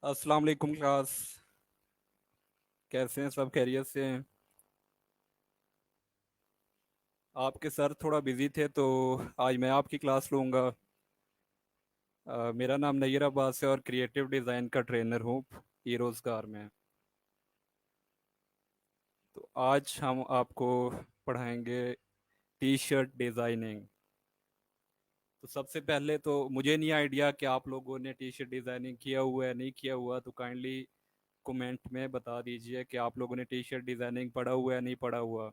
अस्सलाम वालेकुम क्लास। कैसे हैं? सब खैरियत से हैं? आपके सर थोड़ा बिजी थे तो आज मैं आपकी क्लास लूँगा। मेरा नाम नैयर अब्बास है और क्रिएटिव डिज़ाइन का ट्रेनर हूँ ई रोज़गार में। तो आज हम आपको पढ़ाएंगे टी शर्ट डिज़ाइनिंग। तो सबसे पहले तो मुझे नहीं आइडिया कि आप लोगों ने टी शर्ट डिज़ाइनिंग किया हुआ है नहीं किया हुआ, तो काइंडली कमेंट में बता दीजिए कि आप लोगों ने टी शर्ट डिज़ाइनिंग पढ़ा हुआ है नहीं पढ़ा हुआ।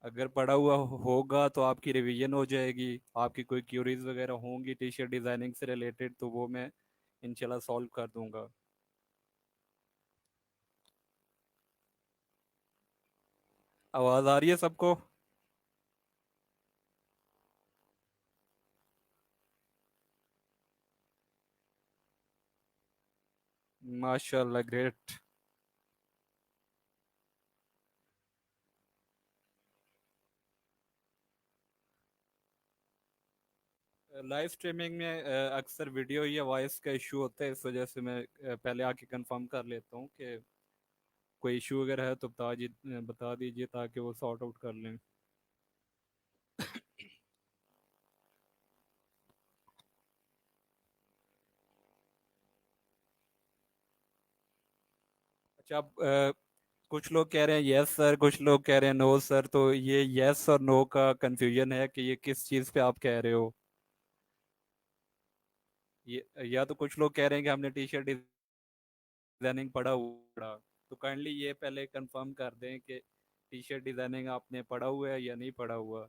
अगर पढ़ा हुआ होगा तो आपकी रिवीजन हो जाएगी। आपकी कोई क्यूरीज वगैरह होंगी टी शर्ट डिज़ाइनिंग से रिलेटेड तो वो मैं इंशाल्लाह सॉल्व कर दूंगा। आवाज़ आ रही है सबको? माशाल्लाह, ग्रेट। लाइव स्ट्रीमिंग में अक्सर वीडियो या वॉइस का इशू होता है, इस वजह से मैं पहले आके कंफर्म कर लेता हूँ कि कोई इशू वगैरह है तो बता दीजिए ताकि वो सॉर्ट आउट कर लें। अच्छा, अब कुछ लोग कह रहे हैं यस सर, कुछ लोग कह रहे हैं नो सर, तो ये यस और नो का कंफ्यूजन है कि ये किस चीज़ पे आप कह रहे हो। ये या तो कुछ लोग कह रहे हैं कि हमने टी शर्ट डिजाइनिंग पढ़ा हुआ, तो काइंडली ये पहले कंफर्म कर दें कि टी शर्ट डिजाइनिंग आपने पढ़ा हुआ है या नहीं पढ़ा हुआ।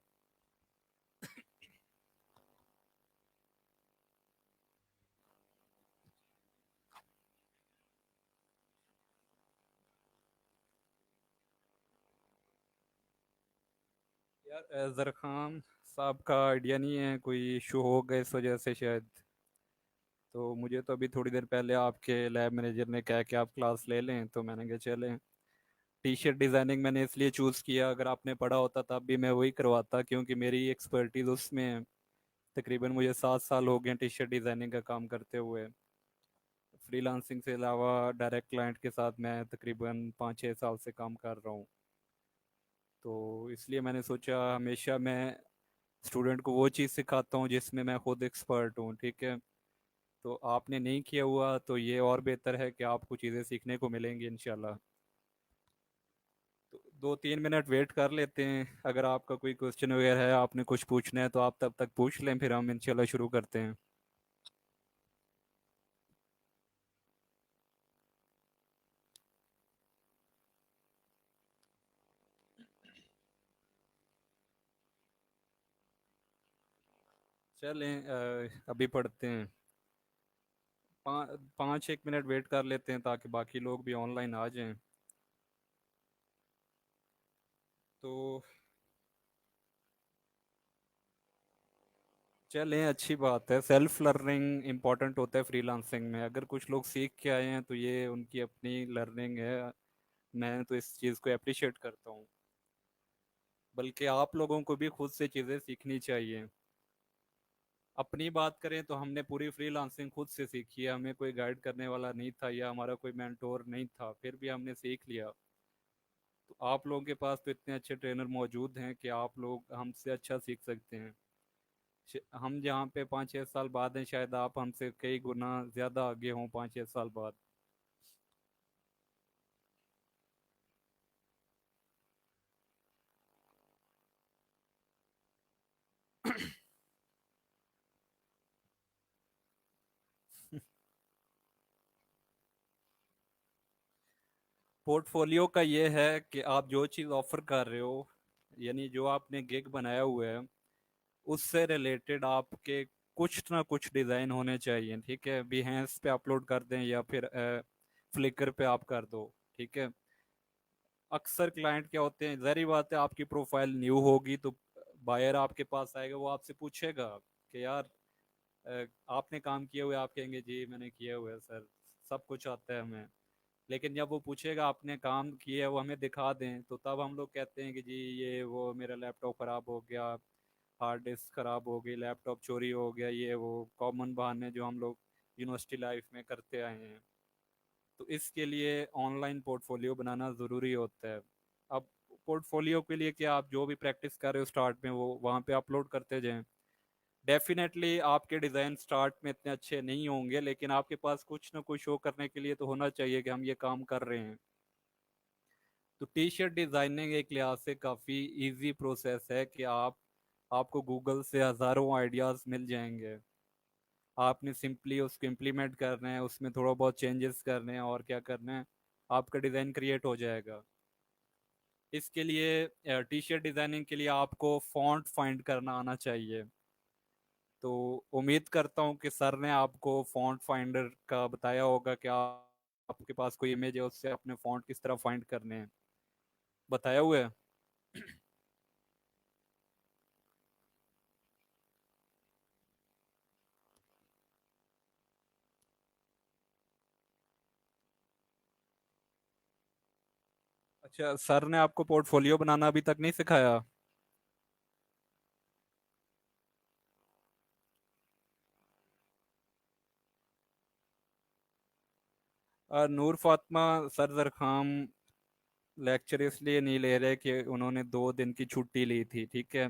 यार जरखान साहब का आइडिया नहीं है, कोई इशू होगा इस वजह से शायद। तो मुझे तो अभी थोड़ी देर पहले आपके लैब मैनेजर ने कहा कि आप क्लास ले लें, तो मैंने कहा चलें। टी शर्ट डिज़ाइनिंग मैंने इसलिए चूज़ किया, अगर आपने पढ़ा होता तब भी मैं वही करवाता, क्योंकि मेरी एक्सपर्टीज उसमें है। तकरीबन मुझे 7 साल हो गए टी शर्ट डिज़ाइनिंग का काम करते हुए। फ्रीलांसिंग से अलावा डायरेक्ट क्लाइंट के साथ मैं तकरीबन 5-6 साल से काम कर रहा हूँ। तो इसलिए मैंने सोचा हमेशा मैं स्टूडेंट को वो चीज़ सिखाता हूँ जिसमें मैं खुद एक्सपर्ट हूँ, ठीक है। तो आपने नहीं किया हुआ तो ये और बेहतर है कि आपको चीज़ें सीखने को मिलेंगी इंशाल्लाह। तो 2-3 मिनट वेट कर लेते हैं, अगर आपका कोई क्वेश्चन वगैरह है, आपने कुछ पूछना है तो आप तब तक पूछ लें, फिर हम इंशाल्लाह शुरू करते हैं। चलें, अभी पढ़ते हैं। 5-1 मिनट वेट कर लेते हैं ताकि बाकी लोग भी ऑनलाइन आ जाएं। तो चलें, अच्छी बात है। सेल्फ लर्निंग इम्पोर्टेंट होता है फ्रीलांसिंग में। अगर कुछ लोग सीख के आए हैं तो ये उनकी अपनी लर्निंग है। मैं तो इस चीज़ को अप्रिशिएट करता हूँ। बल्कि आप लोगों को भी खुद से चीज़ें सीखनी चाहिए। अपनी बात करें तो हमने पूरी फ्रीलांसिंग खुद से सीखी है, हमें कोई गाइड करने वाला नहीं था या हमारा कोई मेंटोर नहीं था, फिर भी हमने सीख लिया। तो आप लोगों के पास तो इतने अच्छे ट्रेनर मौजूद हैं कि आप लोग हमसे अच्छा सीख सकते हैं। हम जहाँ पे 5-6 साल बाद हैं, शायद आप हमसे कई गुना ज़्यादा आगे हों 5-6 साल बाद। पोर्टफोलियो का ये है कि आप जो चीज़ ऑफर कर रहे हो, यानी जो आपने गिग बनाया हुआ है, उससे रिलेटेड आपके कुछ ना कुछ डिज़ाइन होने चाहिए, ठीक है। बिहेंस पे अपलोड कर दें या फिर फ्लिकर पे आप कर दो, ठीक है। अक्सर क्लाइंट क्या होते हैं, जहरी बात है, आपकी प्रोफाइल न्यू होगी तो बायर आपके पास आएगा, वो आपसे पूछेगा कि यार आपने काम किया हुआ है? आप कहेंगे जी मैंने किया हुआ है सर, सब कुछ आता है हमें। लेकिन जब वो पूछेगा आपने काम किया है, वो हमें दिखा दें, तो तब हम लोग कहते हैं कि जी ये वो मेरा लैपटॉप ख़राब हो गया, हार्ड डिस्क ख़राब हो गई, लैपटॉप चोरी हो गया, ये वो कॉमन बहाने जो हम लोग यूनिवर्सिटी लाइफ में करते आए हैं। तो इसके लिए ऑनलाइन पोर्टफोलियो बनाना ज़रूरी होता है। अब पोर्टफोलियो के लिए क्या, आप जो भी प्रैक्टिस कर रहे हो स्टार्ट में वो वहाँ पे अपलोड करते जाएं। डेफिनेटली आपके डिज़ाइन स्टार्ट में इतने अच्छे नहीं होंगे, लेकिन आपके पास कुछ ना कुछ शो करने के लिए तो होना चाहिए कि हम ये काम कर रहे हैं। तो टी शर्ट डिज़ाइनिंग एक लिहाज से काफ़ी इजी प्रोसेस है कि आपको गूगल से हज़ारों आइडियाज़ मिल जाएंगे। आपने सिंपली उसको इम्प्लीमेंट करना है, उसमें थोड़ा बहुत चेंजेस करने हैं और क्या करना है, आपका डिज़ाइन क्रिएट हो जाएगा। इसके लिए टी शर्ट डिज़ाइनिंग के लिए आपको फॉन्ट फाइंड करना आना चाहिए। तो उम्मीद करता हूँ कि सर ने आपको फॉन्ट फाइंडर का बताया होगा कि आपके पास कोई इमेज है, उससे अपने फॉन्ट किस तरह फाइंड करने हैं, बताया हुआ है। अच्छा, सर ने आपको पोर्टफोलियो बनाना अभी तक नहीं सिखाया? नूर फातिमा, सर जरखाम लेक्चर इसलिए नहीं ले रहे कि उन्होंने 2 दिन की छुट्टी ली थी, ठीक है।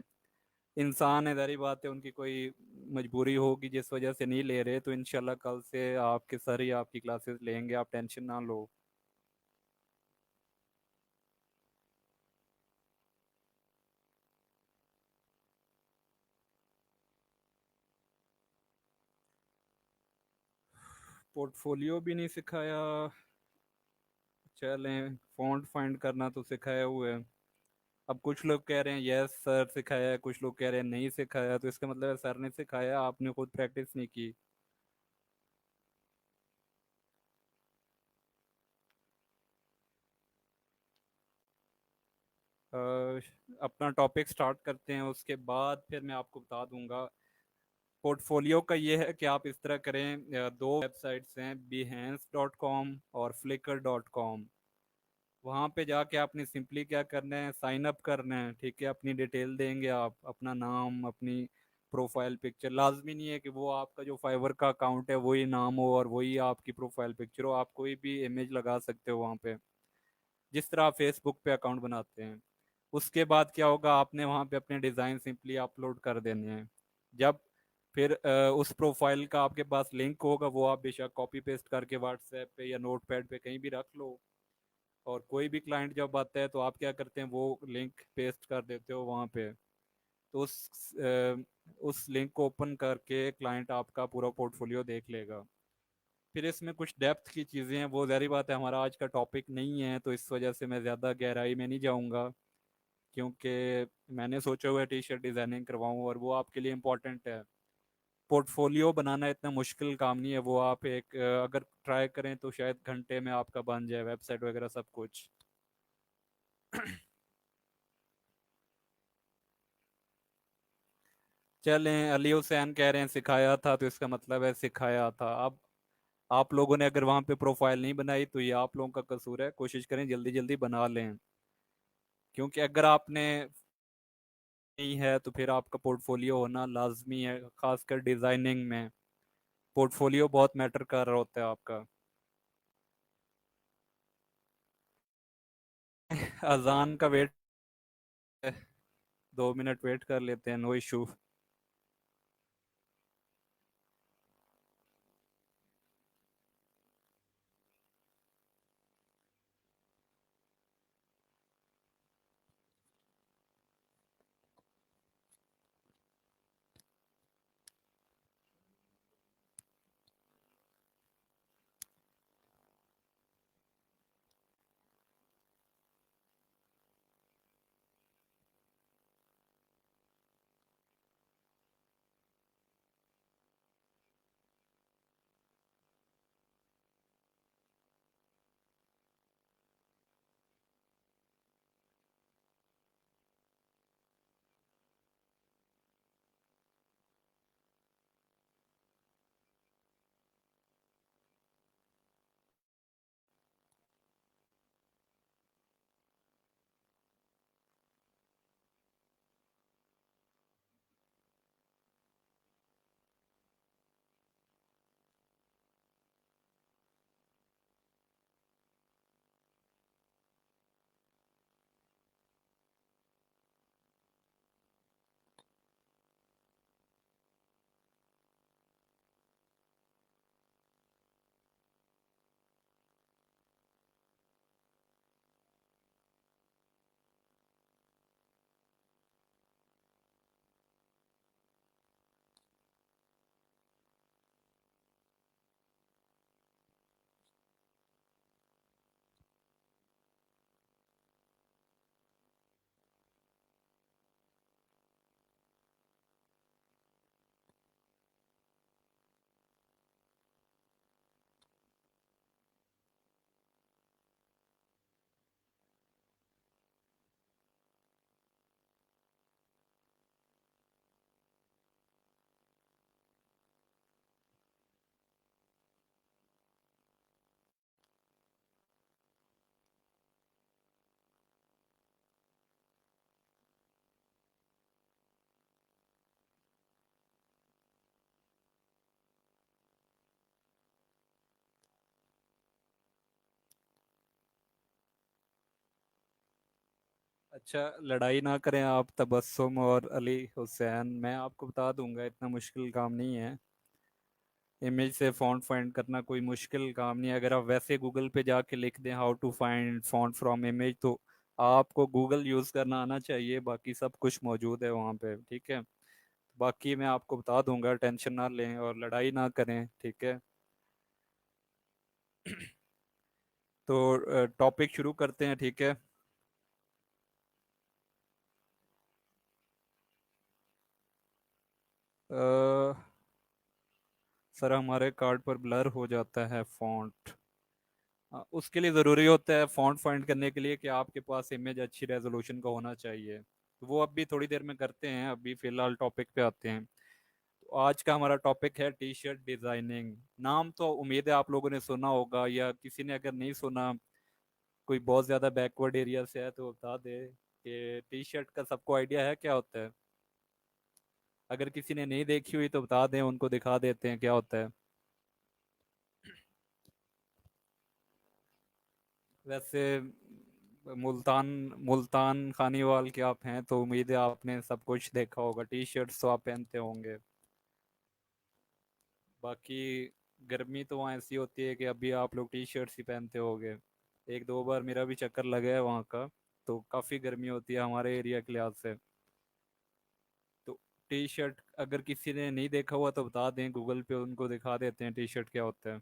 इंसान है, जारी बात है, उनकी कोई मजबूरी होगी जिस वजह से नहीं ले रहे। तो इंशाल्लाह कल से आपके सर ही आपकी क्लासेस लेंगे, आप टेंशन ना लो। पोर्टफोलियो भी नहीं सिखाया? चलें, फॉन्ट फाइंड करना तो सिखाया हुआ है। अब कुछ लोग कह रहे हैं यस सर सिखाया है, कुछ लोग कह रहे हैं नहीं सिखाया, तो इसका मतलब है सर ने सिखाया, आपने खुद प्रैक्टिस नहीं की। अ, अपना टॉपिक स्टार्ट करते हैं, उसके बाद फिर मैं आपको बता दूंगा। पोर्टफोलियो का ये है कि आप इस तरह करें, 2 वेबसाइट्स हैं, behance.com और flickr.com। वहाँ पे जाके आपने सिंपली क्या करना है, साइन अप करना है, ठीक है। अपनी डिटेल देंगे आप, अपना नाम, अपनी प्रोफाइल पिक्चर। लाजमी नहीं है कि वो आपका जो फाइवर का अकाउंट है वही नाम हो और वही आपकी प्रोफाइल पिक्चर हो, आप कोई भी इमेज लगा सकते हो वहाँ पे, जिस तरह आप फेसबुक पे अकाउंट बनाते हैं। उसके बाद क्या होगा, आपने वहाँ पे अपने डिज़ाइन सिंपली अपलोड कर देने हैं। जब फिर उस प्रोफाइल का आपके पास लिंक होगा, वो आप बेशक कॉपी पेस्ट करके व्हाट्सएप पे या नोट पैड पे कहीं भी रख लो। और कोई भी क्लाइंट जब आता है तो आप क्या करते हैं, वो लिंक पेस्ट कर देते हो वहाँ पे। तो उस लिंक को ओपन करके क्लाइंट आपका पूरा पोर्टफोलियो देख लेगा। फिर इसमें कुछ डेप्थ की चीज़ें हैं, वो ज़ाहिर बात है हमारा आज का टॉपिक नहीं है, तो इस वजह से मैं ज़्यादा गहराई में नहीं जाऊँगा। क्योंकि मैंने सोचा हुआ है टी शर्ट डिज़ाइनिंग करवाऊँ और वो आपके लिए इम्पोर्टेंट है। पोर्टफोलियो बनाना इतना मुश्किल काम नहीं है, वो आप अगर ट्राई करें तो शायद घंटे में आपका बन जाए, वेबसाइट वगैरह सब कुछ। चलें, अली हुसैन कह रहे हैं सिखाया था, तो इसका मतलब है सिखाया था। अब आप लोगों ने अगर वहां पे प्रोफाइल नहीं बनाई तो ये आप लोगों का कसूर है, कोशिश करें जल्दी जल्दी बना लें। क्योंकि अगर आपने नहीं है तो फिर आपका पोर्टफोलियो होना लाजमी है, खासकर डिजाइनिंग में पोर्टफोलियो बहुत मैटर कर रहा होता है आपका। अजान का वेट, 2 मिनट वेट कर लेते हैं, नो इशू। अच्छा, लड़ाई ना करें आप तबस्सुम और अली हुसैन, मैं आपको बता दूंगा, इतना मुश्किल काम नहीं है। इमेज से फॉन्ट फाइंड करना कोई मुश्किल काम नहीं है। अगर आप वैसे गूगल पे जाके लिख दें how to find font from image, तो आपको गूगल यूज़ करना आना चाहिए, बाकी सब कुछ मौजूद है वहाँ पे, ठीक है। बाकी मैं आपको बता दूंगा, टेंशन ना लें और लड़ाई ना करें, ठीक है। तो टॉपिक शुरू करते हैं, ठीक है। अ, सर हमारे कार्ड पर ब्लर हो जाता है फॉन्ट। उसके लिए ज़रूरी होता है फॉन्ट फाइंड करने के लिए कि आपके पास इमेज अच्छी रेजोल्यूशन का होना चाहिए। तो वो अभी थोड़ी देर में करते हैं, अभी फ़िलहाल टॉपिक पे आते हैं। तो आज का हमारा टॉपिक है टी शर्ट डिज़ाइनिंग। नाम तो उम्मीद है आप लोगों ने सुना होगा, या किसी ने अगर नहीं सुना, कोई बहुत ज़्यादा बैकवर्ड एरिया से है तो बता दे कि टी शर्ट का सबको आइडिया है क्या होता है। अगर किसी ने नहीं देखी हुई तो बता दें, उनको दिखा देते हैं क्या होता है। वैसे मुल्तान मुल्तान खानीवाल के आप हैं तो उम्मीद है आपने सब कुछ देखा होगा, टी शर्ट्स तो आप पहनते होंगे। बाकी गर्मी तो वहाँ ऐसी होती है कि अभी आप लोग टी शर्ट्स ही पहनते होगे। एक दो बार मेरा भी चक्कर लगा है वहाँ का, तो काफ़ी गर्मी होती है हमारे एरिया के लिहाज से। तो टी शर्ट अगर किसी ने नहीं देखा हुआ तो बता दें, गूगल पे उनको दिखा देते हैं टी शर्ट क्या होता है।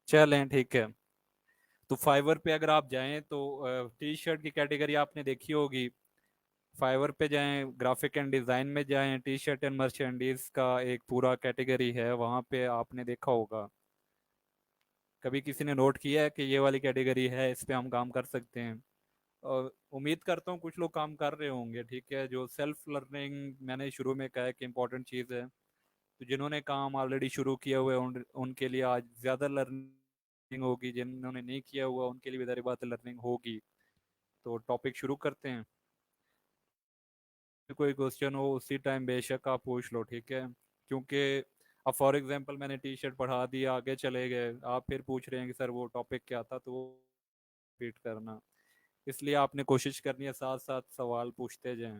चलें, ठीक है। तो फाइवर पे अगर आप जाएं तो टी शर्ट की कैटेगरी आपने देखी होगी। फाइवर पे जाएं, ग्राफिक एंड डिज़ाइन में जाएं, टी शर्ट एंड मर्चेंडीज का एक पूरा कैटेगरी है वहाँ पे, आपने देखा होगा। कभी किसी ने नोट किया है कि ये वाली कैटेगरी है, इस पे हम काम कर सकते हैं। और उम्मीद करता हूँ कुछ लोग काम कर रहे होंगे, ठीक है। जो सेल्फ लर्निंग मैंने शुरू में कहा है कि इम्पोर्टेंट चीज़ है, तो जिन्होंने काम ऑलरेडी शुरू किया हुआ है उनके लिए आज ज़्यादा लर्निंग होगी, जिन्होंने नहीं किया हुआ उनके लिए भी ज़ाहिर बात है लर्निंग होगी। तो टॉपिक शुरू करते हैं। कोई क्वेश्चन हो उसी टाइम बेशक आप पूछ लो, ठीक है। क्योंकि अब फॉर एग्जांपल मैंने टी शर्ट पढ़ा दी, आगे चले गए, आप फिर पूछ रहे हैं कि सर वो टॉपिक क्या था, तो वो रिपीट करना। इसलिए आपने कोशिश करनी है साथ साथ सवाल पूछते जाएं।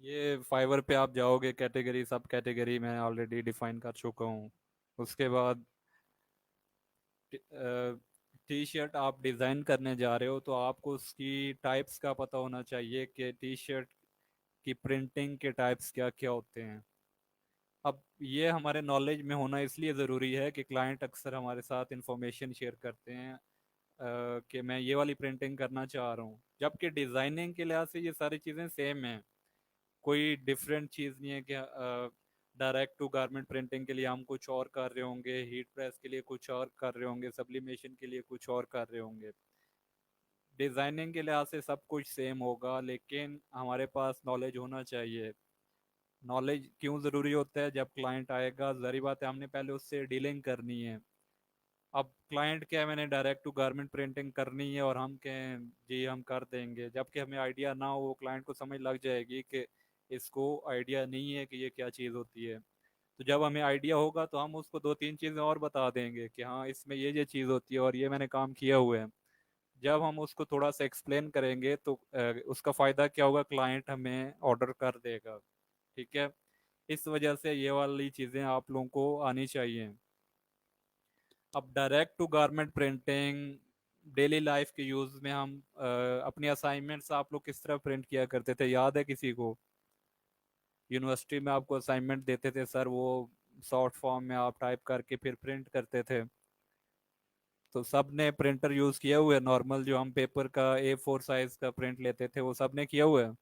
ये फाइवर पे आप जाओगे, कैटेगरी सब कैटेगरी मैं ऑलरेडी डिफाइन कर चुका हूँ। उसके बाद टी शर्ट आप डिज़ाइन करने जा रहे हो तो आपको उसकी टाइप्स का पता होना चाहिए कि टी शर्ट की प्रिंटिंग के टाइप्स क्या क्या होते हैं। अब ये हमारे नॉलेज में होना इसलिए ज़रूरी है कि क्लाइंट अक्सर हमारे साथ इंफॉर्मेशन शेयर करते हैं कि मैं ये वाली प्रिंटिंग करना चाह रहा हूँ, जबकि डिज़ाइनिंग के लिहाज से ये सारी चीज़ें सेम हैं। कोई डिफरेंट चीज़ नहीं है कि डायरेक्ट टू गारमेंट प्रिंटिंग के लिए हम कुछ और कर रहे होंगे, हीट प्रेस के लिए कुछ और कर रहे होंगे, सब्लिमेशन के लिए कुछ और कर रहे होंगे। डिज़ाइनिंग के लिहाज से सब कुछ सेम होगा, लेकिन हमारे पास नॉलेज होना चाहिए। नॉलेज क्यों ज़रूरी होता है? जब क्लाइंट आएगा, ज़ाहिर बात है हमने पहले उससे डीलिंग करनी है। अब क्लाइंट क्या है, मैंने डायरेक्ट टू गारमेंट प्रिंटिंग करनी है और हम कहें जी हम कर देंगे, जबकि हमें आइडिया ना हो, क्लाइंट को समझ लग जाएगी कि इसको आइडिया नहीं है कि ये क्या चीज़ होती है। तो जब हमें आइडिया होगा तो हम उसको दो तीन चीज़ें और बता देंगे कि हाँ इसमें ये चीज़ होती है और ये मैंने काम किया हुआ है। जब हम उसको थोड़ा सा एक्सप्लेन करेंगे तो उसका फ़ायदा क्या होगा, क्लाइंट हमें ऑर्डर कर देगा, ठीक है। इस वजह से ये वाली चीज़ें आप लोगों को आनी चाहिए। अब direct to garment printing daily life के यूज़ में हम अपनी असाइनमेंट्स आप लोग किस तरह प्रिंट किया करते थे, याद है किसी को? यूनिवर्सिटी में आपको असाइनमेंट देते थे सर, वो शॉर्ट फॉर्म में आप टाइप करके फिर प्रिंट करते थे। तो सब ने प्रिंटर यूज़ किया हुआ है, नॉर्मल जो हम पेपर का A4 साइज का प्रिंट लेते थे वो सब ने किया हुआ है।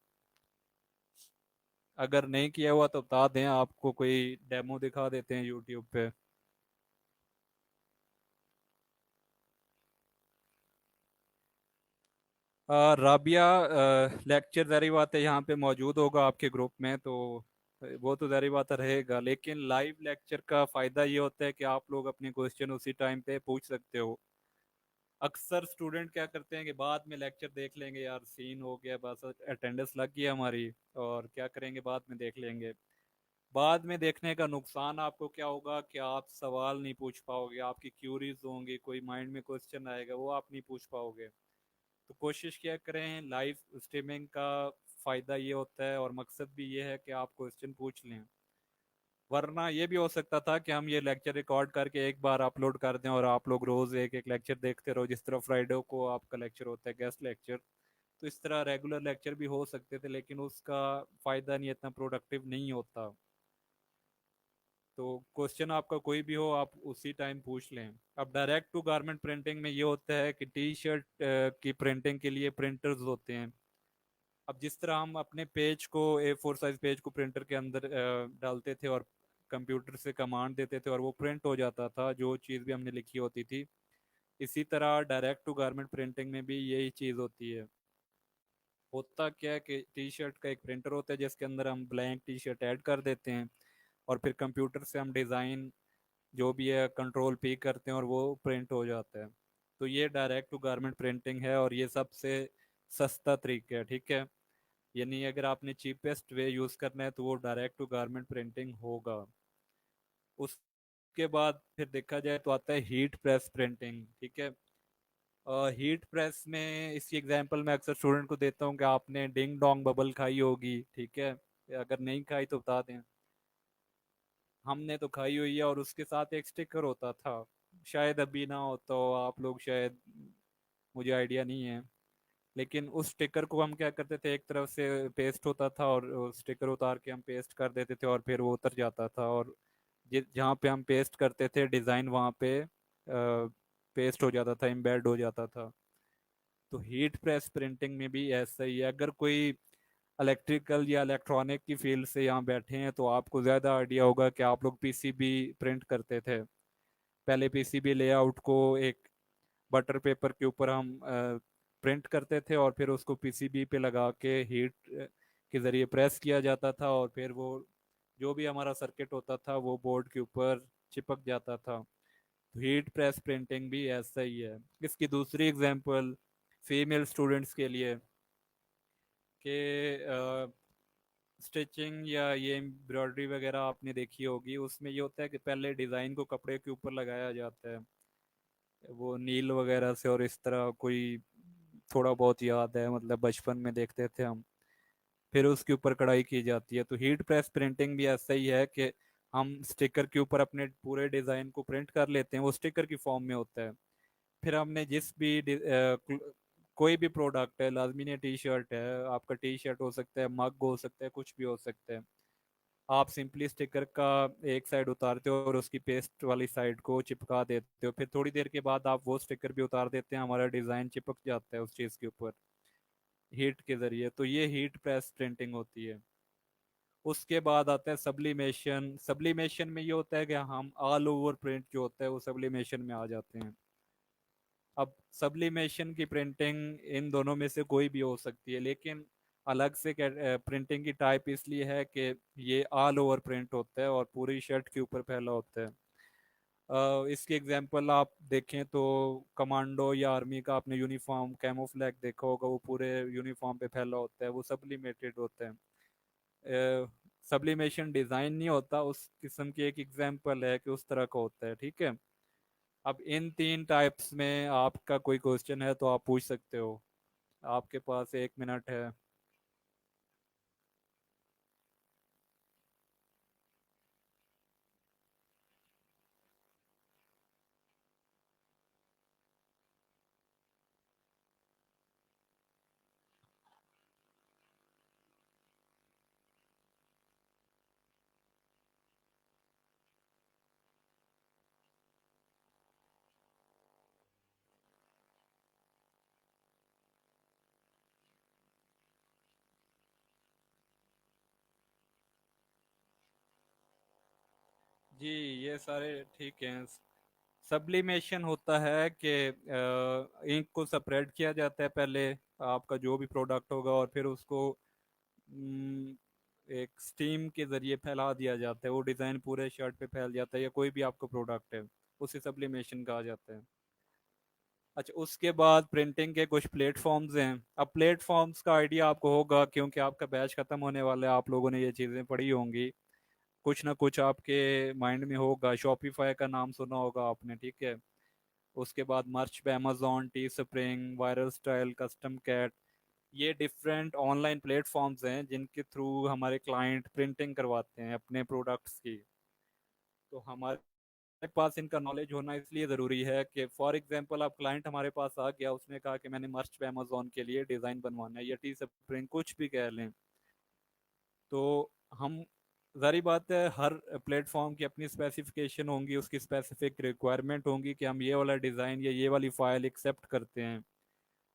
अगर नहीं किया हुआ तो बता दें, आपको कोई डेमो दिखा देते हैं यूट्यूब पे। राबिया लेक्चर ज़ाहिर बात है यहाँ पे मौजूद होगा आपके ग्रुप में, तो वो तो ज़ाहिर बात है रहेगा, लेकिन लाइव लेक्चर का फ़ायदा ये होता है कि आप लोग अपने क्वेश्चन उसी टाइम पे पूछ सकते हो। अक्सर स्टूडेंट क्या करते हैं कि बाद में लेक्चर देख लेंगे, यार सीन हो गया बस अटेंडेंस लग गई हमारी, और क्या करेंगे बाद में देख लेंगे। बाद में देखने का नुकसान आपको क्या होगा कि आप सवाल नहीं पूछ पाओगे, आपकी क्यूरीज होंगी, कोई माइंड में क्वेश्चन आएगा वो आप नहीं पूछ पाओगे। तो कोशिश क्या करें, लाइव स्ट्रीमिंग का फायदा ये होता है और मकसद भी ये है कि आप क्वेश्चन पूछ लें। वरना ये भी हो सकता था कि हम ये लेक्चर रिकॉर्ड करके एक बार अपलोड कर दें और आप लोग रोज एक एक लेक्चर देखते रहो, जिस तरह फ्राइडे को आपका लेक्चर होता है गेस्ट लेक्चर। तो इस तरह रेगुलर लेक्चर भी हो सकते थे, लेकिन उसका फायदा नहीं, इतना प्रोडक्टिव नहीं होता। तो क्वेश्चन आपका कोई भी हो आप उसी टाइम पूछ लें। अब डायरेक्ट टू गारमेंट प्रिंटिंग में ये होता है कि टी शर्ट की प्रिंटिंग के लिए प्रिंटर्स होते हैं। अब जिस तरह हम अपने पेज को, A4 साइज पेज को प्रिंटर के अंदर डालते थे और कंप्यूटर से कमांड देते थे और वो प्रिंट हो जाता था जो चीज़ भी हमने लिखी होती थी, इसी तरह डायरेक्ट टू गारमेंट प्रिंटिंग में भी यही चीज़ होती है। होता क्या है कि टी शर्ट का एक प्रिंटर होता है जिसके अंदर हम ब्लैंक टी शर्ट ऐड कर देते हैं, और फिर कंप्यूटर से हम डिज़ाइन जो भी है कंट्रोल P करते हैं और वो प्रिंट हो जाता है। तो ये डायरेक्ट टू गारमेंट प्रिंटिंग है और ये सबसे सस्ता तरीका है, ठीक है। यानी अगर आपने चीपेस्ट वे यूज़ करना है तो वो डायरेक्ट टू गारमेंट प्रिंटिंग होगा। उसके बाद फिर देखा जाए तो आता है हीट प्रेस प्रिंटिंग, ठीक है। हीट प्रेस में इसकी एग्जांपल मैं अक्सर स्टूडेंट को देता हूँ कि आपने डिंग डोंग बबल खाई होगी, ठीक है। अगर नहीं खाई तो बता दें। हमने तो खाई हुई है, और उसके साथ एक स्टिकर होता था, शायद अभी ना हो तो आप लोग शायद, मुझे आइडिया नहीं है। लेकिन उस स्टिकर को हम क्या करते थे, एक तरफ से पेस्ट होता था और स्टिकर उतार के हम पेस्ट कर देते थे और फिर वो उतर जाता था, और जहाँ पे हम पेस्ट करते थे डिज़ाइन वहाँ पे पेस्ट हो जाता था, एम्बेड हो जाता था। तो हीट प्रेस प्रिंटिंग में भी ऐसा ही है। अगर कोई इलेक्ट्रिकल या इलेक्ट्रॉनिक की फील्ड से यहाँ बैठे हैं तो आपको ज़्यादा आइडिया होगा कि आप लोग पीसीबी प्रिंट करते थे। पहले पीसीबी लेआउट को एक बटर पेपर के ऊपर हम प्रिंट करते थे और फिर उसको पीसीबी पे लगा के हीट के ज़रिए प्रेस किया जाता था, और फिर वो जो भी हमारा सर्किट होता था वो बोर्ड के ऊपर चिपक जाता था। तो हीट प्रेस प्रिंटिंग भी ऐसा ही है। इसकी दूसरी एग्जांपल फीमेल स्टूडेंट्स के लिए कि स्टिचिंग या ये एम्ब्रॉयडरी वगैरह आपने देखी होगी, उसमें ये होता है कि पहले डिज़ाइन को कपड़े के ऊपर लगाया जाता है, वो नील वगैरह से, और इस तरह कोई थोड़ा बहुत याद है, मतलब बचपन में देखते थे हम। फिर उसके ऊपर कढ़ाई की जाती है। तो हीट प्रेस प्रिंटिंग भी ऐसा ही है कि हम स्टिकर के ऊपर अपने पूरे डिज़ाइन को प्रिंट कर लेते हैं, वो स्टिकर की फॉर्म में होता है। फिर हमने जिस भी कोई भी प्रोडक्ट है, लाजमी ने टी शर्ट है, आपका टी शर्ट हो सकता है, मग हो सकता है, कुछ भी हो सकता है। आप सिंपली स्टिकर का एक साइड उतारते हो और उसकी पेस्ट वाली साइड को चिपका देते हो, फिर थोड़ी देर के बाद आप वो स्टिकर भी उतार देते हैं, हमारा डिज़ाइन चिपक जाता है उस चीज़ के ऊपर हीट के ज़रिए। तो ये हीट प्रेस प्रिंटिंग होती है। उसके बाद आता है सब्लिमेशन। सब्लिमेशन में ये होता है कि हम ऑल ओवर प्रिंट जो होता है वो सब्लिमेशन में आ जाते हैं। अब सब्लिमेशन की प्रिंटिंग इन दोनों में से कोई भी हो सकती है, लेकिन अलग से प्रिंटिंग की टाइप इसलिए है कि ये ऑल ओवर प्रिंट होता है और पूरी शर्ट के ऊपर फैला होता है। इसकी एग्जांपल आप देखें तो कमांडो या आर्मी का आपने यूनिफॉर्म कैमोफ्लैग देखा होगा, वो पूरे यूनिफॉर्म पे फैला होता है, वो सब्लिमेटेड होता है। सब्लिमेशन डिज़ाइन नहीं होता, उस किस्म की एक एग्जांपल है कि उस तरह का होता है, ठीक है। अब इन तीन टाइप्स में आपका कोई क्वेश्चन है तो आप पूछ सकते हो, आपके पास 1 मिनट है। जी, ये सारे ठीक हैं। सब्लिमेशन होता है कि इंक को सेपरेट किया जाता है पहले, आपका जो भी प्रोडक्ट होगा, और फिर उसको हम्म, एक स्टीम के जरिए फैला दिया जाता है, वो डिज़ाइन पूरे शर्ट पे फैल जाता है या कोई भी आपका प्रोडक्ट है, उसे सब्लिमेशन कहा जाता है। अच्छा, उसके बाद प्रिंटिंग के कुछ प्लेटफॉर्म्स हैं। अब प्लेटफॉर्म्स का आइडिया आपको होगा क्योंकि आपका बैच खत्म होने वाला है, आप लोगों ने ये चीज़ें पढ़ी होंगी। कुछ ना कुछ आपके माइंड में होगा। शॉपिफाई का नाम सुना होगा आपने, ठीक है। उसके बाद मर्च पे Amazon, T spring, viral style, custom cat, ये डिफरेंट ऑनलाइन प्लेटफॉर्म्स हैं जिनके थ्रू हमारे क्लाइंट प्रिंटिंग करवाते हैं अपने प्रोडक्ट्स की। तो हमारे पास इनका नॉलेज होना इसलिए ज़रूरी है कि फॉर एग्जांपल आप क्लाइंट हमारे पास आ गया, उसने कहा कि मैंने मर्च पे अमेजोन के लिए डिज़ाइन बनवाना है या टी स्प्रिंग कुछ भी कह लें, तो हम, जारी बात है, हर प्लेटफॉर्म की अपनी स्पेसिफिकेशन होंगी, उसकी स्पेसिफिक रिक्वायरमेंट होंगी कि हम ये वाला डिज़ाइन या ये वाली फाइल एक्सेप्ट करते हैं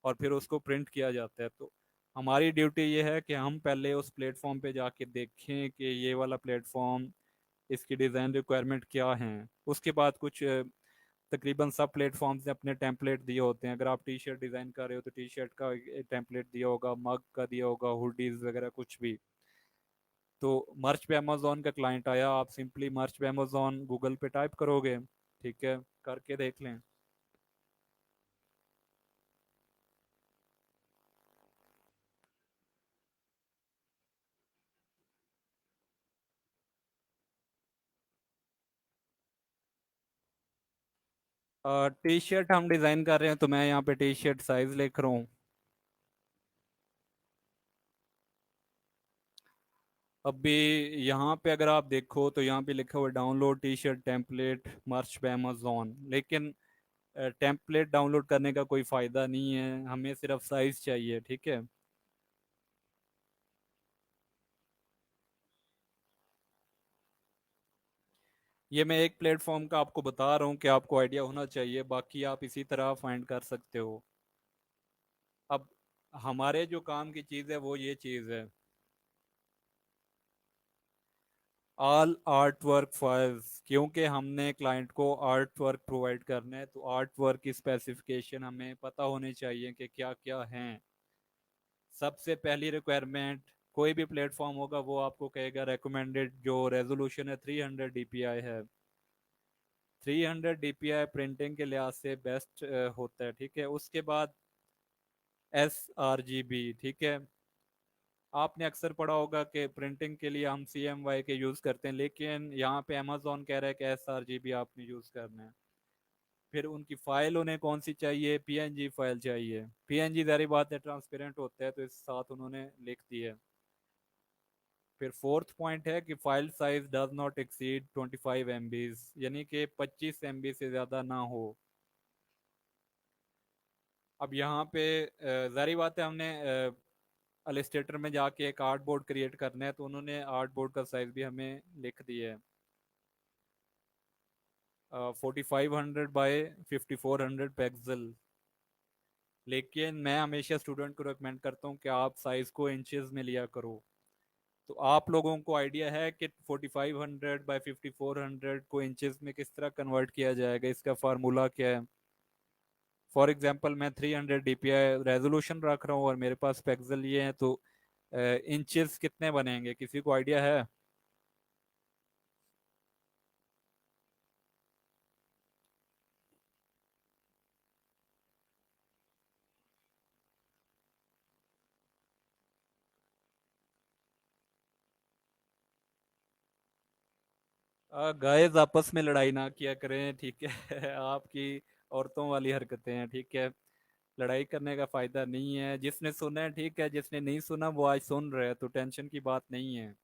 और फिर उसको प्रिंट किया जाता है। तो हमारी ड्यूटी ये है कि हम पहले उस प्लेटफॉर्म पे जाके देखें कि ये वाला प्लेटफॉर्म, इसकी डिज़ाइन रिक्वायरमेंट क्या है। उसके बाद कुछ तकरीबन सब प्लेटफॉर्म्स ने अपने टेम्पलेट दिए होते हैं। अगर आप टी शर्ट डिज़ाइन कर रहे हो तो टी शर्ट का टेम्पलेट दिया होगा, मग का दिया होगा, हुडीज वगैरह कुछ भी। तो मर्च पे अमेजोन का क्लाइंट आया, आप सिंपली मर्च पे अमेजोन गूगल पे टाइप करोगे, ठीक है, करके देख लें। टी शर्ट हम डिज़ाइन कर रहे हैं तो मैं यहाँ पे टी शर्ट साइज लिख रहा हूँ। अभी यहाँ पे अगर आप देखो तो यहाँ पे लिखा हुआ है डाउनलोड टी शर्ट टेम्पलेट मर्च पे अमेजोन, लेकिन टेम्पलेट डाउनलोड करने का कोई फ़ायदा नहीं है, हमें सिर्फ साइज चाहिए, ठीक है। ये मैं एक प्लेटफॉर्म का आपको बता रहा हूँ कि आपको आइडिया होना चाहिए, बाकी आप इसी तरह फाइंड कर सकते हो। अब हमारे जो काम की चीज़ है वो ये चीज़ है, ऑल आर्ट वर्क फाइल्स, क्योंकि हमने क्लाइंट को आर्ट वर्क प्रोवाइड करना है तो आर्ट वर्क की स्पेसिफिकेशन हमें पता होनी चाहिए कि क्या क्या हैं। सबसे पहली रिक्वायरमेंट, कोई भी प्लेटफॉर्म होगा वो आपको कहेगा रेकमेंडेड जो रेजोल्यूशन है 300 डीपीआई है। 300 डीपीआई प्रिंटिंग के लिहाज से बेस्ट होता है, ठीक है। उसके बाद एस आर जी बी, ठीक है। आपने अक्सर पढ़ा होगा कि प्रिंटिंग के लिए हम सी एम वाई के यूज़ करते हैं, लेकिन यहाँ पे अमेजोन कह रहा है कि एस आर जी बी आपने यूज़ करना है। फिर उनकी फाइल उन्हें कौन सी चाहिए, पी एन जी फाइल चाहिए। पी एन जी जारी बात है ट्रांसपेरेंट होता है तो इस साथ उन्होंने लिख दिया। फिर फोर्थ पॉइंट है कि file size does not exceed 25 MB, यानी कि 25 MB से ज़्यादा ना हो। अब यहाँ पे जारी बात है, हमने अलिस्टेटर में जाके एक आर्ट बोर्ड क्रिएट करना है तो उन्होंने आर्ट बोर्ड का साइज भी हमें लिख दिया है, 4500 बाय 5400 पिक्सल। लेकिन मैं हमेशा स्टूडेंट को रिकमेंड करता हूँ कि आप साइज को इंचेस में लिया करो। तो आप लोगों को आइडिया है कि 4500 बाय 5400 को इंचेस में किस तरह कन्वर्ट किया जाएगा, इसका फार्मूला क्या है। फॉर एग्जांपल मैं 300 डीपीआई रेजोल्यूशन रख रहा हूँ और मेरे पास पिक्सल ये है, तो इंचेस कितने बनेंगे, किसी को आइडिया है? गाइस आपस में लड़ाई ना किया करें, ठीक है। आपकी औरतों वाली हरकतें हैं, ठीक है। लड़ाई करने का फायदा नहीं है। जिसने सुना है ठीक है, जिसने नहीं सुना वो आज सुन रहे हैं, तो टेंशन की बात नहीं है।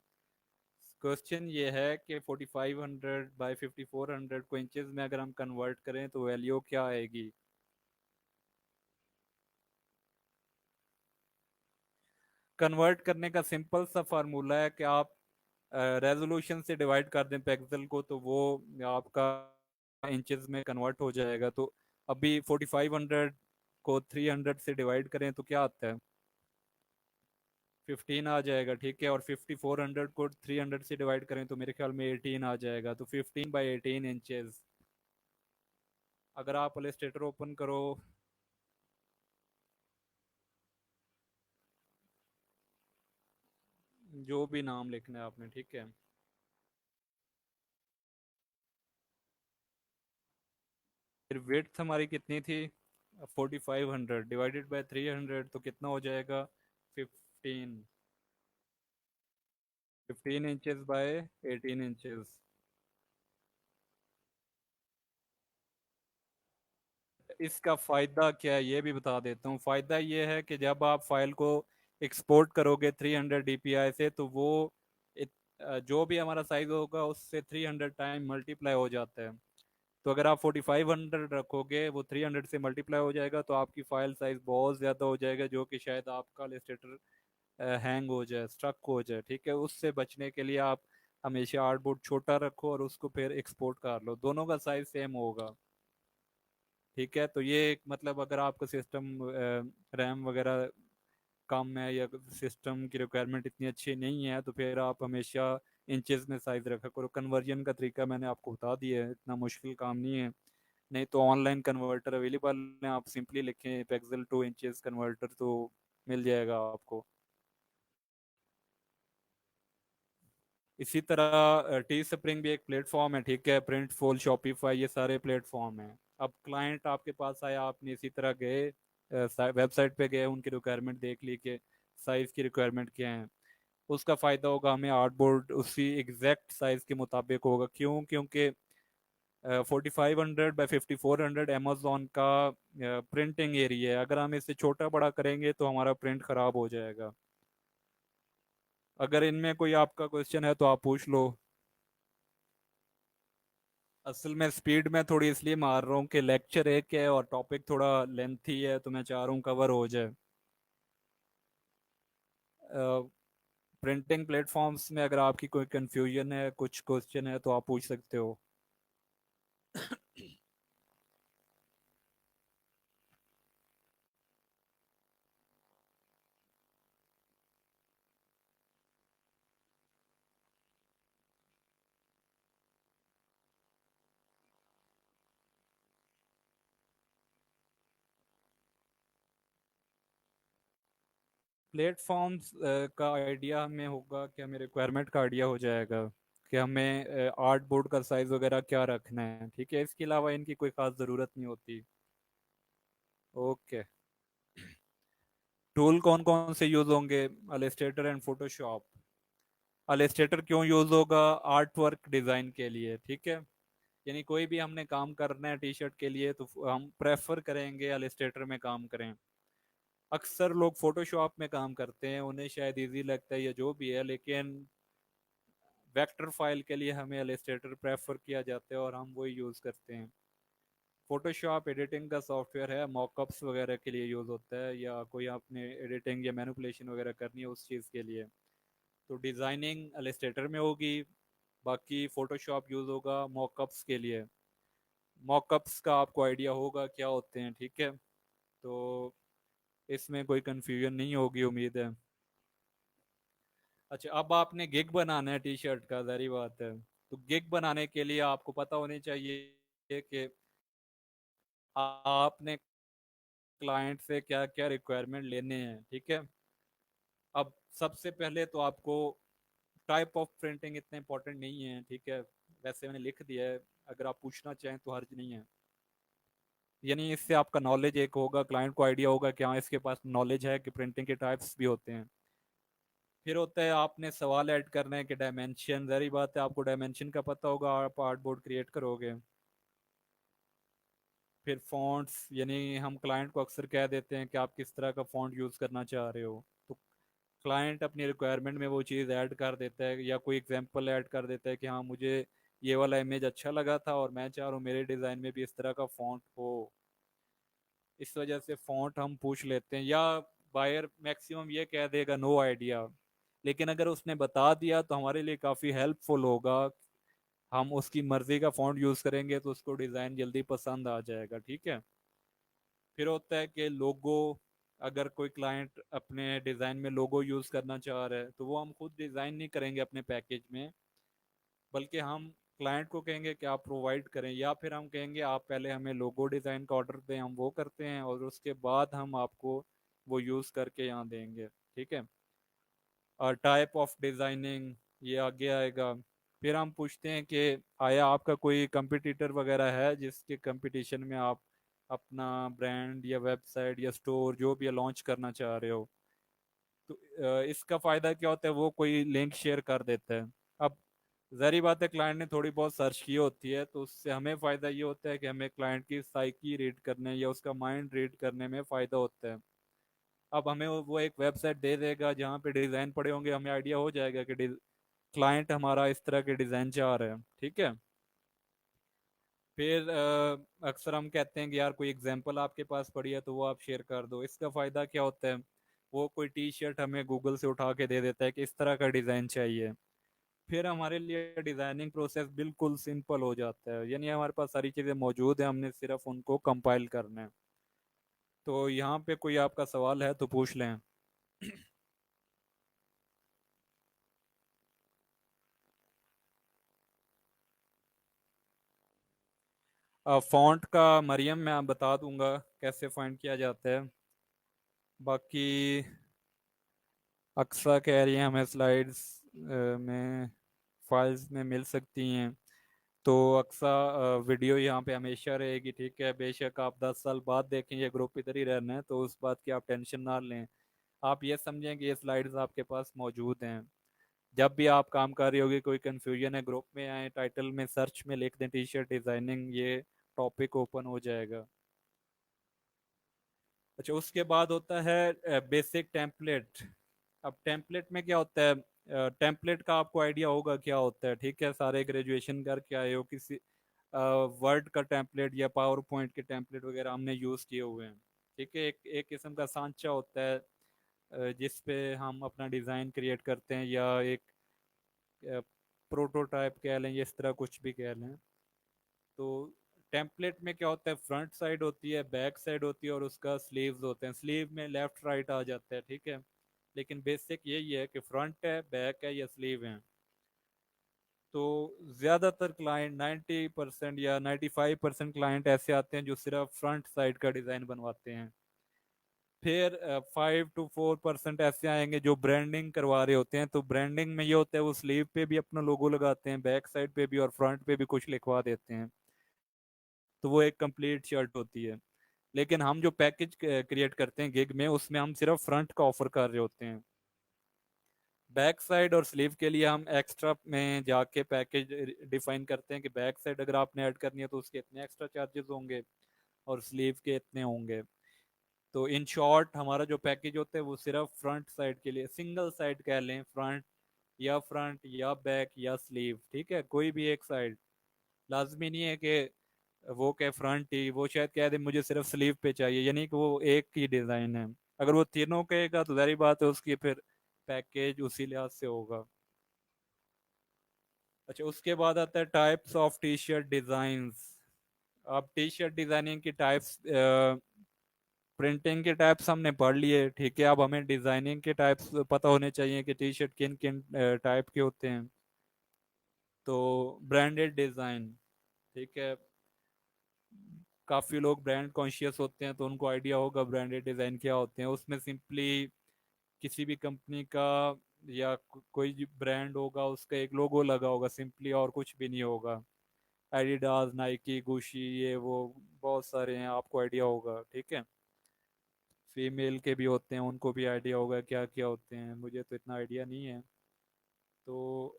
क्वेश्चन ये है कि 4500 बाय 5400 को इंचेस में अगर हम कन्वर्ट करें तो वैल्यू क्या आएगी। कन्वर्ट करने का सिंपल सा फार्मूला है कि आप रेजोल्यूशन से डिवाइड कर दें पिक्सल को, तो वो आपका इंचेस में कन्वर्ट हो जाएगा। तो अभी 4500 को 300 से डिवाइड करें तो क्या आता है, 15 आ जाएगा, ठीक है। और 5400 को 300 से डिवाइड करें तो मेरे ख्याल में 18 आ जाएगा, तो 15 बाई 18 इंचेस। अगर आप इलस्ट्रेटर ओपन करो, जो भी नाम लिखना है आपने, ठीक है। फिर विड्थ हमारी कितनी थी, 4500 डिवाइडेड बाय 300 तो कितना हो जाएगा? 15। 15 इंचेस बाय 18 इंचेस। इसका फ़ायदा क्या है ये भी बता देता हूँ। फ़ायदा ये है कि जब आप फाइल को एक्सपोर्ट करोगे 300 DPI से, तो वो जो भी हमारा साइज होगा उससे 300 टाइम मल्टीप्लाई हो जाता है। तो अगर आप 4500 रखोगे, वो 300 से मल्टीप्लाई हो जाएगा, तो आपकी फाइल साइज बहुत ज़्यादा हो जाएगा, जो कि शायद आपका इलस्ट्रेटर हैंग हो जाए, स्ट्रक हो जाए। ठीक है, उससे बचने के लिए आप हमेशा आर्टबोर्ड छोटा रखो और उसको फिर एक्सपोर्ट कर लो, दोनों का साइज सेम होगा। ठीक है, तो ये एक मतलब अगर आपका सिस्टम रैम वगैरह कम है या सिस्टम की रिक्वायरमेंट इतनी अच्छी नहीं है, तो फिर आप हमेशा इंचेस में साइज रखा करो। कन्वर्जन का तरीका मैंने आपको बता दिया है, इतना मुश्किल काम नहीं है। नहीं तो ऑनलाइन कन्वर्टर अवेलेबल है, आप सिंपली लिखें पिक्सल टू इंचेस कन्वर्टर तो मिल जाएगा आपको। इसी तरह टी स्प्रिंग भी एक प्लेटफॉर्म है। ठीक है, प्रिंट फॉल, शॉपिफाई, ये सारे प्लेटफॉर्म हैं। अब क्लाइंट आपके पास आया, आपने इसी तरह गए वेबसाइट पे गए, उनकी रिक्वायरमेंट देख ली कि साइज की रिक्वायरमेंट क्या है। उसका फ़ायदा होगा हमें आर्टबोर्ड उसी एग्जैक्ट साइज के मुताबिक होगा। क्यों? क्योंकि 4500 बाई 5400 अमेजोन का प्रिंटिंग एरिया है। अगर हम इसे छोटा बड़ा करेंगे तो हमारा प्रिंट खराब हो जाएगा। अगर इनमें कोई आपका क्वेश्चन है तो आप पूछ लो। असल में स्पीड में थोड़ी इसलिए मार रहा हूँ कि लेक्चर एक है और टॉपिक थोड़ा लेंथी है, तो मैं चाह रहा हूँ कवर हो जाए। प्रिंटिंग प्लेटफॉर्म्स में अगर आपकी कोई कंफ्यूजन है, कुछ क्वेश्चन है, तो आप पूछ सकते हो। प्लेटफॉर्म्स का आइडिया हमें होगा कि हमें रिक्वायरमेंट का आइडिया हो जाएगा कि हमें आर्ट बोर्ड का साइज वगैरह क्या रखना है। ठीक है, इसके अलावा इनकी कोई खास ज़रूरत नहीं होती। ओके। टूल कौन कौन से यूज़ होंगे? अलिस्ट्रेटर एंड फोटोशॉप। अलिस्ट्रेटर क्यों यूज़ होगा? आर्ट वर्क डिज़ाइन के लिए। ठीक है, यानी कोई भी हमने काम करना है टी शर्ट के लिए तो हम प्रेफर करेंगे अलिस्ट्रेटर में काम करें। अक्सर लोग फोटोशॉप में काम करते हैं, उन्हें शायद इजी लगता है या जो भी है, लेकिन वेक्टर फाइल के लिए हमें इलस्ट्रेटर प्रेफर किया जाता है और हम वही यूज़ करते हैं। फोटोशॉप एडिटिंग का सॉफ्टवेयर है, मॉकअप्स वगैरह के लिए यूज़ होता है, या कोई आपने एडिटिंग या मैनिपुलेशन वगैरह करनी है उस चीज़ के लिए। तो डिज़ाइनिंग इलस्ट्रेटर में होगी, बाकी फोटोशॉप यूज़ होगा मॉकअप्स के लिए। मॉकअप्स का आपको आइडिया होगा क्या होते हैं। ठीक है, तो इसमें कोई कंफ्यूजन नहीं होगी, उम्मीद है। अच्छा, अब आपने गिग बनाना है टी शर्ट का, जारी बात है। तो गिग बनाने के लिए आपको पता होनी चाहिए कि आपने क्लाइंट से क्या क्या रिक्वायरमेंट लेने हैं। ठीक है, अब सबसे पहले तो आपको टाइप ऑफ प्रिंटिंग इतने इंपॉर्टेंट नहीं है। ठीक है, वैसे मैंने लिख दिया है, अगर आप पूछना चाहें तो हर्ज नहीं है। यानी इससे आपका नॉलेज एक होगा, क्लाइंट को आइडिया होगा कि हाँ इसके पास नॉलेज है कि प्रिंटिंग के टाइप्स भी होते हैं। फिर होता है आपने सवाल ऐड करना है कि डायमेंशन, जहरी बात है आपको डायमेंशन का पता होगा, आप आर्टबोर्ड क्रिएट करोगे। फिर फॉन्ट्स, यानी हम क्लाइंट को अक्सर कह देते हैं कि आप किस तरह का फॉन्ट यूज़ करना चाह रहे हो, तो क्लाइंट अपनी रिक्वायरमेंट में वो चीज़ ऐड कर देता है या कोई एग्जांपल ऐड कर देता है कि हाँ मुझे ये वाला इमेज अच्छा लगा था और मैं चाह रहा हूँ मेरे डिज़ाइन में भी इस तरह का फॉन्ट हो। इस वजह से फॉन्ट हम पूछ लेते हैं, या बायर मैक्सिमम ये कह देगा नो आइडिया। लेकिन अगर उसने बता दिया तो हमारे लिए काफ़ी हेल्पफुल होगा। हम उसकी मर्जी का फॉन्ट यूज़ करेंगे तो उसको डिज़ाइन जल्दी पसंद आ जाएगा। ठीक है, फिर होता है कि लोगो, अगर कोई क्लाइंट अपने डिज़ाइन में लोगो यूज़ करना चाह रहा है तो वो हम खुद डिज़ाइन नहीं करेंगे अपने पैकेज में, बल्कि हम क्लाइंट को कहेंगे कि आप प्रोवाइड करें, या फिर हम कहेंगे आप पहले हमें लोगो डिज़ाइन का ऑर्डर दें, हम वो करते हैं और उसके बाद हम आपको वो यूज़ करके यहाँ देंगे। ठीक है, और टाइप ऑफ डिज़ाइनिंग ये आगे आएगा। फिर हम पूछते हैं कि आया आपका कोई कंपटीटर वगैरह है जिसके कंपटीशन में आप अपना ब्रांड या वेबसाइट या स्टोर जो भी लॉन्च करना चाह रहे हो, तो इसका फायदा क्या होता है, वो कोई लिंक शेयर कर देता है। अब जहरी बात है, क्लाइंट ने थोड़ी बहुत सर्च की होती है, तो उससे हमें फायदा ये होता है कि हमें क्लाइंट की साइकी रीड करने या उसका माइंड रीड करने में फायदा होता है। अब हमें वो एक वेबसाइट दे देगा जहाँ पे डिजाइन पड़े होंगे, हमें आइडिया हो जाएगा कि क्लाइंट हमारा इस तरह के डिजाइन चाह रहा है, ठीक है। फिर अक्सर हम कहते हैं कि यार कोई एग्जांपल आपके पास पड़ी है तो वो आप शेयर कर दो। इसका फायदा क्या होता है, वो कोई टी शर्ट हमें गूगल से उठा के दे देता है कि इस तरह का डिजाइन चाहिए। फिर हमारे लिए डिजाइनिंग प्रोसेस बिल्कुल सिंपल हो जाता है, यानी हमारे पास सारी चीजें मौजूद है, हमने सिर्फ उनको कंपाइल करना है। तो यहाँ पे कोई आपका सवाल है तो पूछ लें। फॉन्ट का मरियम मैं बता दूंगा कैसे फाइंड किया जाता है। बाकी अक्सा कह रही है हमें स्लाइड्स में फाइल्स में मिल सकती हैं। तो अक्सा वीडियो यहाँ पे हमेशा रहेगी, ठीक है। बेशक आप 10 साल बाद देखें, ये ग्रुप इधर ही रहना है, तो उस बात की आप टेंशन ना लें। आप ये समझें कि ये स्लाइड्स आपके पास मौजूद हैं। जब भी आप काम कर रही होगी, कोई कंफ्यूजन है, ग्रुप में आए, टाइटल में सर्च में लिख दें टी शर्ट डिजाइनिंग, ये टॉपिक ओपन हो जाएगा। अच्छा, उसके बाद होता है बेसिक टेम्पलेट। अब टेम्पलेट में क्या होता है, टेम्पलेट का आपको आइडिया होगा क्या होता है, ठीक है। सारे ग्रेजुएशन करके आए हो, किसी वर्ड का टेम्पलेट या पावर पॉइंट के टेम्पलेट वगैरह हमने यूज़ किए हुए हैं, ठीक है। एक एक किस्म का सांचा होता है जिस पे हम अपना डिज़ाइन क्रिएट करते हैं, या एक प्रोटोटाइप कह लें, या इस तरह कुछ भी कह लें। तो टेम्पलेट में क्या होता है, फ्रंट साइड होती है, बैक साइड होती है, और उसका स्लीव्स होते हैं। स्लीव में लेफ्ट राइट आ जाता है, ठीक है। लेकिन बेसिक यही है कि फ्रंट है, बैक है, या स्लीव है। तो ज्यादातर क्लाइंट 90% या 95% क्लाइंट ऐसे आते हैं जो सिर्फ फ्रंट साइड का डिजाइन बनवाते हैं। फिर 5 to 4% ऐसे आएंगे जो ब्रांडिंग करवा रहे होते हैं। तो ब्रांडिंग में ये होता है, वो स्लीव पे भी अपना लोगो लगाते हैं, बैक साइड पे भी, और फ्रंट पे भी कुछ लिखवा देते हैं। तो वो एक कंप्लीट शर्ट होती है। लेकिन हम जो पैकेज क्रिएट करते हैं गिग में, उसमें हम सिर्फ फ्रंट का ऑफर कर रहे होते हैं। बैक साइड और स्लीव के लिए हम एक्स्ट्रा में जाके पैकेज डिफाइन करते हैं कि बैक साइड अगर आपने ऐड करनी है तो उसके इतने एक्स्ट्रा चार्जेस होंगे, और स्लीव के इतने होंगे। तो इन शॉर्ट हमारा जो पैकेज होता है वो सिर्फ फ्रंट साइड के लिए, सिंगल साइड कह लें, फ्रंट या बैक या स्लीव, ठीक है। कोई भी एक साइड, लाजमी नहीं है कि वो कहे फ्रंट ही, वो शायद कह दे मुझे सिर्फ स्लीव पे चाहिए, यानी कि वो एक ही डिजाइन है। अगर वो तीनों कहेगा तो जारी बात है, उसकी फिर पैकेज उसी लिहाज से होगा। अच्छा, उसके बाद आता है types of T shirt designs. अब टी शर्ट डिजाइनिंग की टाइप्स, प्रिंटिंग के टाइप्स हमने पढ़ लिए, ठीक है। अब हमें डिजाइनिंग के टाइप्स पता होने चाहिए कि टी शर्ट किन किन टाइप के होते हैं। तो ब्रांडेड डिजाइन, ठीक है। काफी लोग ब्रांड कॉन्शियस होते हैं, तो उनको आइडिया होगा ब्रांडेड डिजाइन क्या होते हैं। उसमें सिंपली किसी भी कंपनी का या कोई ब्रांड होगा, उसका एक लोगो लगा होगा सिंपली, और कुछ भी नहीं होगा। एडिडास, नाइकी, गुशी, ये वो बहुत सारे हैं, आपको आइडिया होगा, ठीक है। फीमेल के भी होते हैं, उनको भी आइडिया होगा क्या क्या होते हैं, मुझे तो इतना आइडिया नहीं है। तो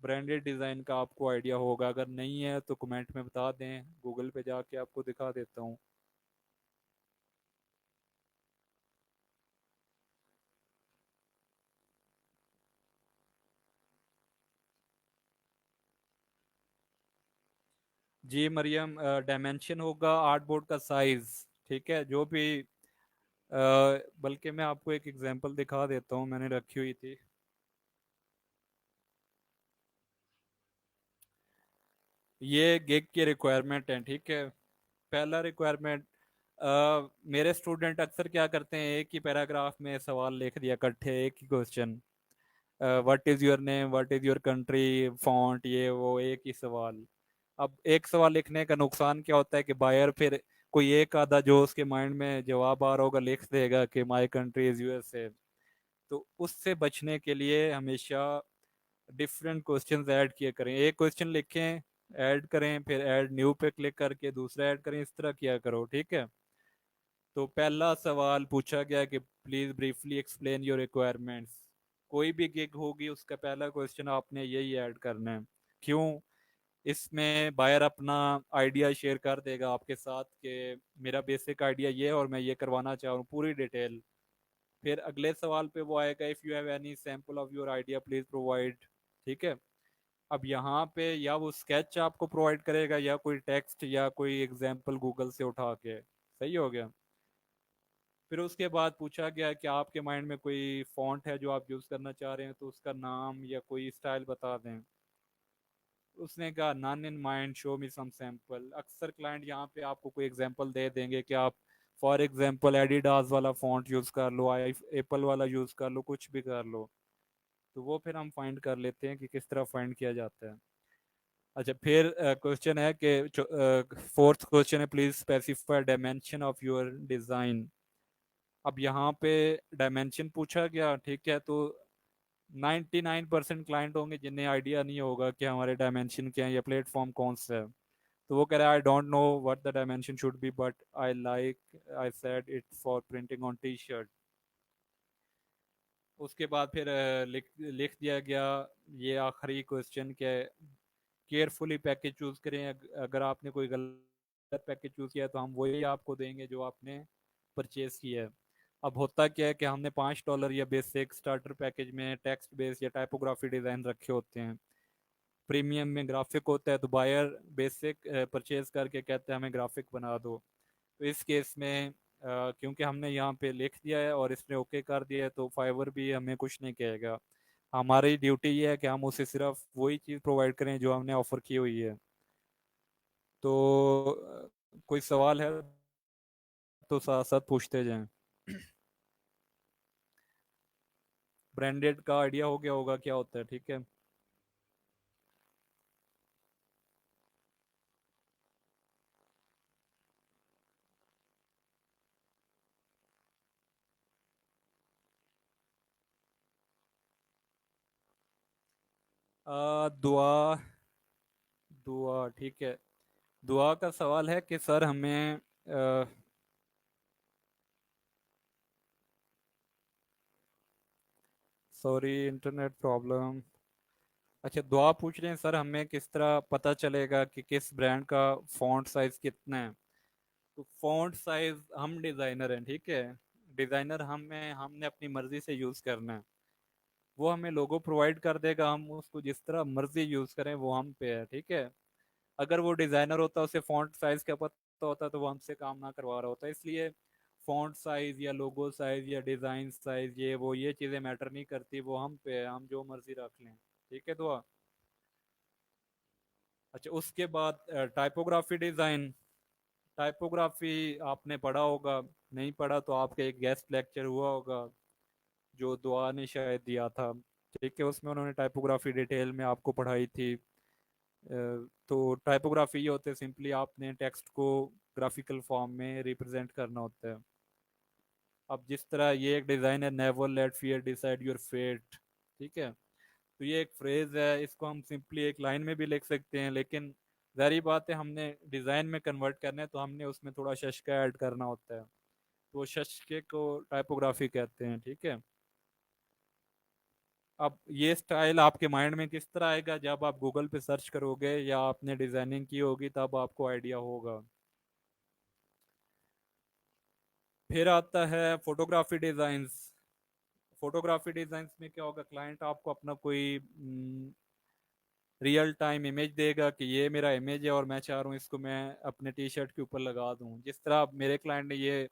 ब्रांडेड डिज़ाइन का आपको आइडिया होगा, अगर नहीं है तो कमेंट में बता दें, गूगल पे जाके आपको दिखा देता हूँ। जी मरियम, डायमेंशन होगा आर्टबोर्ड का साइज, ठीक है। जो भी बल्कि मैं आपको एक एग्जांपल दिखा देता हूँ, मैंने रखी हुई थी। ये गिग की रिक्वायरमेंट है, ठीक है। पहला रिक्वायरमेंट, मेरे स्टूडेंट अक्सर क्या करते हैं, एक ही पैराग्राफ में सवाल लिख दिया इकट्ठे, एक ही question, what is your name, what is your country, font, ये वो, एक ही सवाल। अब एक सवाल लिखने का नुकसान क्या होता है कि बायर फिर कोई एक आधा जो उसके माइंड में जवाब आ रहा होगा लिख देगा कि माई कंट्री इज यूएसए। तो उससे बचने के लिए हमेशा डिफरेंट क्वेश्चंस ऐड किए करें। एक क्वेश्चन लिखें, ऐड करें, फिर ऐड न्यू पे क्लिक करके दूसरा ऐड करें, इस तरह किया करो, ठीक है। तो पहला सवाल पूछा गया कि please briefly explain your requirements. कोई भी गिग होगी उसका पहला क्वेश्चन आपने यही ऐड करना है। क्यों? इसमें बायर अपना आइडिया शेयर कर देगा आपके साथ कि मेरा बेसिक आइडिया ये है और मैं ये करवाना चाह रहा हूँ, पूरी डिटेल। फिर अगले सवाल पे वो आएगा, if you have any sample of your idea please provide. ठीक है। अब यहाँ पे या वो स्केच आपको प्रोवाइड करेगा या कोई टेक्स्ट या कोई एग्जाम्पल गूगल से उठा के। सही हो गया। फिर उसके बाद पूछा गया कि आपके माइंड में कोई फॉन्ट है जो आप यूज़ करना चाह रहे हैं, तो उसका नाम या कोई स्टाइल बता दें। उसने कहा none in mind, show me some sample. अक्सर क्लाइंट यहाँ पे आपको कोई एग्जांपल दे देंगे कि आप फॉर एग्जांपल एडिडास वाला फॉन्ट यूज़ कर लो, आई एप्पल वाला यूज़ कर लो, कुछ भी कर लो। तो वो फिर हम फाइंड कर लेते हैं कि किस तरह फाइंड किया जाता है। अच्छा, फिर क्वेश्चन है कि फोर्थ क्वेश्चन है, please specify dimension of your design. अब यहाँ पे डायमेंशन पूछा गया, ठीक है। तो 99% क्लाइंट होंगे जिन्हें आइडिया नहीं होगा कि हमारे डायमेंशन क्या है या प्लेटफॉर्म कौन सा है। तो वो कह रहा है I don't know what the dimension should be but I said it for printing on T shirt. उसके बाद फिर लिख लिख दिया गया ये आखिरी क्वेश्चन के, केयरफुली पैकेज चूज करें। अगर आपने कोई गलत पैकेज चूज किया तो हम वही आपको देंगे जो आपने परचेज किया है। अब होता क्या है कि हमने $5 या बेसिक स्टार्टर पैकेज में टेक्स्ट बेस या टाइपोग्राफी डिज़ाइन रखे होते हैं। प्रीमियम में ग्राफिक होता है, तो बायर बेसिक परचेज करके कहते हैं हमें ग्राफिक बना दो। तो इस केस में क्योंकि हमने यहाँ पे लिख दिया है और इसने ओके कर दिया है, तो फाइवर भी हमें कुछ नहीं कहेगा। हमारी ड्यूटी ये है कि हम उसे सिर्फ वही चीज़ प्रोवाइड करें जो हमने ऑफर की हुई है। तो कोई सवाल है तो साथ साथ पूछते जाएं। ब्रांडेड का आइडिया हो गया होगा क्या होता है, ठीक है। दुआ। दुआ, ठीक है। दुआ का सवाल है कि सर हमें सॉरी इंटरनेट प्रॉब्लम। अच्छा, दुआ पूछ रहे हैं सर हमें किस तरह पता चलेगा कि किस ब्रांड का फॉन्ट साइज कितना है। तो फॉन्ट साइज हम डिज़ाइनर हैं, ठीक है। डिज़ाइनर हमें हमने अपनी मर्जी से यूज़ करना है। वो हमें लोगो प्रोवाइड कर देगा, हम उसको जिस तरह मर्जी यूज़ करें वो हम पे है, ठीक है। अगर वो डिज़ाइनर होता उसे फॉन्ट साइज का पता होता तो वो हमसे काम ना करवा रहा होता। इसलिए फॉन्ट साइज या लोगो साइज या डिज़ाइन साइज ये चीज़ें मैटर नहीं करती, वो हम पे है, हम जो मर्जी रख लें। ठीक है दुआ। अच्छा, उसके बाद टाइपोग्राफी डिज़ाइन। टाइपोग्राफी आपने पढ़ा होगा, नहीं पढ़ा तो आपके एक गेस्ट लेक्चर हुआ होगा जो दुआ ने शायद दिया था। ठीक है, उसमें उन्होंने टाइपोग्राफी डिटेल में आपको पढ़ाई थी। तो टाइपोग्राफी ये होते हैं, सिंपली आपने टेक्स्ट को ग्राफिकल फॉर्म में रिप्रेजेंट करना होता है। अब जिस तरह ये एक डिज़ाइन है, never let fear decide your fate. ठीक है। तो ये एक फ्रेज है, इसको हम सिंपली एक लाइन में भी लिख सकते हैं, लेकिन जारी बात है हमने डिज़ाइन में कन्वर्ट करना है तो हमने उसमें थोड़ा शश ऐड करना होता है। तो वो शश को टाइपोग्राफी कहते हैं, ठीक है। अब ये स्टाइल आपके माइंड में किस तरह आएगा, जब आप गूगल पे सर्च करोगे या आपने डिजाइनिंग की होगी तब आपको आइडिया होगा। फिर आता है फोटोग्राफी डिजाइन्स। फोटोग्राफी डिजाइन्स में क्या होगा, क्लाइंट आपको अपना कोई रियल टाइम इमेज देगा कि ये मेरा इमेज है और मैं चाह रहा हूँ इसको मैं अपने टी शर्ट के ऊपर लगा दूँ। जिस तरह अब मेरे क्लाइंट ने ये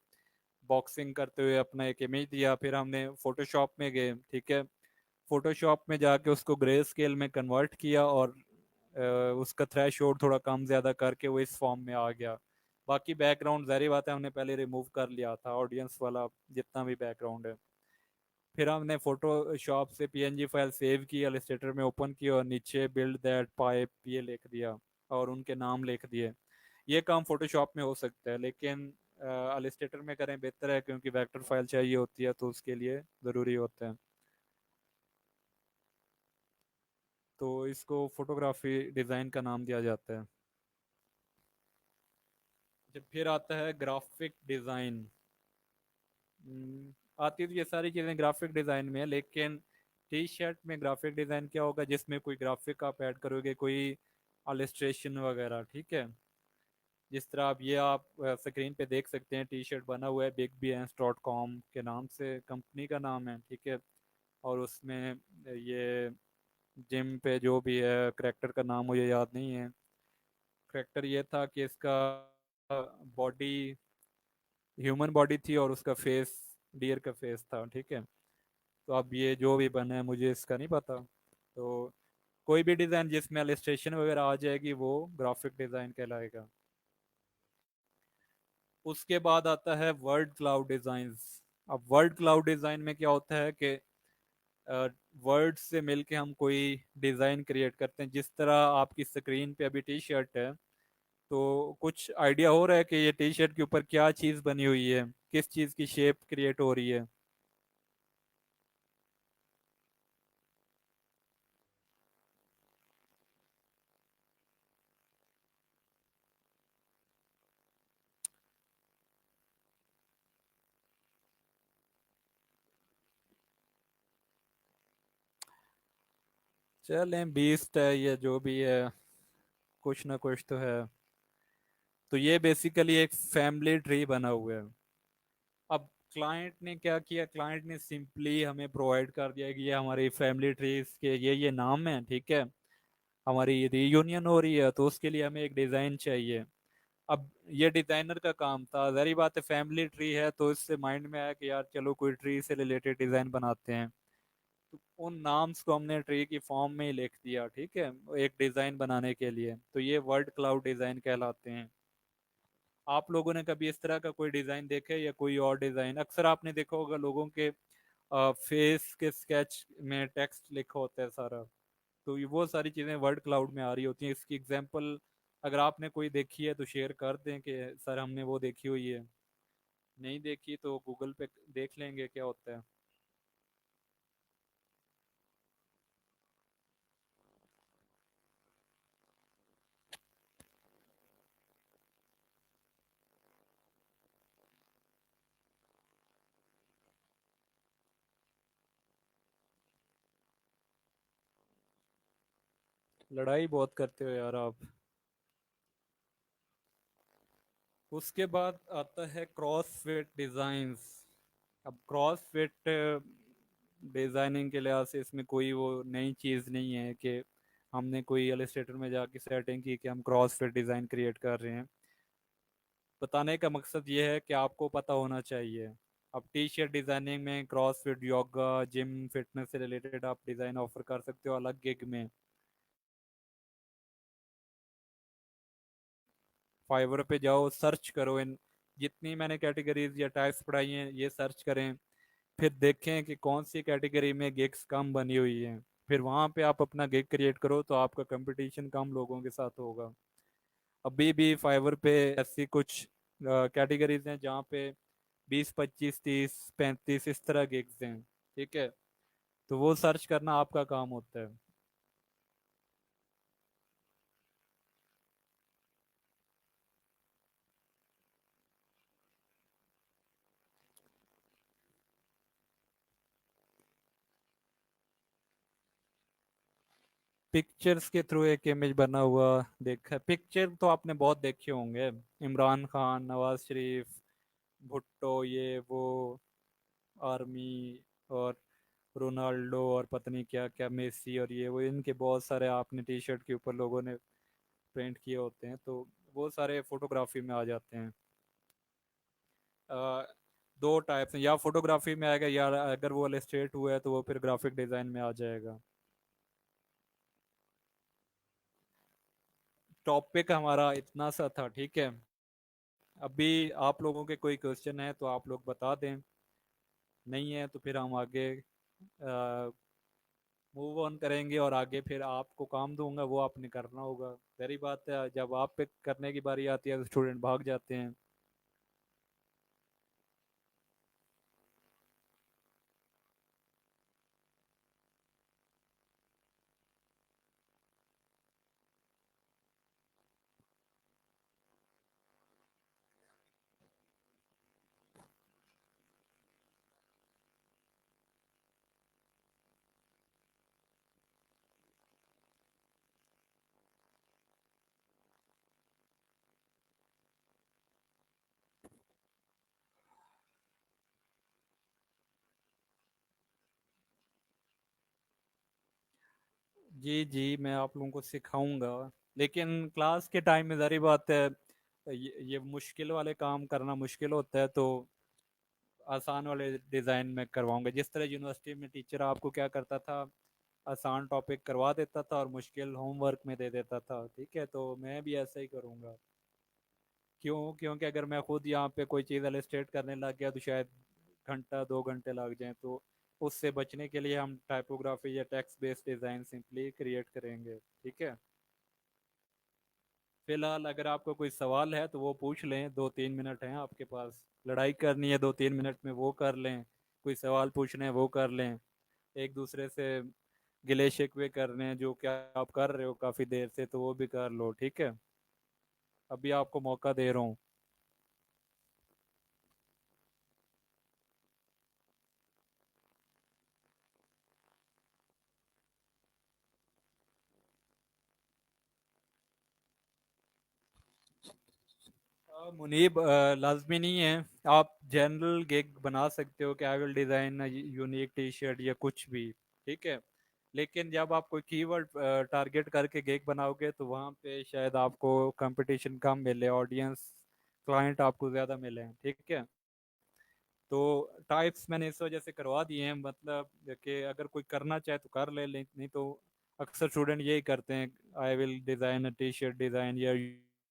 बॉक्सिंग करते हुए अपना एक इमेज दिया, फिर हमने फोटोशॉप में गए, ठीक है। फोटोशॉप में जाके उसको ग्रे स्केल में कन्वर्ट किया और उसका थ्रेशोल्ड थोड़ा कम ज़्यादा करके वो इस फॉर्म में आ गया। बाकी बैकग्राउंड ज़ाहिर बात है हमने पहले रिमूव कर लिया था, ऑडियंस वाला जितना भी बैकग्राउंड है। फिर हमने फोटोशॉप से पीएनजी फाइल सेव की, इलस्ट्रेटर में ओपन किया और नीचे बिल्ड दैट पाइप ये लिख दिया और उनके नाम लिख दिए। ये काम फोटोशॉप में हो सकता है, लेकिन इलस्ट्रेटर में करें बेहतर है क्योंकि वेक्टर फाइल चाहिए होती है तो उसके लिए ज़रूरी होता है। तो इसको फोटोग्राफी डिज़ाइन का नाम दिया जाता है। जब फिर आता है ग्राफिक डिज़ाइन। आती तो ये सारी चीज़ें ग्राफिक डिज़ाइन में है, लेकिन टी शर्ट में ग्राफिक डिज़ाइन क्या होगा, जिसमें कोई ग्राफिक आप ऐड करोगे, कोई अलिस्ट्रेशन वगैरह, ठीक है। जिस तरह आप स्क्रीन पे देख सकते हैं, टी शर्ट बना हुआ है bigbs.com के नाम से, कंपनी का नाम है, ठीक है। और उसमें ये जिम पे जो भी है करेक्टर का नाम मुझे याद नहीं है। करेक्टर ये था कि इसका बॉडी ह्यूमन बॉडी थी और उसका फेस डियर का फेस था, ठीक है। तो अब ये जो भी बना है मुझे इसका नहीं पता। तो कोई भी डिज़ाइन जिसमें इलस्ट्रेशन वगैरह आ जाएगी वो ग्राफिक डिज़ाइन कहलाएगा। उसके बाद आता है वर्ड क्लाउड डिज़ाइंस। अब वर्ड क्लाउड डिज़ाइन में क्या होता है कि वर्ड से मिलके हम कोई डिज़ाइन क्रिएट करते हैं। जिस तरह आपकी स्क्रीन पे अभी टी शर्ट है, तो कुछ आइडिया हो रहा है कि ये टी शर्ट के ऊपर क्या चीज़ बनी हुई है, किस चीज़ की शेप क्रिएट हो रही है। चलें, बीस्ट है ये जो भी है, कुछ ना कुछ तो है। तो ये बेसिकली एक फैमिली ट्री बना हुआ है। अब क्लाइंट ने क्या किया, क्लाइंट ने सिंपली हमें प्रोवाइड कर दिया कि ये हमारी फैमिली ट्रीज के ये नाम है, ठीक है। हमारी रीयूनियन हो रही है तो उसके लिए हमें एक डिज़ाइन चाहिए। अब ये डिज़ाइनर का काम था, जहरी बात है, फैमिली ट्री है तो इससे माइंड में आया कि यार चलो कोई ट्री से रिलेटेड डिज़ाइन बनाते हैं। तो उन नाम्स को हमने ट्री की फॉर्म में ही लिख दिया, ठीक है, एक डिज़ाइन बनाने के लिए। तो ये वर्ड क्लाउड डिज़ाइन कहलाते हैं। आप लोगों ने कभी इस तरह का कोई डिज़ाइन देखे या कोई और डिज़ाइन? अक्सर आपने देखा होगा लोगों के फेस के स्केच में टेक्स्ट लिखा होता है सारा। तो ये वो सारी चीज़ें वर्ड क्लाउड में आ रही होती हैं। इसकी एग्जांपल अगर आपने कोई देखी है तो शेयर कर दें कि सर हमने वो देखी हुई है। नहीं देखी तो गूगल पे देख लेंगे क्या होता है। लड़ाई बहुत करते हो यार आप। उसके बाद आता है क्रॉस फिट डिज़ाइंस। अब क्रॉस फिट डिज़ाइनिंग के लिहाज से इसमें कोई वो नई चीज़ नहीं है कि हमने कोई इलस्ट्रेटर में जाके सेटिंग की कि हम क्रॉस फिट डिज़ाइन क्रिएट कर रहे हैं। बताने का मकसद ये है कि आपको पता होना चाहिए। अब टी शर्ट डिज़ाइनिंग में cross fit, yoga, gym, fitness से रिलेटेड आप डिज़ाइन ऑफर कर सकते हो अलग गिग में। फाइवर पे जाओ, सर्च करो, इन जितनी मैंने कैटेगरीज या टाइप्स पढ़ाई हैं ये सर्च करें। फिर देखें कि कौन सी कैटेगरी में गिग्स कम बनी हुई हैं। फिर वहाँ पे आप अपना गिग क्रिएट करो तो आपका कंपटीशन कम लोगों के साथ होगा। अभी भी फाइवर पे ऐसी कुछ कैटेगरीज हैं जहाँ पे 20, 25, 30, 35 इस तरह गिग्स हैं, ठीक है। तो वो सर्च करना आपका काम होता है। पिक्चर्स के थ्रू एक इमेज बना हुआ देखा, पिक्चर तो आपने बहुत देखे होंगे। इमरान खान, नवाज शरीफ, भुट्टो, ये वो, आर्मी, और रोनाल्डो, और पता नहीं क्या क्या, मेसी, और ये वो, इनके बहुत सारे आपने टी शर्ट के ऊपर लोगों ने प्रिंट किए होते हैं। तो वो सारे फोटोग्राफी में आ जाते हैं। अ, दो टाइप्स हैं, या फोटोग्राफी में आएगा या अगर वो इलस्ट्रेट हुआ है तो वो फिर ग्राफिक डिजाइन में आ जाएगा। टॉपिक हमारा इतना सा था, ठीक है। अभी आप लोगों के कोई क्वेश्चन है तो आप लोग बता दें, नहीं है तो फिर हम आगे मूव ऑन करेंगे और आगे फिर आपको काम दूंगा वो आपने करना होगा। सारी बात है, जब आप पे करने की बारी आती है तो स्टूडेंट भाग जाते हैं। जी जी, मैं आप लोगों को सिखाऊंगा। लेकिन क्लास के टाइम में ज़ाहिर बात है, ये मुश्किल वाले काम करना मुश्किल होता है, तो आसान वाले डिज़ाइन में करवाऊंगा। जिस तरह यूनिवर्सिटी में टीचर आपको क्या करता था, आसान टॉपिक करवा देता था और मुश्किल होमवर्क में दे देता था, ठीक है, तो मैं भी ऐसा ही करूंगा। क्योंकि अगर मैं खुद यहाँ पे कोई चीज़ इलस्ट्रेट करने लग गया तो शायद घंटा 2 घंटे लग जाएं। तो उससे बचने के लिए हम टाइपोग्राफी या text based design simply create करेंगे, ठीक है। फिलहाल अगर आपको कोई सवाल है तो वो पूछ लें, 2-3 मिनट हैं आपके पास। लड़ाई करनी है 2-3 मिनट में, वो कर लें। कोई सवाल पूछने हैं वो कर लें। एक दूसरे से गिले शिकवे करने हैं जो क्या आप कर रहे हो काफ़ी देर से, तो वो भी कर लो, ठीक है। अभी आपको मौका दे रहा हूँ। मुनीब, लाजमी नहीं है। आप जनरल गिग बना सकते हो कि I will design unique T shirt या कुछ भी, ठीक है। लेकिन जब आप कोई कीवर्ड टारगेट करके गिग बनाओगे तो वहाँ पे शायद आपको कंपटीशन कम मिले, ऑडियंस क्लाइंट आपको ज़्यादा मिले, ठीक है। तो टाइप्स मैंने इस वजह से करवा दिए हैं, मतलब कि अगर कोई करना चाहे तो कर ले, नहीं तो अक्सर स्टूडेंट यही करते हैं, I will design a T shirt design या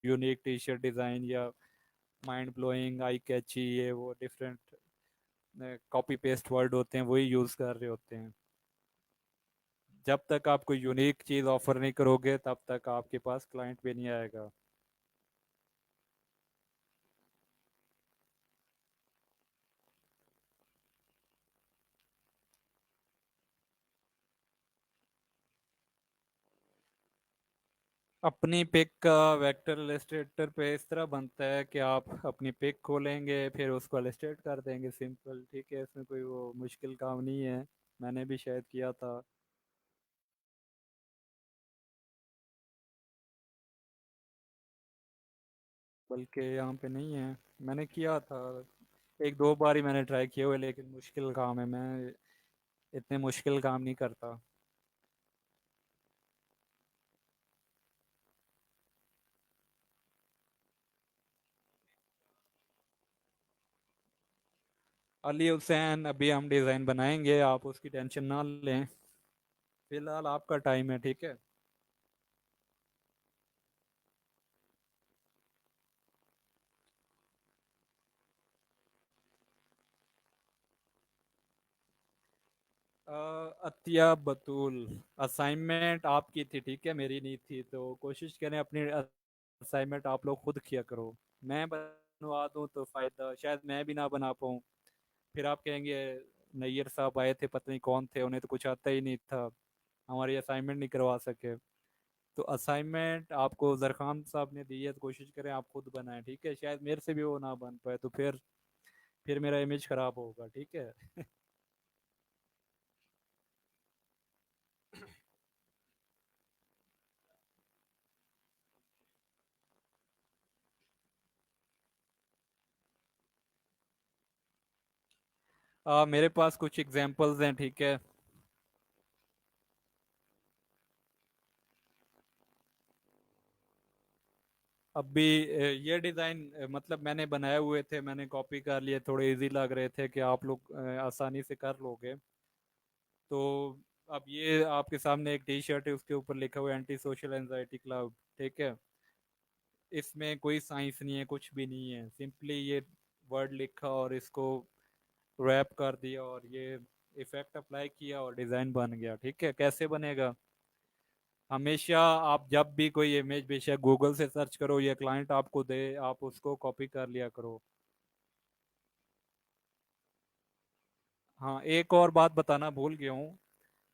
यूनिक टी शर्ट डिज़ाइन या माइंड ब्लोइंग, आई कैची, ये वो डिफरेंट कॉपी पेस्ट वर्ड होते हैं, वही यूज़ कर रहे होते हैं। जब तक आप कोई यूनिक चीज़ ऑफर नहीं करोगे तब तक आपके पास क्लाइंट भी नहीं आएगा। अपनी पिक का वेक्टर इलस्ट्रेटर पे इस तरह बनता है कि आप अपनी पिक खोलेंगे, फिर उसको इलस्ट्रेट कर देंगे, सिंपल, ठीक है। इसमें कोई वो मुश्किल काम नहीं है। मैंने भी शायद किया था। बल्कि यहाँ पे नहीं है, मैंने किया था। 1-2 बार ही मैंने ट्राई किए हुए, लेकिन मुश्किल काम है, मैं इतने मुश्किल काम नहीं करता। अली हुसैन, अभी हम डिज़ाइन बनाएंगे, आप उसकी टेंशन ना लें। फिलहाल आपका टाइम है, ठीक है। अतिया बतूल, असाइनमेंट आपकी थी, ठीक है, मेरी नहीं थी, तो कोशिश करें अपनी असाइनमेंट आप लोग खुद किया करो। मैं बनवा दूं तो फायदा, शायद मैं भी ना बना पाऊँ। फिर आप कहेंगे नैयर साहब आए थे, पता नहीं कौन थे, उन्हें तो कुछ आता ही नहीं था, हमारी असाइनमेंट नहीं करवा सके। तो असाइनमेंट आपको जरखान साहब ने दी है, तो कोशिश करें आप खुद बनाएं, ठीक है। शायद मेरे से भी वो ना बन पाए तो फिर मेरा इमेज खराब होगा, ठीक है। मेरे पास कुछ एग्जांपल्स हैं, ठीक है। अभी ये डिज़ाइन मतलब मैंने बनाए हुए थे, मैंने कॉपी कर लिए, थोड़े इजी लग रहे थे कि आप लोग आसानी से कर लोगे। तो अब ये आपके सामने एक टी शर्ट है, उसके ऊपर लिखा हुआ है एंटी सोशल एंजाइटी क्लब, ठीक है। इसमें कोई साइंस नहीं है, कुछ भी नहीं है, सिंपली ये वर्ड लिखा और इसको रैप कर दिया और ये इफेक्ट अप्लाई किया और डिज़ाइन बन गया, ठीक है। कैसे बनेगा? हमेशा आप जब भी कोई इमेज बेशक गूगल से सर्च करो या क्लाइंट आपको दे, आप उसको कॉपी कर लिया करो। हाँ, एक और बात बताना भूल गया हूँ।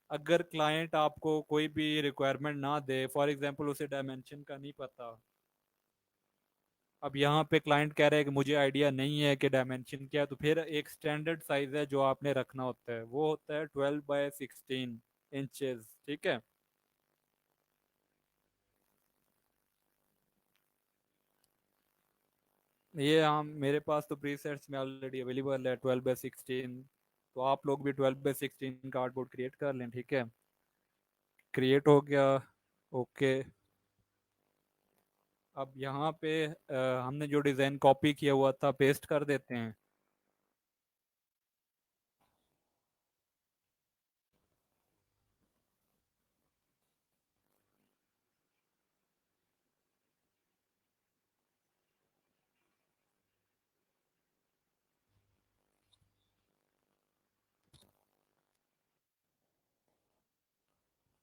अगर क्लाइंट आपको कोई भी रिक्वायरमेंट ना दे, फॉर एग्जांपल उसे डायमेंशन का नहीं पता, अब यहाँ पे क्लाइंट कह रहे हैं कि मुझे आइडिया नहीं है कि डायमेंशन क्या है, तो फिर एक स्टैंडर्ड साइज है जो आपने रखना होता है, वो होता है 12x16 इंचेस, ठीक है। ये हम मेरे पास तो प्रीसेट्स में ऑलरेडी अवेलेबल है 12x16। तो आप लोग भी 12x16 कार्डबोर्ड क्रिएट कर लें, ठीक है। क्रिएट हो गया। ओके। अब यहाँ पे हमने जो डिज़ाइन कॉपी किया हुआ था पेस्ट कर देते हैं।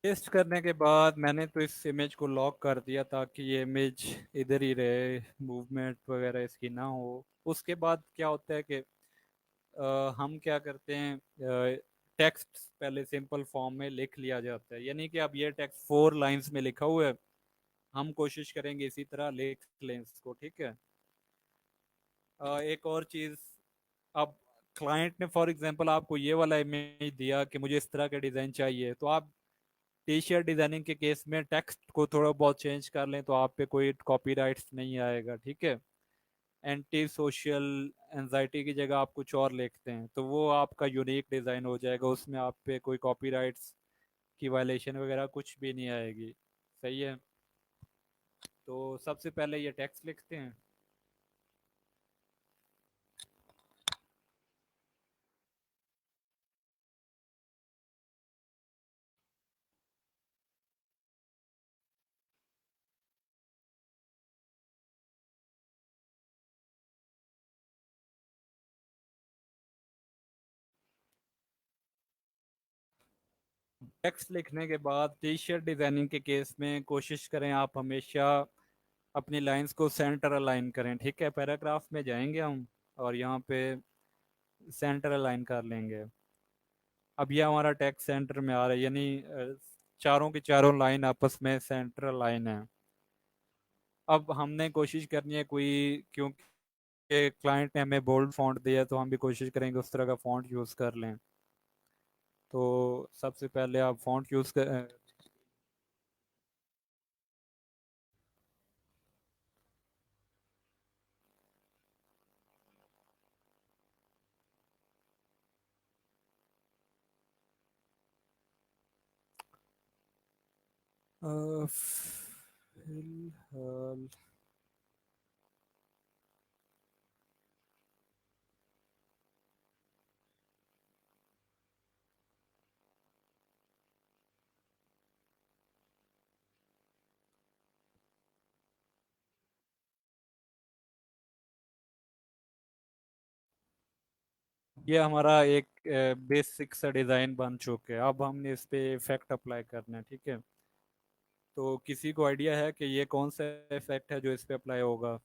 पेस्ट करने के बाद मैंने तो इस इमेज को लॉक कर दिया ताकि ये इमेज इधर ही रहे, मूवमेंट वगैरह इसकी ना हो। उसके बाद क्या होता है कि हम क्या करते हैं, टेक्स्ट पहले सिंपल फॉर्म में लिख लिया जाता है, यानी कि अब ये टेक्स्ट 4 लाइंस में लिखा हुआ है। हम कोशिश करेंगे इसी तरह लिख लें इसको, ठीक है। एक और चीज़, अब क्लाइंट ने फॉर एग्जांपल आपको ये वाला इमेज दिया कि मुझे इस तरह का डिज़ाइन चाहिए, तो आप टी शर्ट डिज़ाइनिंग के केस में टेक्स्ट को थोड़ा बहुत चेंज कर लें तो आप पे कोई कॉपीराइट्स नहीं आएगा, ठीक है। एंटी सोशल एंजाइटी की जगह आप कुछ और लिखते हैं तो वो आपका यूनिक डिज़ाइन हो जाएगा, उसमें आप पे कोई कॉपीराइट्स की वायलेशन वगैरह कुछ भी नहीं आएगी। सही है। तो सबसे पहले ये टेक्स्ट लिखते हैं। टेक्स्ट लिखने के बाद टी शर्ट डिज़ाइनिंग के केस में कोशिश करें आप हमेशा अपनी लाइंस को सेंटर अलाइन करें, ठीक है। पैराग्राफ में जाएंगे हम और यहाँ पे सेंटर अलाइन कर लेंगे। अब ये हमारा टेक्स्ट सेंटर में आ रहा है, यानी चारों की चारों लाइन आपस में सेंटर अलाइन है। अब हमने कोशिश करनी है कोई, क्योंकि क्लाइंट ने हमें बोल्ड फॉन्ट दिया तो हम भी कोशिश करेंगे उस तरह का फॉन्ट यूज़ कर लें। तो सबसे पहले आप फॉन्ट यूज़ कर। फिलहाल ये हमारा एक बेसिक सा डिज़ाइन बन चुका है। अब हमने इस पे इफेक्ट अप्लाई करना है, ठीक है। तो किसी को आइडिया है कि ये कौन सा इफेक्ट है जो इस पे अप्लाई होगा?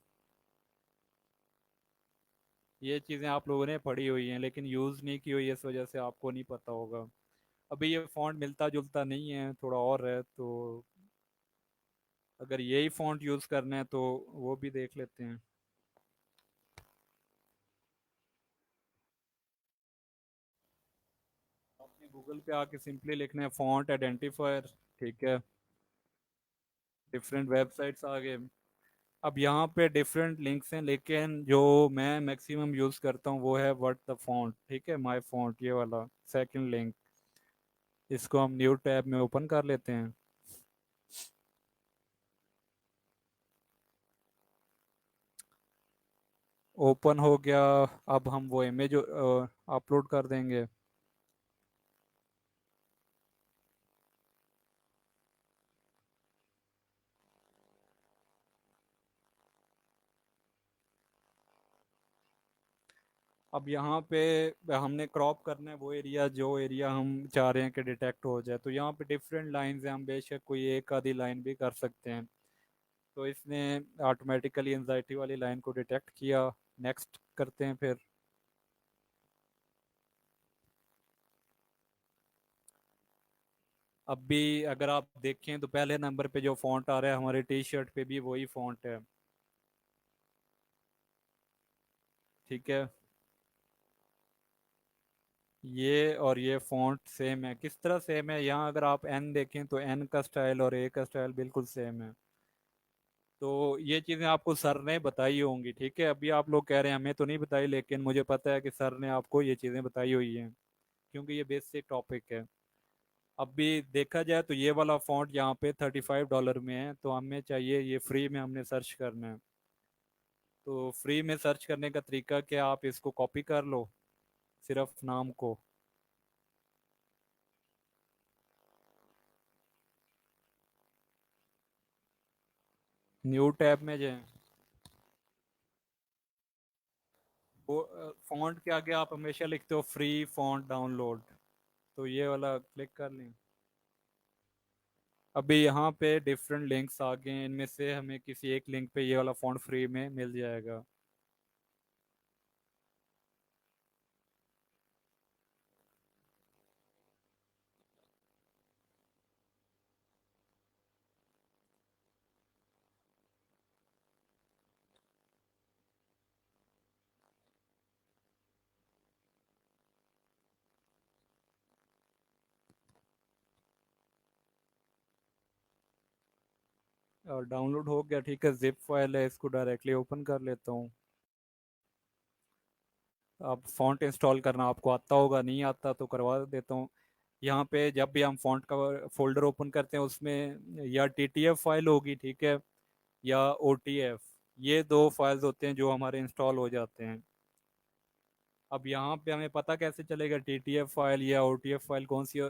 ये चीज़ें आप लोगों ने पढ़ी हुई हैं लेकिन यूज़ नहीं की हुई है, इस वजह से आपको नहीं पता होगा। अभी ये फॉन्ट मिलता जुलता नहीं है, थोड़ा और है, तो अगर यही फॉन्ट यूज़ करना है तो वो भी देख लेते हैं। आपने गूगल पे आके सिंपली लिखना है फॉन्ट आइडेंटिफायर, ठीक है। डिफरेंट वेबसाइट्स आ गए। अब यहाँ पे डिफरेंट लिंक्स हैं लेकिन जो मैं मैक्सिमम यूज़ करता हूँ वो है व्हाट द फॉन्ट, ठीक है। माय फॉन्ट ये वाला सेकंड लिंक, इसको हम न्यू टैब में ओपन कर लेते हैं। ओपन हो गया। अब हम वो इमेज अपलोड कर देंगे। अब यहाँ पे हमने क्रॉप करना है वो एरिया, जो एरिया हम चाह रहे हैं कि डिटेक्ट हो जाए। तो यहाँ पे डिफरेंट लाइंस हैं, हम बेशक कोई एक आधी लाइन भी कर सकते हैं। तो इसने ऑटोमेटिकली एंजाइटी वाली लाइन को डिटेक्ट किया। नेक्स्ट करते हैं फिर। अब भी अगर आप देखें तो पहले नंबर पे जो फॉन्ट आ रहा है हमारे टी शर्ट पे भी वही फॉन्ट है, ठीक है। ये और ये फॉन्ट सेम है। किस तरह सेम है, यहाँ अगर आप एन देखें तो एन का स्टाइल और ए का स्टाइल बिल्कुल सेम है। तो ये चीज़ें आपको सर ने बताई होंगी, ठीक है। अभी आप लोग कह रहे हैं हमें तो नहीं बताई, लेकिन मुझे पता है कि सर ने आपको ये चीज़ें बताई हुई हैं क्योंकि ये बेसिक टॉपिक है। अब भी देखा जाए तो ये वाला फॉन्ट यहाँ पे $35 में है, तो हमें चाहिए ये फ्री में हमने सर्च करना है। तो फ्री में सर्च करने का तरीका क्या, आप इसको कॉपी कर लो, सिर्फ नाम को। न्यू टैब में जाएं। वो फॉन्ट के आगे आप हमेशा लिखते हो फ्री फॉन्ट डाउनलोड, तो ये वाला क्लिक कर लें। अभी यहाँ पे डिफरेंट लिंक्स आ गए हैं, इनमें से हमें किसी एक लिंक पे ये वाला फॉन्ट फ्री में मिल जाएगा। और डाउनलोड हो गया, ठीक है, जिप फाइल है, इसको डायरेक्टली ओपन कर लेता हूँ। अब फॉन्ट इंस्टॉल करना आपको आता होगा, नहीं आता तो करवा देता हूँ। यहाँ पे जब भी हम फॉन्ट का फोल्डर ओपन करते हैं उसमें या टीटीएफ फाइल होगी, ठीक है, या ओटीएफ, ये दो फाइल्स होते हैं जो हमारे इंस्टॉल हो जाते हैं। अब यहाँ पे हमें पता कैसे चलेगा टीटीएफ फाइल या ओटीएफ फाइल कौन सी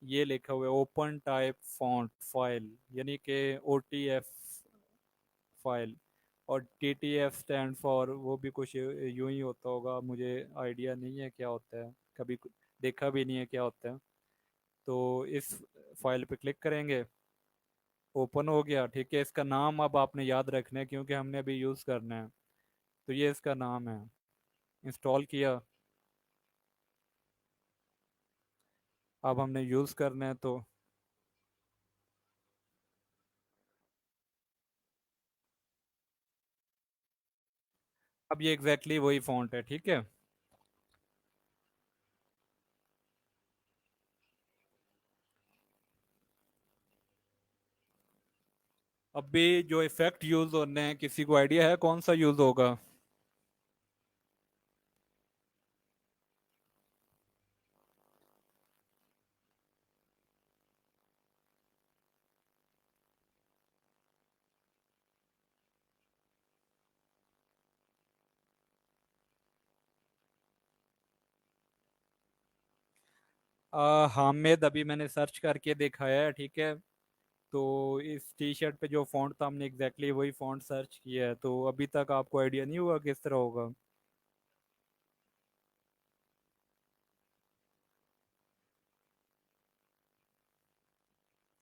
ये लिखा हुआ है ओपन टाइप फॉन्ट फाइल, यानी कि ओटीएफ फाइल। और टीटीएफ स्टैंड फॉर वो भी कुछ यूं ही होता होगा, मुझे आइडिया नहीं है क्या होता है, कभी देखा भी नहीं है क्या होता है। तो इस फाइल पे क्लिक करेंगे, ओपन हो गया, ठीक है। इसका नाम अब आपने याद रखना है क्योंकि हमने अभी यूज़ करना है। तो ये इसका नाम है, इंस्टॉल किया। अब हमने यूज़ करना है तो अब ये एग्जैक्टली वही फॉन्ट है, ठीक है। अभी जो इफेक्ट यूज़ होने हैं, किसी को आइडिया है कौन सा यूज़ होगा? हामिद, अभी मैंने सर्च करके दिखाया है, ठीक है। तो इस टी शर्ट पे जो फॉन्ट था हमने एग्जैक्टली वही फॉन्ट सर्च किया है, तो अभी तक आपको आइडिया नहीं हुआ किस तरह होगा।